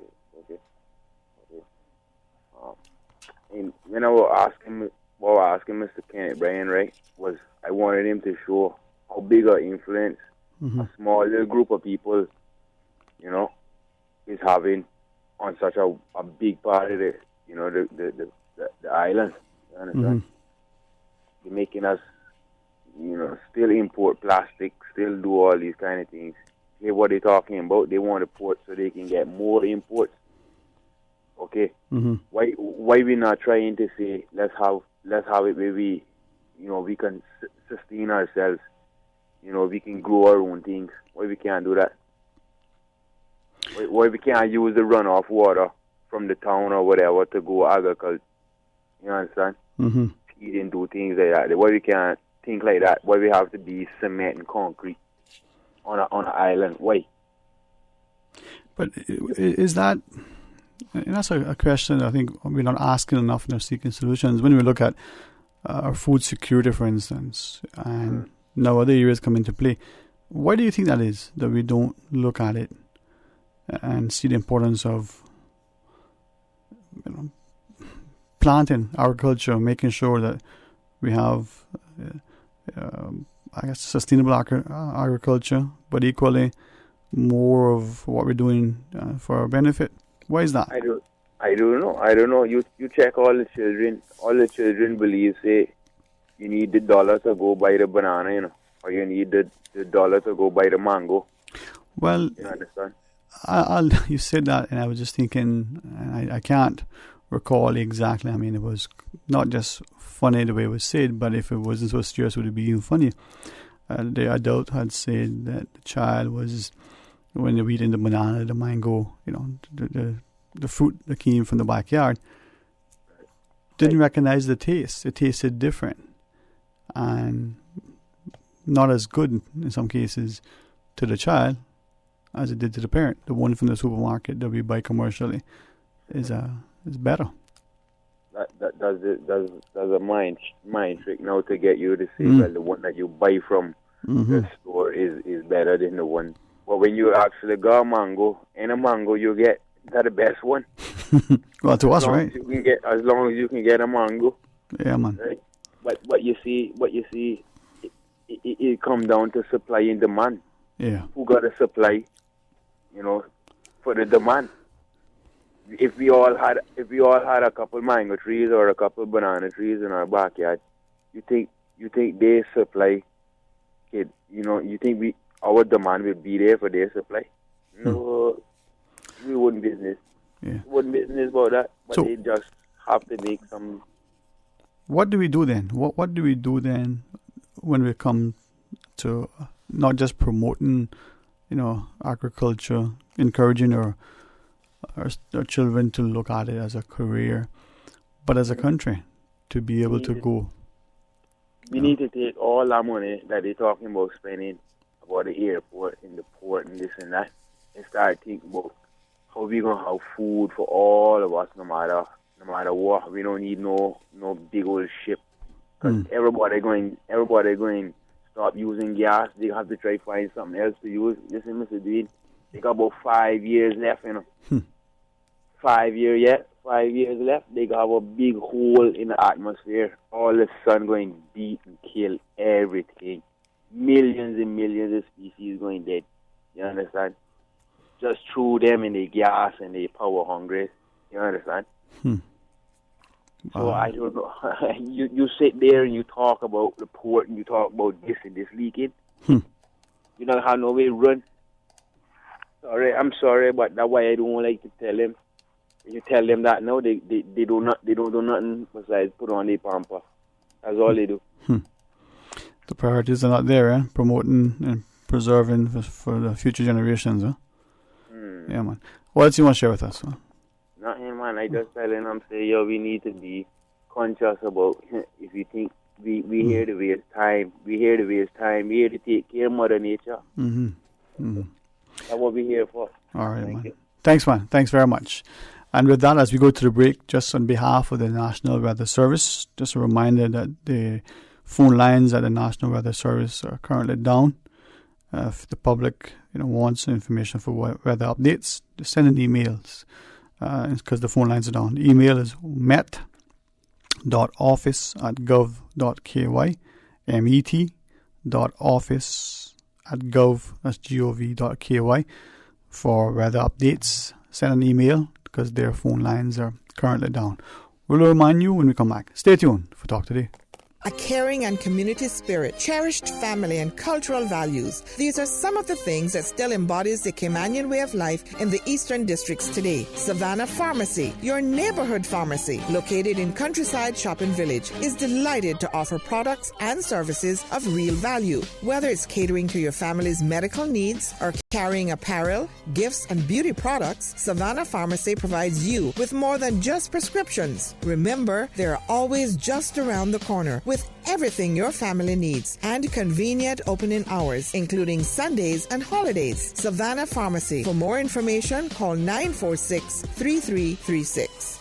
S19: And when I was asking Mr. Kenneth Bryan, right, was I wanted him to show how big an influence a small little group of people, is having on such a big part of the island. You understand? They're making us, still import plastic, still do all these kind of things. Hear what they're talking about? They want a port so they can get more imports. Okay. Why we not trying to say let's have it where we can sustain ourselves. We can grow our own things. Why we can't do that? Why we can't use the runoff water from the town or whatever to go agriculture? You understand? Feed and do things like that. Why we can't think like that? Why we have to be cement and concrete on an island? Why?
S4: But is that? And that's a question I think we're not asking enough and are seeking solutions. When we look at our food security, for instance, and now other areas come into play. Why do you think that is, that we don't look at it and see the importance of planting agriculture, making sure that we have, sustainable agriculture, but equally more of what we're doing for our benefit? Why is that?
S19: I don't know. You check all the children. All the children believe, say, you need the dollar to go buy the banana, or you need the dollar to go buy the mango.
S4: Well,
S19: you understand?
S4: You said that, and I was just thinking, and I can't recall exactly. I mean, it was not just funny the way it was said, but if it wasn't so serious, would it be even funnier? The adult had said that the child was, when they were eating the banana, the mango, the fruit that came from the backyard, didn't recognize the taste. It tasted different and not as good in some cases to the child as it did to the parent. The one from the supermarket that we buy commercially is better.
S19: That does a mind trick now to get you to say, well, the one that you buy from the store is better than the one. But when you actually got a mango, you get the best one.
S4: Well, to us, right?
S19: As long as you can get a mango.
S4: Yeah, man.
S19: Right? But you see, it comes down to supply and demand.
S4: Yeah.
S19: Who got a supply, for the demand? If we all had a couple mango trees or a couple banana trees in our backyard, you think their supply, you think our demand would be there for their supply? No, we wouldn't business.
S4: Yeah.
S19: Wouldn't business about that. But they just have to make some.
S4: What do we do then? What do we do then when we come to not just promoting, agriculture, encouraging our children to look at it as a career, but as a country to be able to go?
S19: We need to take all that money that they're talking about spending about the airport and the port and this and that, and start thinking about how we gonna have food for all of us, no matter what. We don't need no big old ship, because everybody going stop using gas. They have to try to find something else to use. Listen, Mr. Dwayne, they got about 5 years left, 5 years left. They got a big hole in the atmosphere. All the sun going beat and kill everything. Millions and millions of species going dead. You understand? Just through them and the gas and the power hungry. You understand? So I don't know. you sit there and you talk about the port and you talk about this and this leaking. You don't have no way to run. I'm sorry, but that's why I don't like to tell them. You tell them that now, they don't do nothing besides put on their pamper. That's all they do.
S4: The priorities are not there, promoting and preserving for the future generations, huh? Yeah, man. What else you want to share with us? Huh?
S19: Nothing, man. I just telling them, say, we need to be conscious about, if you think we here to waste time, we here to take care of Mother Nature. That's what we're here for.
S4: All right, man. Thanks, man. Thanks very much. And with that, as we go to the break, just on behalf of the National Weather Service, just a reminder that the phone lines at the National Weather Service are currently down. If the public wants information for weather updates, just send in emails because the phone lines are down. The email is met.office@gov.ky, met.office@gov.ky for weather updates. Send an email because their phone lines are currently down. We'll remind you when we come back. Stay tuned for Talk Today.
S2: A caring and community spirit, cherished family and cultural values. These are some of the things that still embodies the Caymanian way of life in the Eastern Districts today. Savannah Pharmacy, your neighborhood pharmacy, located in Countryside Shopping Village, is delighted to offer products and services of real value. Whether it's catering to your family's medical needs or carrying apparel, gifts, and beauty products, Savannah Pharmacy provides you with more than just prescriptions. Remember, they're always just around the corner with everything your family needs and convenient opening hours, including Sundays and holidays. Savannah Pharmacy. For more information, call 946-3336.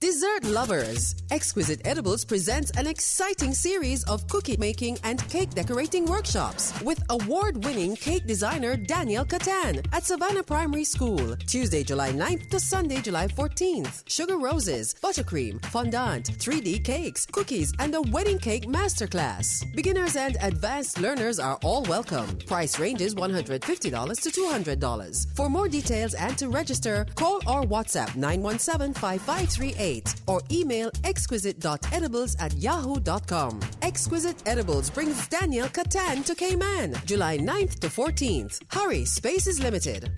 S21: This
S3: Dessert lovers, Exquisite Edibles presents an exciting series of cookie making and cake decorating workshops with award-winning cake designer Daniel Catan at Savannah Primary School, Tuesday, July 9th to Sunday, July 14th. Sugar roses, buttercream, fondant, 3D cakes, cookies, and a wedding cake masterclass. Beginners and advanced learners are all welcome. Price ranges $150 to $200. For more details and to register, call or WhatsApp 917-5538 or email exquisite.edibles@yahoo.com. Exquisite Edibles brings Daniel Catan to Cayman, July 9th to 14th. Hurry, space is limited.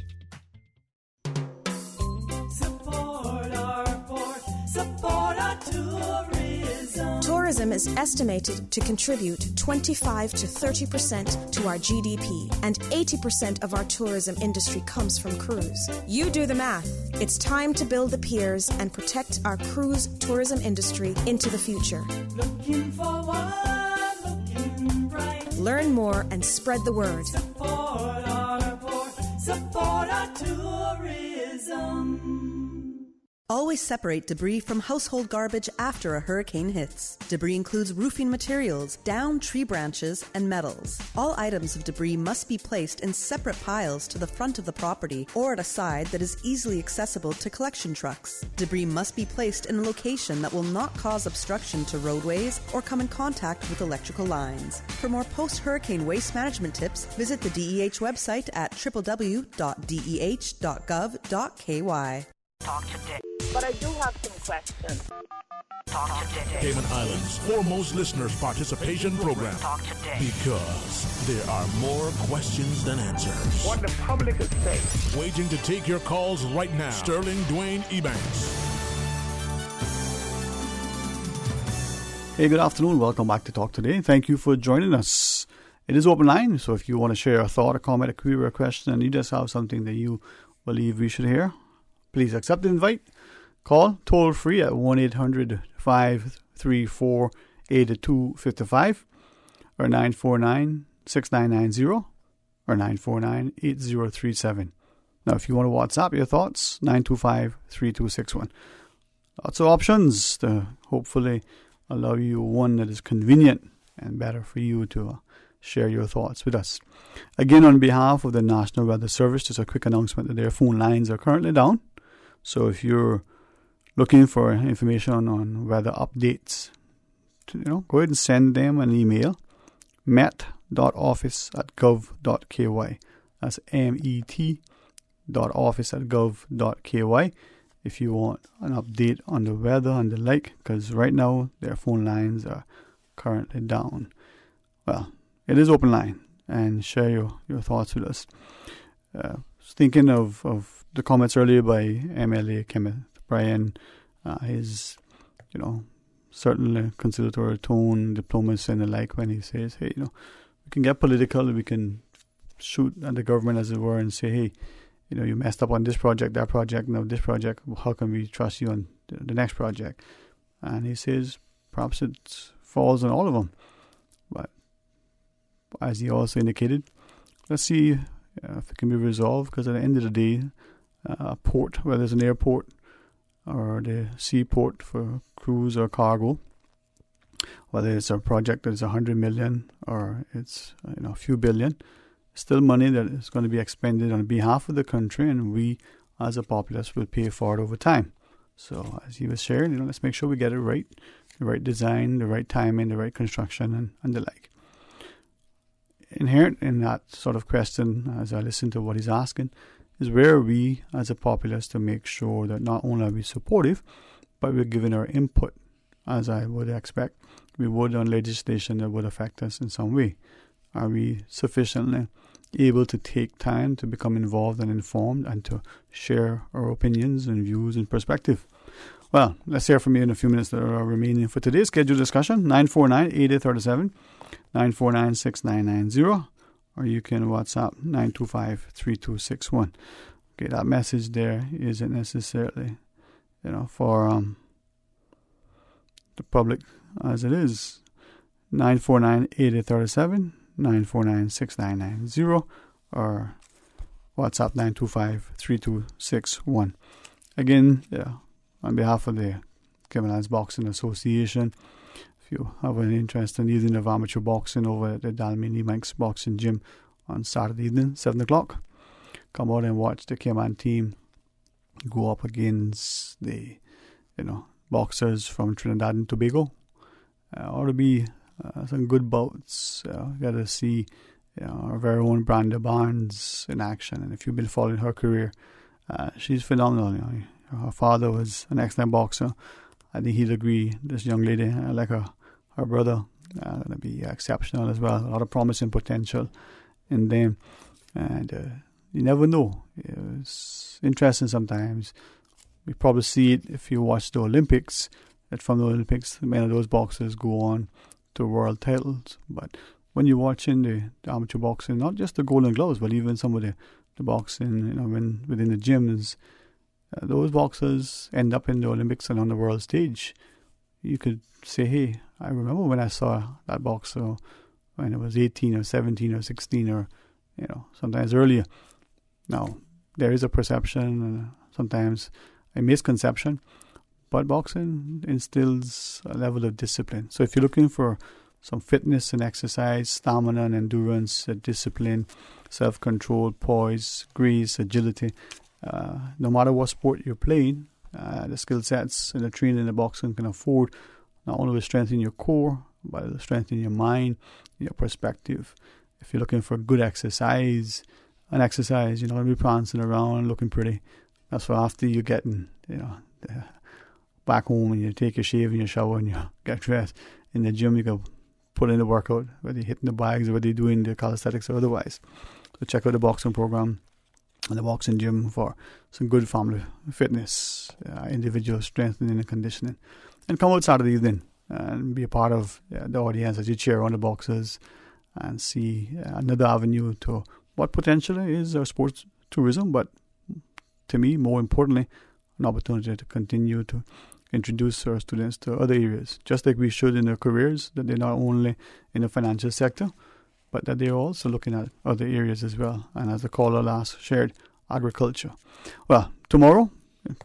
S21: Support our port, support our tourism.
S23: Tourism is estimated to contribute 25 to 30% to our GDP, and 80% of our tourism industry comes from cruise. You do the math. It's time to build the piers and protect our cruise tourism industry into the future.
S21: Looking forward, looking bright.
S23: Learn more and spread the word.
S21: Support our port, support our tourism.
S24: Always separate debris from household garbage after a hurricane hits. Debris includes roofing materials, downed tree branches, and metals. All items of debris must be placed in separate piles to the front of the property or at a side that is easily accessible to collection trucks. Debris must be placed in a location that will not cause obstruction to roadways or come in contact with electrical lines. For more post-hurricane waste management tips, visit the DEH website at www.deh.gov.ky.
S7: Talk today.
S5: But I do have some questions.
S7: Talk today.
S6: Cayman Islands' foremost listeners participation program.
S7: Talk today.
S6: Because there are more questions than answers.
S1: What the public is saying.
S6: Waiting to take your calls right now. Sterling Dwayne Ebanks.
S4: Hey, good afternoon. Welcome back to Talk Today. Thank you for joining us. It is open line, so if you want to share a thought, a comment, a query, or a question, and you just have something that you believe we should hear, please accept the invite. Call toll free at 1-800-534-8255 or 949-6990 or 949-8037. Now, if you want to WhatsApp your thoughts, 925-3261. Lots of options to hopefully allow you one that is convenient and better for you to share your thoughts with us. Again, on behalf of the National Weather Service, just a quick announcement that their phone lines are currently down. So if you're looking for information on weather updates, go ahead and send them an email, met.office@gov.ky. That's met.office@gov.ky if you want an update on the weather and the like, because right now their phone lines are currently down. Well, it is open line, and share your thoughts with us. Thinking of the comments earlier by MLA Kenneth Bryan, his, certainly conciliatory tone, diplomacy and the like, when he says, hey, we can get political, we can shoot at the government, as it were, and say, hey, you messed up on this project, that project, now this project, how can we trust you on the next project? And he says, perhaps it falls on all of them. But as he also indicated, let's see if it can be resolved, because at the end of the day, a port, whether it's an airport or the seaport for cruise or cargo, whether it's a project that is 100 million or it's a few billion, still money that is going to be expended on behalf of the country, and we as a populace will pay for it over time. So as he was sharing, let's make sure we get it right, the right design, the right timing, the right construction, and the like. Inherent in that sort of question, as I listen to what he's asking, is where are we as a populace to make sure that not only are we supportive, but we're giving our input, as I would expect we would on legislation that would affect us in some way. Are we sufficiently able to take time to become involved and informed and to share our opinions and views and perspective? Well, let's hear from you in a few minutes that are remaining for today's scheduled discussion. 949-8837, 949-6990, or you can WhatsApp 925-3261. Okay, that message there isn't necessarily, for the public as it is. 949-8837, 949-6990, or WhatsApp 925-3261. Again, on behalf of the Cayman Islands Boxing Association. If you have an interest in either of amateur boxing over at the Dwayne Ebanks Boxing Gym on Saturday evening, 7 o'clock, come out and watch the Cayman team go up against the boxers from Trinidad and Tobago. Ought to be some good bouts. Got to see our very own Branda Barnes in action, and if you've been following her career, she's phenomenal. Her father was an excellent boxer. I think he'd agree. This young lady, like her brother, going to be exceptional as well. A lot of promising potential in them, and you never know. It's interesting sometimes. We probably see it if you watch the Olympics, that from the Olympics, many of those boxers go on to world titles. But when you're watching the amateur boxing, not just the Golden Gloves, but even some of the boxing, within the gyms, those boxers end up in the Olympics and on the world stage. You could say, hey, I remember when I saw that boxer when I was 18 or 17 or 16 or, sometimes earlier. Now, there is a perception and sometimes a misconception, but boxing instills a level of discipline. So if you're looking for some fitness and exercise, stamina and endurance, discipline, self-control, poise, grace, agility, no matter what sport you're playing, the skill sets and the training in the boxing can afford not only to strengthen your core, but to strengthen your mind, your perspective. If you're looking for good exercise, you're not going to be prancing around looking pretty. That's why after you're getting, back home and you take your shave and your shower and you get dressed in the gym, you can put in the workout, whether you're hitting the bags or whether you're doing the calisthenics or otherwise. So check out the boxing program and the boxing gym for some good family fitness, individual strengthening and conditioning. And come out Saturday evening and be a part of the audience as you cheer on the boxers and see another avenue to what potentially is our sports tourism, but to me, more importantly, an opportunity to continue to introduce our students to other areas, just like we should in their careers, that they're not only in the financial sector, but that they're also looking at other areas as well. And as the caller last shared, agriculture. Well, tomorrow,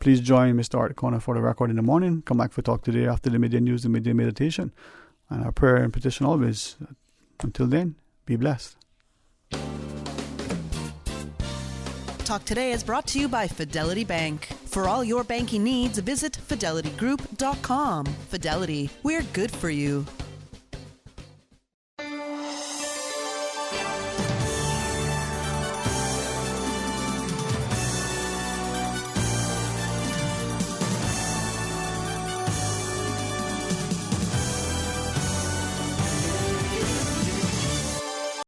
S4: please join Mr. Art Corner for the record in the morning. Come back for Talk Today after the midday news and midday meditation. And our prayer and petition always. Until then, be blessed.
S24: Talk Today is brought to you by Fidelity Bank. For all your banking needs, visit fidelitygroup.com. Fidelity, we're good for you.